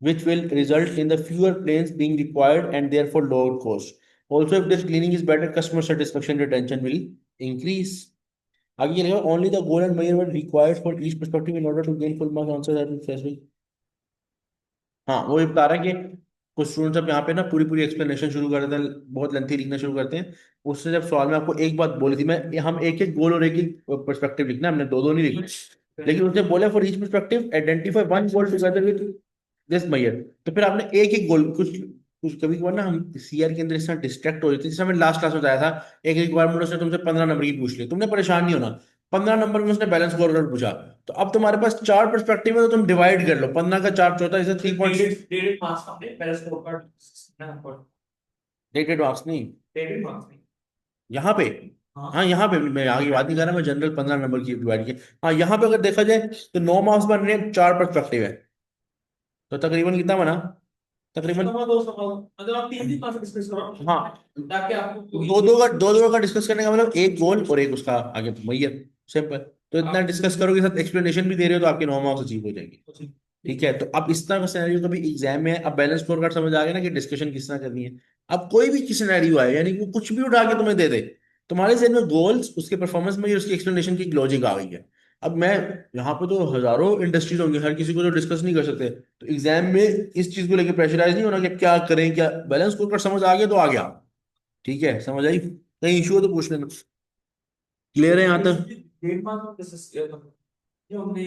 Speaker 1: which will result in the fewer planes being required and therefore lower cost. Also, if this cleaning is better, customer satisfaction retention will increase. आगे ये लिखा, only the goal and measure were required for each perspective in order to gain full marks answer that is specific. हाँ वो ये बता रहा है कि कुछ स्टूडेंट्स अब यहाँ पे ना पूरी पूरी एक्सप्लेनेशन शुरू कर देते हैं, बहुत लेंथी लिखना शुरू करते हैं। उससे जब सवाल में आपको एक बात बोली थी मैं, हम एक एक गोल और एक एक पर्सपेक्टिव लिखना है, हमने दो दो नहीं लिखना, लेकिन उसने बोला for each perspective identify one goal together with this measure. तो फिर आपने एक एक गोल, कुछ कुछ कभी कभार ना हम सीआर के अंदर इस तरह डिस्ट्रैक्ट हो जाते हैं, जैसे हमने लास्ट क्लास में बताया था, एक रिक्वायरमेंट उसने तुमसे 15 नंबर की पूछ ली, तुमने परेशान नहीं होना, 15 नंबर में उसने बैलेंस स्कोर पूछा, तो अब तुम्हारे पास चार पर्सपेक्टिव है, तो तुम डिवाइड कर लो, 15 का 4 14 इसे 3 पॉइंट
Speaker 2: डेटेड मार्क्स अपने पहले स्कोर कार्ड
Speaker 1: डेटेड मार्क्स नहीं,
Speaker 2: डेटेड मार्क्स नहीं।
Speaker 1: यहाँ पे,
Speaker 2: हाँ
Speaker 1: हाँ यहाँ पे मैं आगे बात नहीं कर रहा, मैं जनरल 15 नंबर की डिवाइड किया। हाँ यहाँ पे अगर देखा जाए तो 9 मार्क्स बन रहे हैं, 4 पर्सपेक्टिव है, तो तकरीबन कितना बना, तकरीबन,
Speaker 2: दो सवाल, मतलब आप तीन तीन मार्क्स डिस्कस करो,
Speaker 1: हाँ
Speaker 2: ताकि आपको
Speaker 1: दो दो का डिस्कस करने का मतलब एक गोल और एक उसका आगे वही है, सिंपल। तो इतना डिस्कस करोगे, साथ एक्सप्लेनेशन भी दे रहे हो, तो आपके 9 मार्क्स अचीव हो जाएंगे। ठीक है, तो अब इस तरह का सिनेरियो कभी एग्जाम में, अब बैलेंस स्कोर कार्ड समझ आ गया ना कि डिस्कशन किस तरह करनी है। अब कोई भी सिनेरियो आए, यानी कि वो कुछ भी उठा के तुम्हें दे दे, तुम्हारे जहन में गोल्स, उसके परफॉर्मेंस में उसकी एक्सप्लेनेशन की लॉजिक आ गई है, अब मैं यहाँ पे तो हजारों इंडस्ट्रीज होंगी, हर किसी को तो डिस्कस नहीं कर सकते, तो एग्जाम में इस चीज को लेकर प्रेशराइज नहीं होना कि अब क्या करें, क्या बैलेंस स्कोर कार्ड समझ आ गया तो आ गया, ठीक है, समझ आई, कहीं इशू हो तो पूछ लेना। क्लियर है यहाँ तक?
Speaker 2: 1.5 मार्क्स में डिस्कस किया था, जो हमने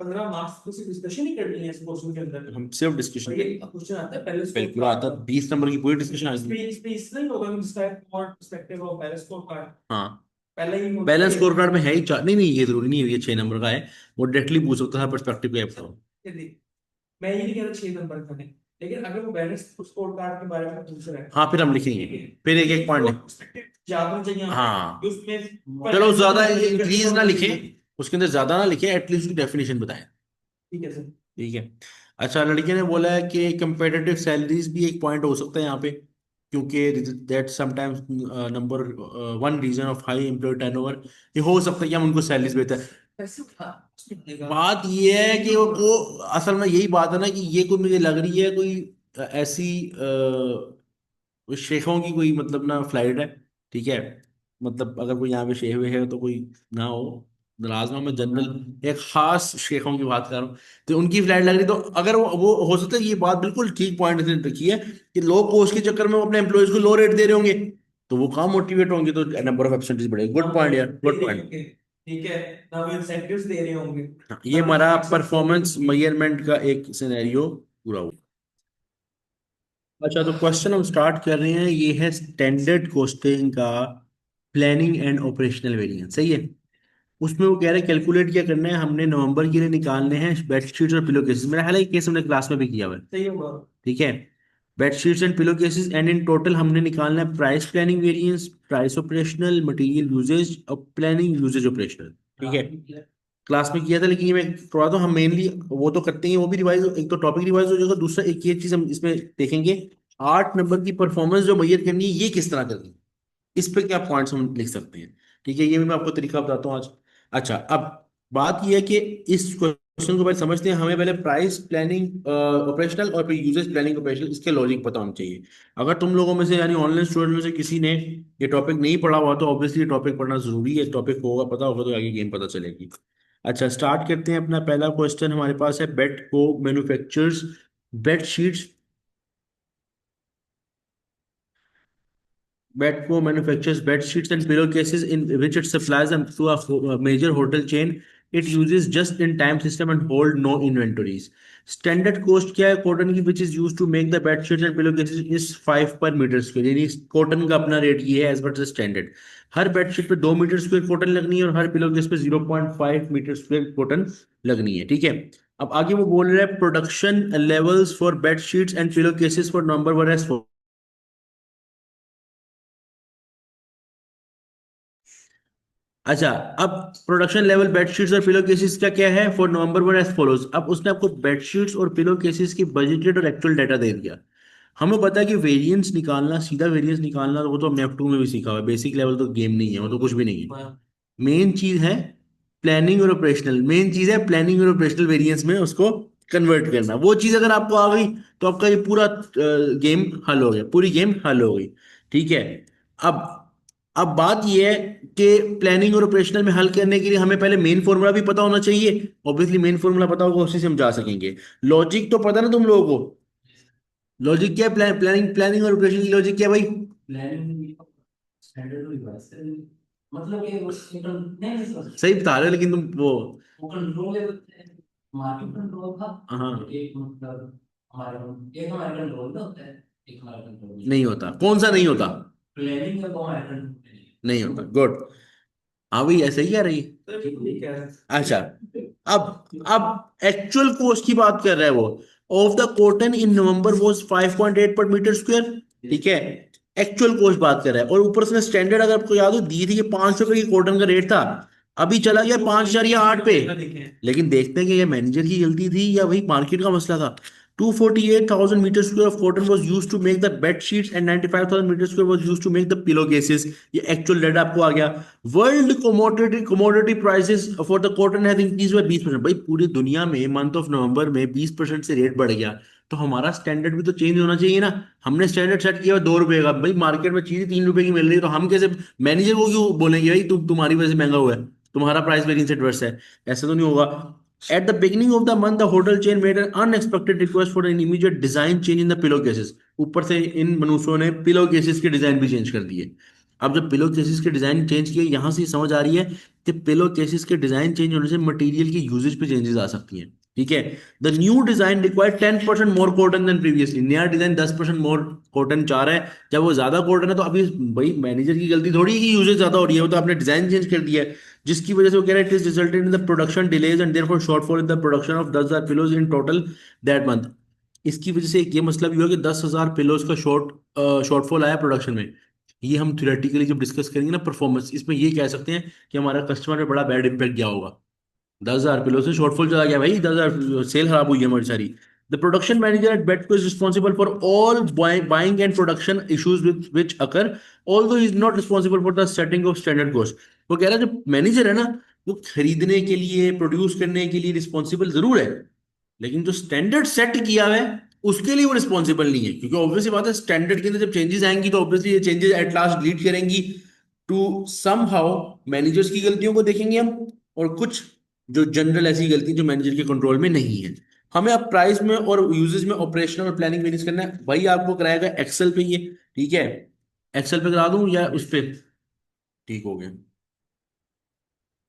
Speaker 2: 15 मार्क्स को सिर्फ डिस्कशन ही करनी है इस क्वेश्चन के अंदर।
Speaker 1: हम सिर्फ डिस्कशन
Speaker 2: ये क्वेश्चन आता है पहले स्कोर
Speaker 1: बिल्कुल आता, 20 नंबर की पूरी डिस्कशन आती है।
Speaker 2: इसमें इसलिए होगा कि जिसका पर्सपेक्टिव ऑफ पहले स्कोर कार्ड
Speaker 1: हाँ,
Speaker 2: पहले ही
Speaker 1: बैलेंस स्कोर कार्ड में है ही चार, नहीं नहीं ये जरूरी नहीं है ये 6 नंबर का है, वो डायरेक्टली पूछ सकता है पर्सपेक्टिव का आपका।
Speaker 2: मैं ये नहीं कह रहा 6 नंबर का नहीं, लेकिन अगर वो बैलेंस स्कोर कार्ड के बारे में पूछ रहा है,
Speaker 1: हाँ फिर हम लिखेंगे, फिर एक एक पॉइंट लिख,
Speaker 2: पर्सपेक्टिव ज्यादा चाहिए
Speaker 1: हाँ
Speaker 2: कि उसमें
Speaker 1: चलो ज्यादा इंक्रीज ना लिखें, उसके अंदर ज्यादा ना लिखें, एटलीस्ट उसकी डेफिनेशन बताएं।
Speaker 2: ठीक है सर।
Speaker 1: ठीक है। अच्छा, लड़के ने बोला है कि कंपेटिटिव सैलरीज भी एक पॉइंट हो सकता है यहाँ पे, क्योंकि that sometimes number one reason of high employ turnover, ये हो सकता है कि हम उनको सैलरीज बेहतर।
Speaker 2: पैसे उठा उसमें मिलेगा।
Speaker 1: बात ये है कि वो असल में यही बात है ना कि ये कोई मुझे लग रही है कोई ऐसी शेखों की कोई मतलब ना फ्लाइट है, ठीक है, मतलब अगर कोई यहाँ पे शेख हुए है तो कोई ना हो नाराज ना हो, मैं जनरल एक खास शेखों की बात कर रहा हूँ, तो उनकी फ्लाइट लग रही, तो अगर वो हो सकता है, ये बात बिल्कुल ठीक पॉइंट इसने रखी है कि लो कॉस्ट के चक्कर में वो अपने एम्प्लॉयज को लो रेट दे रहे होंगे, तो वो काम मोटिवेट होंगे, तो नंबर ऑफ एब्सेंटीज बढ़ेगा। गुड पॉइंट यार, गुड पॉइंट।
Speaker 2: ठीक है ना, वो इंसेंटिव्स दे रहे होंगे।
Speaker 1: ये हमारा परफॉर्मेंस मेजरमेंट का एक सिनेरियो पूरा हुआ। अच्छा, तो क्वेश्चन हम स्टार्ट कर रहे हैं, ये है स्टैंडर्ड कॉस्टिंग का प्लानिंग एंड ऑपरेशनल वेरिएंस, सही है। उसमें वो कह रहे हैं कैलकुलेट क्या करना है, हमने नवंबर के लिए निकालने हैं बेडशीट्स और पिलो केसेस, मेरा हाल ही केस हमने क्लास में भी किया हुआ है,
Speaker 2: सही होगा।
Speaker 1: ठीक है। Bedsheets and pillow cases and in total हमने निकालना है price planning variance, price operational, material usage और प्लानिंग यूजेज ऑपरेशनल, ठीक है। क्लास में किया था, लेकिन ये मैं थोड़ा, तो हम मेनली वो तो करते हैं, वो भी रिवाइज, एक तो टॉपिक रिवाइज हो जाएगा, दूसरा एक ये चीज हम इसमें देखेंगे, 8 नंबर की परफॉर्मेंस जो मैयर करनी है ये किस तरह करनी है, इस पे क्या पॉइंट्स हम लिख सकते हैं, ठीक है, ये भी मैं आपको तरीका बताता हूँ आज। अच्छा, अब बात ये है कि इस क्वेश्चन को पहले समझते हैं, हमें पहले प्राइस प्लानिंग ऑपरेशनल और फिर यूजेस प्लानिंग ऑपरेशनल, इसके लॉजिक पता होना चाहिए। अगर तुम लोगों में से यानी ऑनलाइन स्टूडेंट में से किसी ने ये टॉपिक नहीं पढ़ा हुआ, तो ऑब्वियसली ये टॉपिक पढ़ना जरूरी है, टॉपिक होगा पता होगा तो आगे गेम पता चलेगी। अच्छा, स्टार्ट करते हैं, अपना पहला क्वेश्चन हमारे पास है, Bedco manufactures bed sheets, Bedco manufactures bed sheets and pillowcases in which it supplies them to a major hotel chain. It uses just-in-time system and hold no inventories. Standard cost क्या है cotton की which is used to make the bed sheets and pillowcases is 5 per meter square, यानी cotton का अपना rate ये है as per standard. हर bedsheet पे 2 metre square cotton लगनी है और हर पिलो केस पे 0.5 मीटर स्क्वायर कॉटन लगनी है, ठीक है। अब आगे वो बोल रहे हैं production levels for bed sheets and pillow cases for number one as. अच्छा, अब प्रोडक्शन लेवल बेडशीट्स और पिलो केसेस का क्या है for November one as follows. अब उसने आपको बेडशीट्स और पिलो केसेस की बजटेड और एक्चुअल डाटा दे दिया। हमें पता है कि वेरिएंस निकालना, सीधा वेरिएंस निकालना, वो तो हमने F2 में भी सीखा हुआ है, बेसिक लेवल तो गेम नहीं है, वो तो कुछ भी नहीं है। मेन चीज है प्लानिंग और ऑपरेशनल, मेन चीज है प्लानिंग और ऑपरेशनल वेरिएंस में उसको कन्वर्ट करना। वो चीज अगर आपको आ गई तो आपका ये पूरा गेम हल हो गया, पूरी गेम हल हो गई, ठीक है। अब अब बात ये है कि प्लानिंग और ऑपरेशनल में हल करने के लिए हमें पहले मेन फॉर्मूला भी पता होना चाहिए, ऑब्वियसली मेन फॉर्मूला पता होगा उसी से हम जा सकेंगे। लॉजिक तो पता ना तुम लोगों को, लॉजिक क्या है, प्लानिंग प्लानिंग और ऑपरेशन की लॉजिक क्या है भाई?
Speaker 3: प्लानिंग स्टैंडर्ड डिवाइस मतलब ये नहीं
Speaker 1: सही बता रहे हो, लेकिन तुम
Speaker 3: वो कंट्रोल है, मार्केट कंट्रोल था।
Speaker 1: हाँ
Speaker 3: एक मतलब हमारे एक हमारे कंट्रोल में होता है, एक हमारा कंट्रोल
Speaker 1: नहीं होता, कौन सा नहीं होता?
Speaker 3: प्लानिंग है वो हमारे कंट्रोल में
Speaker 1: नहीं होता, गुड। हाँ भाई ऐसे ही कह रही है।
Speaker 2: ठीक है।
Speaker 1: अच्छा, अब एक्चुअल कॉस्ट की बात कर रहा है वो, of the cotton in November was 5.8 पर मीटर स्क्वायर, ठीक है। एक्चुअल कॉस्ट बात कर रहा है, और ऊपर से स्टैंडर्ड अगर आपको याद हो दी थी कि 500 रुपए की कॉटन का रेट था, अभी चला गया 5,000 या 8 पे। लेकिन देखते हैं कि ये मैनेजर की गलती थी या भाई मार्केट का मसला था। 248,000 metre square of cotton was used to make the bed sheets and 95,000 metre square was used to make the pillow cases. ये एक्चुअल डेटा आपको आ गया। World commodity prices for the cotton has increase by 20%। भाई पूरी दुनिया में month of November में 20% से रेट बढ़ गया, तो हमारा स्टैंडर्ड भी तो चेंज होना चाहिए ना। हमने स्टैंडर्ड सेट किया 2 रुपए का, भाई मार्केट में चीज 3 रुपए की मिल रही है, तो हम कैसे मैनेजर को क्यों बोलेंगे भाई तुम तुम्हारी वजह से महंगा हुआ है? तुम्हारा प्राइस वेरिएंस एडवर्स है, ऐसा तो नहीं होगा। At the beginning of the month the hotel chain made an unexpected request for an immediate design change in the pillow cases. ऊपर से इन मनुष्यों ने पिलो केसेस के डिजाइन भी चेंज कर दिए। अब जब पिलो केसेस के डिजाइन चेंज किए, यहां से समझ आ रही है कि पिलो केसेस के डिजाइन चेंज होने से मटेरियल की यूजेज पे चेंजेस आ सकती हैं। ठीक है। The new design require 10% more cotton than previously. नया डिजाइन 10% मोर कॉटन चाह रहा है। जब वो ज्यादा कॉटन है तो अभी भाई मैनेजर की गलती थोड़ी है कि यूजेज ज्यादा हो रही है, वो तो आपने डिजाइन चेंज कर दिया है, जिसकी वजह से वो कह रहा है it is resulted in the production delays and therefore shortfall in the production of 10,000 pillows in total that month. इसकी वजह से एक ये मसला भी हुआ कि 10,000 पिलोज का शॉर्टफॉल आया प्रोडक्शन में। ये हम थ्योरेटिकली जब डिस्कस करेंगे ना परफॉर्मेंस, इसमें ये कह सकते हैं कि हमारा कस्टमर पे बड़ा बैड इम्पैक्ट गया होगा। 10,000 पिलो से शॉर्टफॉल चला गया भाई, 10,000 सेल खराब हुई है हमारी सारी। The production manager at Betco is responsible for all buying and production issues which occur, although is not responsible for the setting of standard cost. वो कह रहा है जो मैनेजर है ना, वो खरीदने के लिए प्रोड्यूस करने के लिए रिस्पॉन्सिबल जरूर है, लेकिन जो स्टैंडर्ड सेट किया हुआ है उसके लिए वो रिस्पॉन्सिबल नहीं है। क्योंकि ऑब्वियसली बात है स्टैंडर्ड के अंदर जब चेंजेस आएंगी तो ऑब्वियसली ये चेंजेस एट लास्ट लीड करेंगी टू सम हाउ मैनेजर्स की गलतियों को देखेंगे हम, और कुछ जो जनरल ऐसी गलती जो मैनेजर के कंट्रोल में नहीं है। हमें अब प्राइस में और यूजेस में ऑपरेशनल और प्लानिंग मैनेज करना है भाई। आपको कराएगा एक्सेल पे ये, ठीक है। एक्सेल पे करा दूं या उस पे? ठीक हो गया,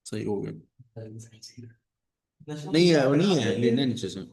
Speaker 1: सही हो गया। नहीं है, वो नहीं है, लेना है नीचे से।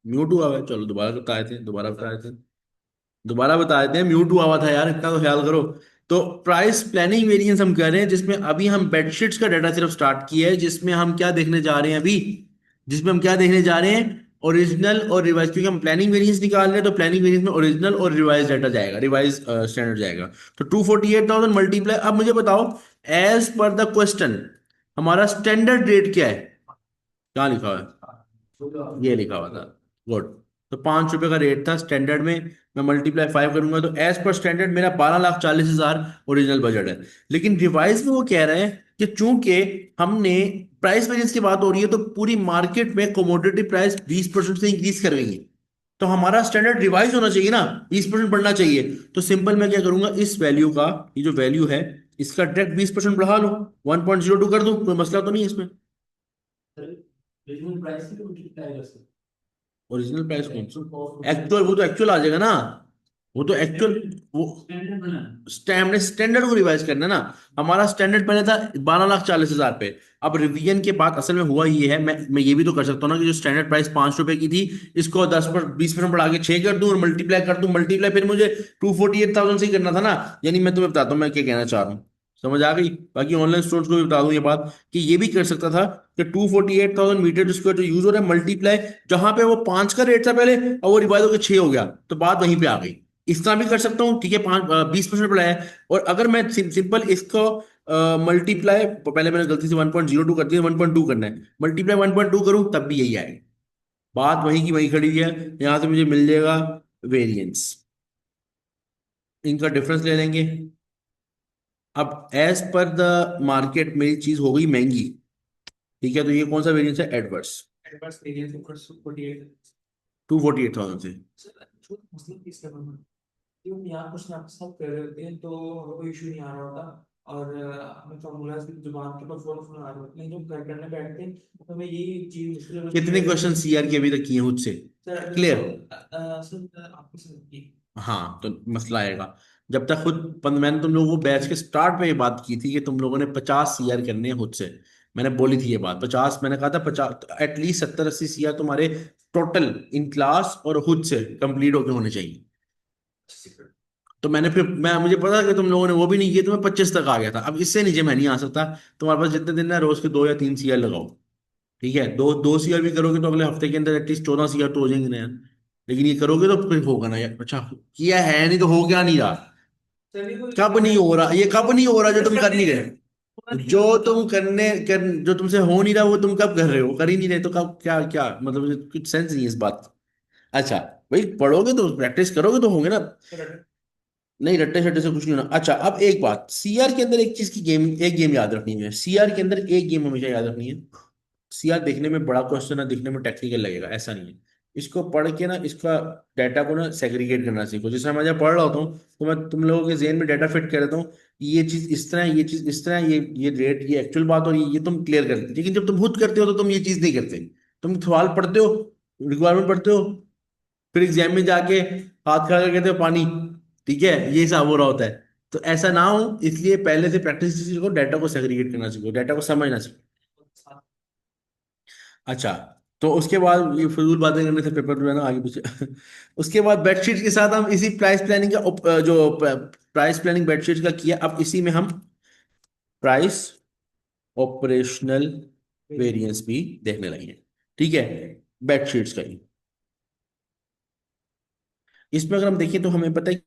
Speaker 1: म्यूट हुआ है, चलो दोबारा बताए थे, दोबारा बताए थे, दोबारा बता देते हैं। म्यूट हुआ हुआ था यार, इतना तो ख्याल करो। तो प्राइस प्लानिंग वेरिएंस हम कर रहे हैं, जिसमें अभी हम बेडशीट्स का डाटा सिर्फ स्टार्ट किया है, जिसमें हम क्या देखने जा रहे हैं अभी, जिसमें हम क्या देखने जा रहे हैं, ओरिजिनल और रिवाइज। क्योंकि हम प्लानिंग वेरिएंस निकाल रहे हैं तो प्लानिंग वेरिएंस में ओरिजिनल और रिवाइज डाटा जाएगा, रिवाइज स्टैंडर्ड जाएगा। तो 248,000 मल्टीप्लाई। अब मुझे बताओ एज पर द क्वेश्चन हमारा स्टैंडर्ड रेट क्या है? क्या लिखा हुआ है? ये लिखा हुआ था। गुड। तो 5 रुपए का रेट था स्टैंडर्ड में, मैं मल्टीप्लाई 5 करूंगा तो एज पर स्टैंडर्ड मेरा 12,40,000 ओरिजिनल बजट है। लेकिन रिवाइज में वो कह रहे हैं कि चूंकि हमने प्राइस वेरिएंस की बात हो रही है तो पूरी मार्केट में कमोडिटी प्राइस 20% से इंक्रीज कर गई है, तो हमारा स्टैंडर्ड रिवाइज होना चाहिए ना, 20% बढ़ना चाहिए। तो सिंपल मैं क्या करूंगा, इस वैल्यू का, ये जो वैल्यू है इसका डायरेक्ट 20% बढ़ा लो, 1.02 कर दूं, कोई मसला तो नहीं है इसमें।
Speaker 3: रीजनल प्राइस की मल्टीप्लाई कर सकते
Speaker 1: ओरिजिनल प्राइस कौन?
Speaker 3: हैं।
Speaker 1: एक्चुअल, वो तो एक्चुअल आ जाएगा ना, वो तो एक्चुअल, वो
Speaker 3: स्टैंडर्ड बनाना।
Speaker 1: हमने स्टैंडर्ड को रिवाइज करना है ना। हमारा स्टैंडर्ड पहले था 12,40,000 पे। अब रिवीजन के बाद असल में हुआ ये है, मैं ये भी तो कर सकता हूँ ना कि जो स्टैंडर्ड प्राइस 5 रुपए की थी, इसको 10% 20% बढ़ा के 6 कर दूं और मल्टीप्लाई कर दूं। मल्टीप्लाई फिर मुझे 248,000 से ही करना था ना। यानी मैं तुम्हें बताता हूँ मैं क्या कहना चाह रहा हूँ, समझ आ गई? बाकी ऑनलाइन स्टूडेंट्स को भी बता दूं ये बात कि ये भी कर सकता था कि 248,000 मीटर स्क्वायर जो यूज हो रहा है, मल्टीप्लाई जहां पे वो 5 का रेट था पहले और वो रिवाइज होकर 6 हो गया, तो बात वहीं पे आ गई। इस तरह भी कर सकता हूँ, ठीक है, 20% बढ़ाया है। और अगर मैं सिंपल इसको मल्टीप्लाई, पहले मैंने गलती से 1.02 कर दिया, 1.2 करना है, मल्टीप्लाई 1.2 करूं तब भी यही आएगा। बात वही की वही खड़ी है। यहाँ से मुझे मिल जाएगा वेरिएंस, इनका डिफरेंस ले लेंगे। अब एज पर द मार्केट मेरी चीज हो गई महंगी, ठीक है, तो ये कौन सा वेरिएंस है, एडवर्स,
Speaker 2: एडवर्स वेरिएंस ऊपर 48।
Speaker 1: 248,000 से।
Speaker 2: सर जो मुस्लिम पीस करना है कि हम यहाँ कुछ ना कुछ कर रहे होते हैं तो हमें कोई इशू नहीं आ रहा होता, और हमें फॉर्मूलाज की जुबान के ऊपर फोन फोन आ रहे होते हैं, जब घर करने बैठते हैं तो हमें यही चीज मुश्किल होती
Speaker 1: कितने
Speaker 2: है।
Speaker 1: क्वेश्चन सीआर के अभी तक किए हैं खुद से?
Speaker 2: Sir
Speaker 1: clear.
Speaker 2: सर आपके साथ की
Speaker 1: हाँ, तो मसला आएगा जब तक खुद मैंने तुम लोगों को बैच के स्टार्ट पे ये बात की थी कि तुम लोगों ने 50 सीआर करने हैं खुद से। मैंने बोली थी ये बात, 50, मैंने कहा था 50, एटलीस्ट 70-80 सीआर तुम्हारे टोटल इन क्लास और खुद से कंप्लीट होके होने चाहिए। तो मैंने फिर मुझे पता कि तुम लोगों ने वो भी नहीं किए, तो मैं 25 तक आ गया था। अब इससे नीचे मैं नहीं आ सकता। तुम्हारे पास जितने दिन है रोज के 2 या 3 सीआर लगाओ, ठीक है, 2 सीआर भी करोगे तो अगले हफ्ते के अंदर एटलीस्ट 14 सीआर तो हो जाएंगे ना यार। लेकिन ये करोगे तो फिर होगा ना यार। अच्छा, किया है नहीं तो हो क्या नहीं रहा?
Speaker 2: चलिए तो
Speaker 1: कब नहीं हो रहा, ये कब नहीं हो रहा जो तुम कर नहीं रहे? जो तुम जो तुमसे हो नहीं रहा वो तुम कब कर रहे हो, कर ही नहीं रहे तो कब, क्या क्या मतलब, मुझे कुछ सेंस नहीं है इस बात का। अच्छा, भाई पढ़ोगे तो प्रैक्टिस करोगे तो होंगे ना। नहीं, रट्टे शट्टे से कुछ नहीं होना। अच्छा, अब एक बात, सीआर के अंदर एक चीज की गेम, एक गेम याद रखनी है। सीआर के अंदर एक गेम हमेशा याद रखनी है। सीआर देखने में बड़ा क्वेश्चन है, दिखने में टेक्निकल लगेगा, ऐसा नहीं है। इसको पढ़ के ना, इसका डाटा को ना सेग्रीगेट करना सीखो। जैसे मैं जब पढ़ रहा होता हूँ तो मैं तुम लोगों के जेहन में डाटा फिट कर देता हूँ, ये चीज इस तरह है, ये चीज इस तरह है, ये रेट, ये एक्चुअल बात, और ये तुम क्लियर कर देते। लेकिन जब तुम खुद करते हो तो तुम ये चीज नहीं करते। तुम सवाल पढ़ते हो, रिक्वायरमेंट पढ़ते हो, फिर एग्जाम में जाके हाथ खड़ा करके कहते हो पानी, ठीक है, ये हिसाब हो रहा होता है। तो ऐसा ना हो, इसलिए पहले से प्रैक्टिस सीखो, डाटा को सेग्रीगेट करना सीखो, डाटा को समझना सीखो। अच्छा, तो उसके बाद ये फजूल बातें करने से पेपर जो है ना आगे पीछे उसके बाद बेडशीट के साथ हम इसी प्राइस प्लानिंग का जो प्राइस प्लानिंग बेडशीट का किया, अब इसी में हम प्राइस ऑपरेशनल वेरिएंस भी देखने लगे हैं, ठीक है, बेडशीट्स का ही। इसमें अगर हम देखें तो हमें पता है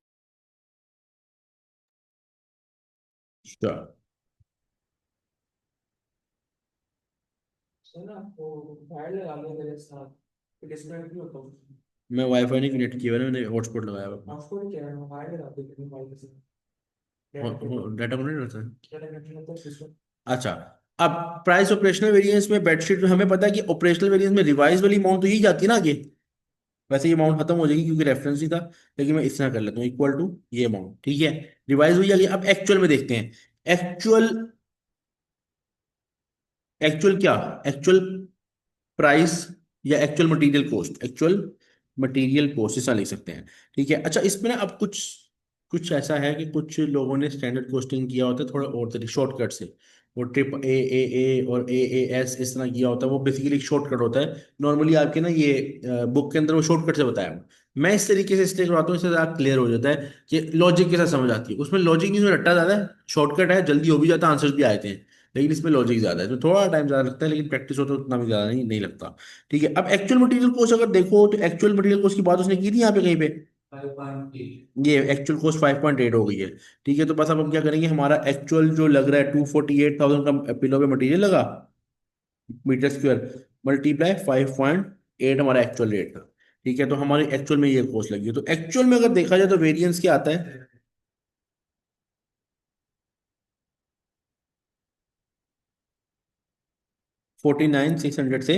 Speaker 1: क्या।
Speaker 2: सर ना आपको फाइल लगा लो मेरे साथ, फिर डिस्कनेक्ट भी होता हूँ।
Speaker 1: मैं वाईफाई नहीं कनेक्ट किया हुआ है, मैंने हॉटस्पॉट लगाया हुआ है
Speaker 2: आपको नहीं कह रहा हूँ, फाइल लगा दो अपनी मोबाइल से,
Speaker 1: अपना।
Speaker 2: डाटा केबल,
Speaker 1: डाटा कनेक्ट रहता है।
Speaker 2: डाटा कनेक्शन होता है सिस्टम।
Speaker 1: अच्छा, अब प्राइस ऑपरेशनल वेरिएंस में बेडशीट में हमें पता है कि ऑपरेशनल वेरिएंस में रिवाइज वाली अमाउंट तो यही जाती है ना आगे। वैसे ये अमाउंट खत्म हो जाएगी क्योंकि रेफरेंस ही था, लेकिन मैं इस तरह कर लेता हूँ, इक्वल टू ये अमाउंट, ठीक है, रिवाइज हुई आगे। अब एक्चुअल में देखते हैं, एक्चुअल, एक्चुअल क्या, एक्चुअल प्राइस या actual material cost, actual material cost ऐसा लिख सकते हैं, ठीक है। अच्छा, इसमें ना अब कुछ कुछ ऐसा है कि कुछ लोगों ने स्टैंडर्ड कॉस्टिंग किया होता है थोड़ा और तरीके शॉर्टकट से। वो ट्रिप ए और ए एस इस तरह किया होता है, वो बेसिकली एक शॉर्टकट होता है। नॉर्मली आपके ना ये बुक के अंदर वो शॉर्टकट से बताया हुआ। मैं इस तरीके से इसलिए करवाता हूँ, इससे ज़्यादा क्लियर हो जाता है कि लॉजिक के साथ समझ आती है। उसमें लॉजिक नहीं, उसमें रट्टा ज़्यादा है, शॉर्टकट है, जल्दी हो भी जाता है, आंसर्स भी आते हैं। लेकिन इसमें लॉजिक ज़्यादा है तो थोड़ा टाइम ज़्यादा लगता है, लेकिन प्रैक्टिस हो तो उतना भी ज़्यादा नहीं लगता, ठीक है। अब एक्चुअल मटेरियल कॉस्ट अगर देखो तो एक्चुअल मटेरियल कॉस्ट की बात उसने की थी यहाँ पे कहीं पे,
Speaker 3: 5.8।
Speaker 1: ये एक्चुअल कॉस्ट 5.8 हो गई है, ठीक है। तो बस अब हम क्या करेंगे, हमारा एक्चुअल जो लग रहा है 248,000 का पिलो पे मटेरियल लगा, मीटर स्क्वायर, मल्टीप्लाई 5.8 हमारा एक्चुअल रेट था, ठीक है। तो हमारे एक्चुअल में ये कॉस्ट लगी है। तो एक्चुअल में अगर देखा जाए तो वेरिएंस क्या आता है, 49,600 से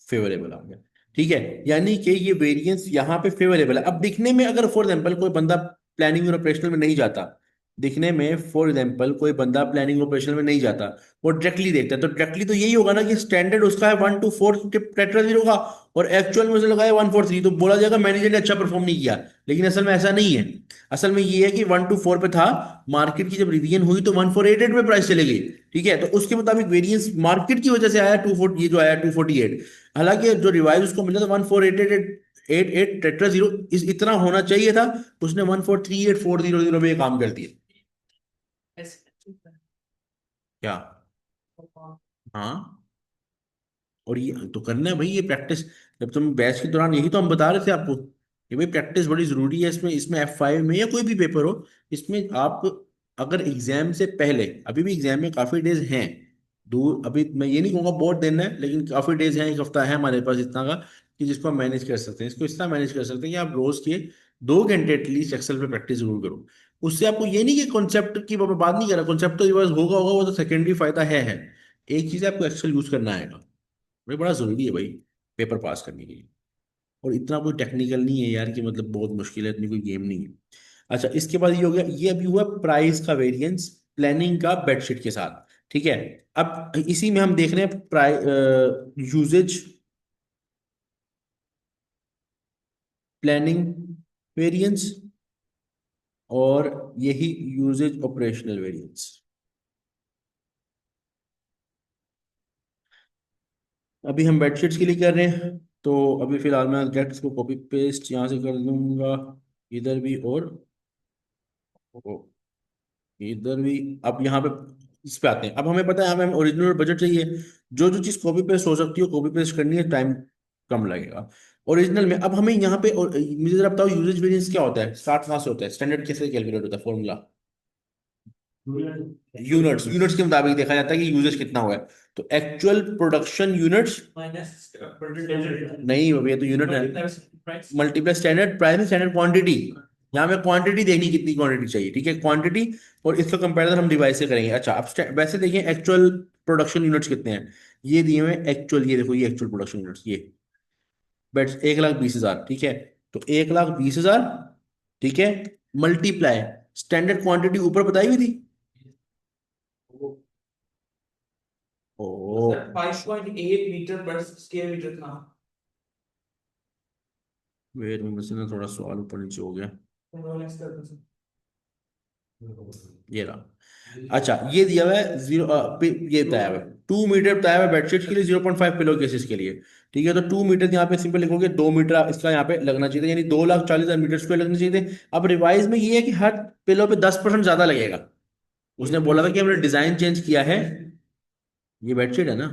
Speaker 1: फेवरेबल आ गया, ठीक है। यानी कि ये वेरिएंस यहाँ पे फेवरेबल है। अब दिखने में अगर फॉर एग्जांपल कोई बंदा प्लानिंग और ऑपरेशनल में नहीं जाता, दिखने में फॉर एग्जांपल कोई बंदा प्लानिंग ऑपरेशनल में नहीं जाता, वो डायरेक्टली देखता है, तो डायरेक्टली तो यही होगा ना कि स्टैंडर्ड उसका है 1 to 4 टेट्राजीरो का, और एक्चुअल में उसने लगाया 143, तो बोला जाएगा मैनेजर ने अच्छा परफॉर्म नहीं किया। लेकिन असल में ऐसा नहीं है। असल में ये है कि 1 to 4 पे था, मार्केट की जब रिवीजन हुई तो 1488 पे प्राइस चले गई, ठीक है। तो उसके मुताबिक वेरिएंस मार्केट की वजह से आया 24, ये जो आया 248। हालांकि जो रिवाइज उसको मिला था 1488 टेट्रा जीरो, इतना होना चाहिए था, उसने 1438400 में ये काम कर दिया। क्या? हाँ, और ये तो करना है भाई, ये प्रैक्टिस। जब तुम बैच के दौरान, यही तो हम बता रहे थे आपको कि भाई प्रैक्टिस बड़ी जरूरी है इसमें। इसमें F5 में या कोई भी पेपर हो, इसमें आप अगर एग्जाम से पहले, अभी भी एग्जाम में काफी डेज हैं, दूर अभी मैं ये नहीं कहूँगा बहुत दिन है, लेकिन काफी डेज हैं, एक हफ्ता है हमारे पास इतना का कि जिसको हम मैनेज कर सकते हैं। इसको इतना मैनेज कर सकते हैं कि आप रोज के 2 घंटे एटलीस्ट एक्सेल पे प्रैक्टिस जरूर करो। उससे आपको ये नहीं कि कॉन्सेप्ट की मैं बात नहीं कर रहा, कॉन्सेप्ट तो रिवाइज होगा होगा, वो तो सेकेंडरी फायदा है। एक चीज है, आपको एक्सेल यूज करना आएगा, ये बड़ा जरूरी है भाई पेपर पास करने के लिए। और इतना कोई टेक्निकल नहीं है यार कि मतलब बहुत मुश्किल है, इतनी कोई गेम नहीं है। अच्छा, इसके बाद ये हो गया, ये अभी हुआ प्राइस का वेरिएंस प्लानिंग का बेडशीट के साथ। ठीक है, अब इसी में हम देख रहे हैं प्राइस यूजेज प्लानिंग वेरिएंस और यही यूजेज ऑपरेशनल वेरिएंस। अभी हम बेडशीट्स के लिए कर रहे हैं, तो अभी फिलहाल मैं गेट को कॉपी पेस्ट यहाँ से कर दूंगा इधर भी, और इधर भी। अब यहाँ पे इस पे आते हैं। अब हमें पता है हमें ओरिजिनल बजट चाहिए। जो जो चीज़ कॉपी पेस्ट हो सकती है कॉपी पेस्ट करनी है, टाइम कम लगेगा। ओरिजिनल में अब हमें यहाँ पे मुझे जरा बताओ यूजेज वेरिएंस क्या होता है, स्टार्ट कहाँ से होता है, स्टैंडर्ड कैसे कैलकुलेट होता है, फॉर्मूला? यूनिट्स, यूनिट्स के मुताबिक देखा जाता है कि यूजेज कितना हुआ है। तो एक्चुअल प्रोडक्शन यूनिट्स
Speaker 2: माइनस
Speaker 1: नहीं, ये तो यूनिट है।
Speaker 2: प्राइस।
Speaker 1: मल्टीप्लाई स्टैंडर्ड प्राइस में स्टैंडर्ड क्वांटिटी। यहाँ पे क्वांटिटी देखनी कितनी क्वांटिटी चाहिए, ठीक है, क्वांटिटी। और इसका कंपैरिजन हम डिवाइस से करेंगे। अच्छा, अब वैसे देखिए एक्चुअल प्रोडक्शन यूनिट्स कितने हैं, ये दिए हुए एक्चुअल, ये देखो ये एक्चुअल प्रोडक्शन यूनिट्स, ये बेट्स 1,20,000, ठीक है। तो 1,20,000, ठीक है, मल्टीप्लाई स्टैंडर्ड क्वांटिटी ऊपर बताई हुई थी। ओ,
Speaker 2: सर 5.8 मीटर पर स्क्वायर मीटर था।
Speaker 1: वेट में से ना थोड़ा सवाल ऊपर नीचे हो गया,
Speaker 2: रोलेक्स कर दो सर।
Speaker 1: ये रहा। अच्छा, ये दिया हुआ है जीरो, ये बताया हुआ है 2 मीटर बताया हुआ है बेडशीट के लिए, 0.5 पिलो केसेस के लिए। ठीक है, तो 2 मीटर यहाँ पे सिंपल लिखोगे, 2 मीटर इसका यहाँ पे लगना चाहिए था, यानी 2,40,000 मीटर स्क्वायर लगने चाहिए थे। अब रिवाइज में ये है कि हर पिलो पे 10% ज्यादा लगेगा। उसने बोला था कि हमने डिजाइन चेंज किया है। ये बेडशीट है ना,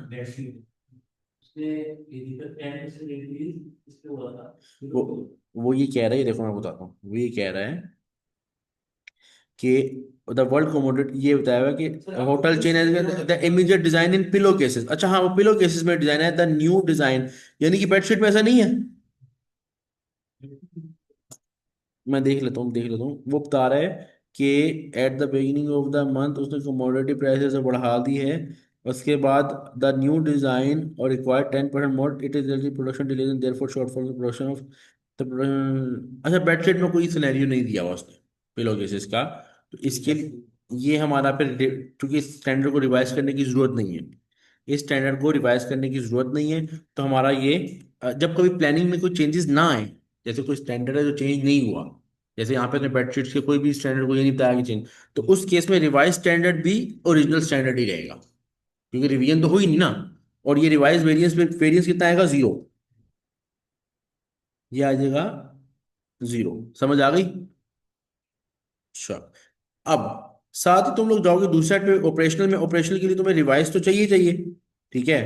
Speaker 1: वो वो ये कह रहा है, देखो मैं बताता हूँ, वो ये कह रहा है कि द वर्ल्ड कोमोडिटी, ये बताया हुआ है कि hotel chain the immediate design in pillow cases. अच्छा हाँ, वो पिलो केसेस में डिजाइन है, द न्यू डिजाइन, यानी कि बेडशीट में ऐसा नहीं है। मैं देख लेता हूँ, देख लेता हूँ, वो बता रहा है कि at the beginning of the month उसने कमोडिटी प्राइसेस बढ़ा दी है। उसके बाद द न्यू डिजाइन और required 10% more, it is production delay and therefore shortfall in production of the production. अच्छा, बेडशीट में कोई सिनेरियो नहीं दिया हुआ उसने पिलो केसेस का, तो इसके लिए ये हमारा फिर क्योंकि इस स्टैंडर्ड को रिवाइज करने की जरूरत नहीं है, इस स्टैंडर्ड को रिवाइज करने की जरूरत नहीं है। तो हमारा ये जब कभी प्लानिंग में कोई चेंजेस ना आए, जैसे कोई स्टैंडर्ड है जो चेंज नहीं हुआ, जैसे यहाँ पे अपने बेडशीट्स के कोई भी स्टैंडर्ड को ये नहीं बताया कि चेंज, तो उस केस में रिवाइज स्टैंडर्ड भी ओरिजिनल स्टैंडर्ड ही रहेगा, क्योंकि रिवीजन तो हुई नहीं ना। और ये रिवाइज वेरिएंस में वेरिएंस कितना आएगा, 0। ये आ जाएगा 0, समझ आ गई? अच्छा, अब साथ ही तुम लोग जाओगे दूसरे साइड पे ऑपरेशनल में, ऑपरेशनल के लिए तुम्हें रिवाइज तो चाहिए चाहिए, ठीक है।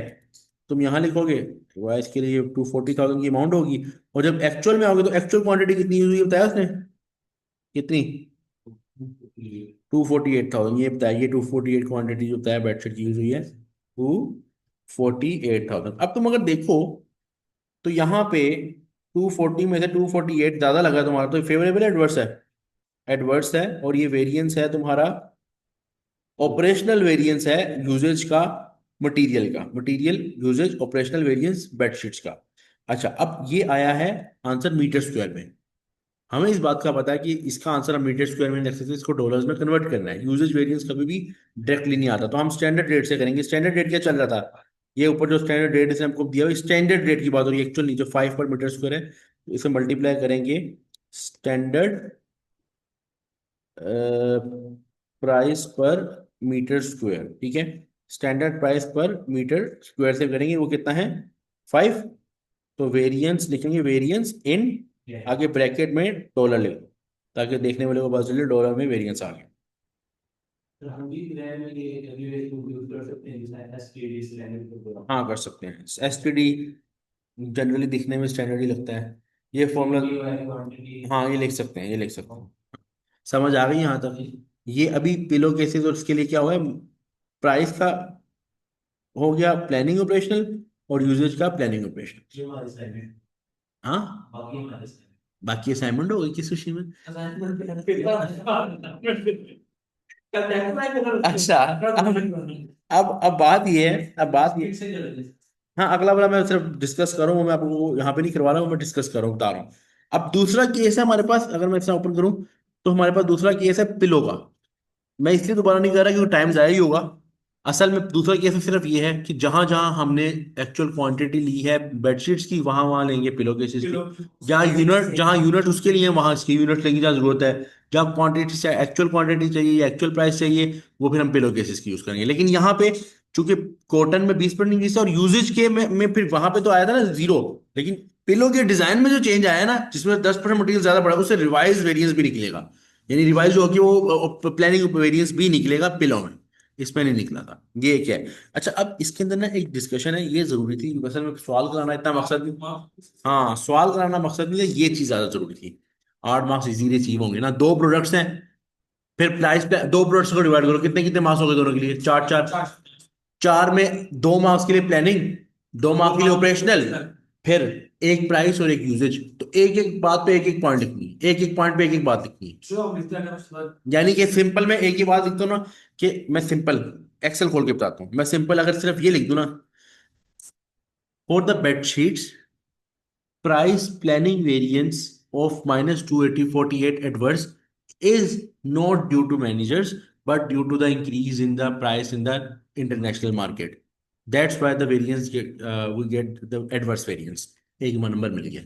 Speaker 1: तुम यहाँ लिखोगे रिवाइज के लिए 240,000 की अमाउंट होगी। और जब एक्चुअल में आओगे तो एक्चुअल क्वांटिटी कितनी यूज हुई है बताया उसने, कितनी? 248,000, ये बताया, ये 248 क्वांटिटी जो बताया बेडशीट की यूज हुई है, 248,000। अब तुम अगर देखो तो यहाँ पे 240 में से 248 ज्यादा लगा तुम्हारा, तो फेवरेबल एडवर्स है? एडवर्स है। और ये वेरिएंस है तुम्हारा, ऑपरेशनल वेरिएंस है यूजेज का, मटेरियल का, material usage operational variance bedsheets का। अच्छा, अब ये आया है आंसर मीटर स्क्वायर में। हमें इस बात का पता है कि इसका आंसर हम मीटर स्क्वायर में नहीं रख सकते, इसको डॉलर्स में कन्वर्ट करना है। यूजेज वेरिएंस कभी भी डायरेक्टली नहीं आता, तो हम स्टैंडर्ड रेट से करेंगे। स्टैंडर्ड रेट क्या चल रहा था, ये ऊपर जो स्टैंडर्ड रेट इसने हमको दिया हुआ स्टैंडर्ड रेट की बात हो रही है, एक्चुअल नहीं, जो 5 पर मीटर स्क्वायर है, तो इसे मल्टीप्लाई करेंगे स्टैंडर्ड प्राइस पर मीटर स्क्वायर, ठीक है। स्टैंडर्ड प्राइस पर मीटर स्क्वायर से करेंगे, वो कितना है, 5। तो वेरिएंस लिखेंगे, वेरिएंस इन, आगे ब्रैकेट में डॉलर ले लो, ताकि देखने वाले को पता चले डॉलर में वेरिएंस आ गया।
Speaker 3: तो हम भी ग्राम में ये एवरीवेयर को यूज कर सकते हैं, जिसमें एसटीडी स्टैंडर्ड को।
Speaker 1: हाँ कर सकते हैं, एसटीडी जनरली दिखने में स्टैंडर्ड ही लगता है। ये फॉर्मूला,
Speaker 3: क्वांटिटी।
Speaker 1: हाँ ये लिख सकते हैं, ये लिख सकते हैं। समझ आ गई यहाँ तक? ये अभी पिलो केसेस और उसके लिए क्या हुआ है, प्राइस का हो गया प्लानिंग ऑपरेशनल, और यूजेज का प्लानिंग ऑपरेशनल।
Speaker 3: ये हमारे साइड में
Speaker 1: हाँ,
Speaker 3: बाकी हमारे साइड
Speaker 1: बाकी असाइनमेंट हो गई किस विषय में?
Speaker 2: असाइनमेंट कल देखो मैं
Speaker 1: अच्छा, अब बात ये है, अब बात ये,
Speaker 3: फिर से चले
Speaker 1: हाँ अगला वाला मैं सिर्फ डिस्कस कर रहा हूँ, मैं आपको यहाँ पे नहीं करवा रहा हूँ, मैं डिस्कस कर रहा हूँ, बता रहा हूँ। अब दूसरा केस है हमारे पास, अगर मैं इसका ओपन करूँ तो हमारे पास दूसरा केस है पिलो का। मैं इसलिए दोबारा नहीं कर रहा क्योंकि टाइम ज़ाया ही होगा। असल में दूसरा केस में सिर्फ ये है कि जहां जहां हमने एक्चुअल क्वांटिटी ली है बेडशीट्स की, वहां वहां लेंगे पिलो केसेस की।
Speaker 2: किलो
Speaker 1: जहां यूनिट उसके लिए वहां इसकी यूनिट लेंगे जहाँ जरूरत है। जब क्वांटिटी से एक्चुअल क्वांटिटी चाहिए या एक्चुअल प्राइस चाहिए, वो फिर हम पिलो केसेस की यूज करेंगे। लेकिन यहाँ पे चूंकि कॉटन में 20% इंक्रीज था और यूजेज के में फिर वहां पे तो आया था ना जीरो, लेकिन पिलो के डिजाइन में जो चेंज आया ना, जिसमें 10% मटेरियल ज्यादा बढ़ा, उससे रिवाइज वेरिएंस भी निकलेगा। यानी रिवाइज जो होगी वो प्लानिंग वेरिएंस भी निकलेगा पिलो में, इसमें नहीं निकला था। ये क्या है? अच्छा, अब इसके अंदर ना एक डिस्कशन है, ये जरूरी थी असल में, सवाल कराना इतना मकसद नहीं। हाँ, सवाल कराना मकसद नहीं है, ये चीज ज्यादा जरूरी थी। 8 मार्क्स इजीली अचीव होंगे ना, दो प्रोडक्ट्स हैं, फिर प्राइस पे दो प्रोडक्ट्स को डिवाइड करो, कितने कितने मार्क्स हो गए दोनों के लिए? चार चार। चार में 2 मार्क्स के लिए प्लानिंग, 2 मार्क्स के लिए ऑपरेशनल, फिर एक प्राइस और एक यूजेज। तो एक एक बात पे एक एक पॉइंट लिखनी है, एक एक पॉइंट पे एक एक बात लिखनी है।
Speaker 2: जो हम लिखते हैं ना उसके बाद
Speaker 1: यानी कि सिंपल में एक ही बात लिखता हूँ ना, कि मैं सिंपल एक्सेल खोल के बताता हूँ, मैं सिंपल अगर सिर्फ ये लिख दूं ना, for the bedsheets price planning variance of minus 280.48 adverse is not due to managers but due to the increase in the price in the international market. That's why the variance we get the adverse variance. एक number मिल गया,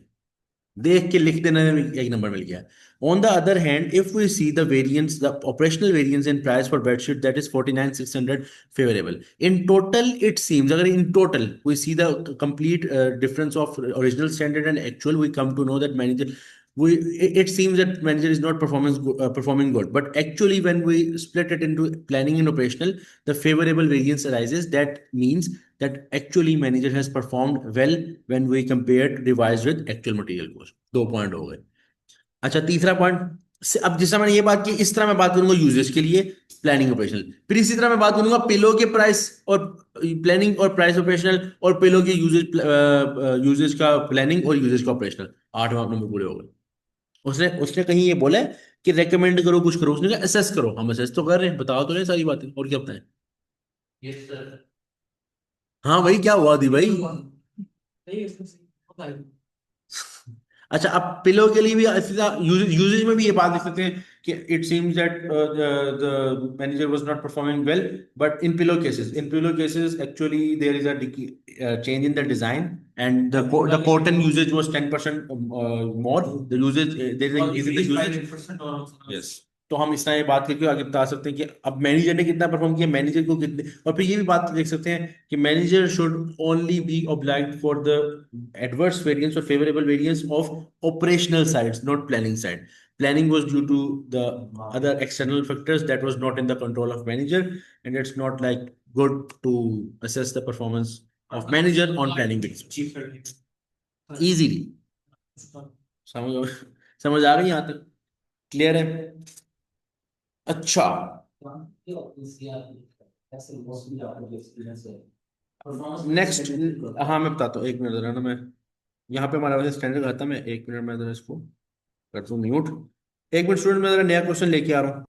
Speaker 1: देख के लिख देने में एक number मिल गया। On the other hand, if we see the variance, the operational variance in price for bedsheet, that is 49,600 favorable. In total, it seems, अगर in total we see the complete difference of original standard and actual, we come to know that manager, it seems that manager is not performing good. But actually, when we split it into planning and operational, the favorable variance arises. That means that actually manager has performed well when we compared revised with actual material cost. 2 point हो गए। अच्छा, तीसरा point, अब जिस समय मैंने ये बात की, इस तरह मैं बात करूंगा यूजेस के लिए प्लानिंग ऑपरेशनल, फिर इसी तरह मैं बात करूंगा पिलो के प्राइस और प्लानिंग और प्राइस ऑपरेशनल, और पिलो के यूजेस का प्लानिंग और यूजेस का ऑपरेशनल। 8 नंबर पूरे हो गए। उसने उसने कहीं ये बोला है कि रेकमेंड करो, कुछ करो, उसने कहा असेस करो। हम असेस तो कर रहे हैं, बताओ तो रहे सारी बातें, और क्या बताएं?
Speaker 3: Yes sir.
Speaker 1: हाँ भाई, क्या हुआ दी भाई?
Speaker 2: नहीं इसमें सही होता है।
Speaker 1: अच्छा, अब पिलो के लिए भी यूजेज में भी ये बात लिख सकते हैं कि it seems that the manager was not performing well, but in pillow cases actually there is a change in the design and the cotton usage was 10% more, the usage there is increase in the usage.
Speaker 2: 5% और
Speaker 1: yes, तो हम इस तरह ये बात करके आगे बता सकते हैं कि अब मैनेजर ने कितना परफॉर्म किया, मैनेजर को कितने, और फिर ये भी बात देख सकते हैं कि manager should only be obliged for the adverse variance or favorable variance of operational sides, not planning side. Planning was due to the other external factors that was not in the control of manager, and it's not like good to assess the performance of manager on planning basis
Speaker 2: chief कर
Speaker 1: easily। समझ समझ आ गई यहाँ तक? Clear है? अच्छा, next, हाँ मैं बताता हूँ, एक मिनट जरा ना, मैं यहाँ पे हमारा वैसे स्टैंडर्ड खत्म है, एक मिनट में जरा इसको कर दूँ म्यूट। एक मिनट स्टूडेंट, मैं जरा नया क्वेश्चन लेके आ रहा हूँ।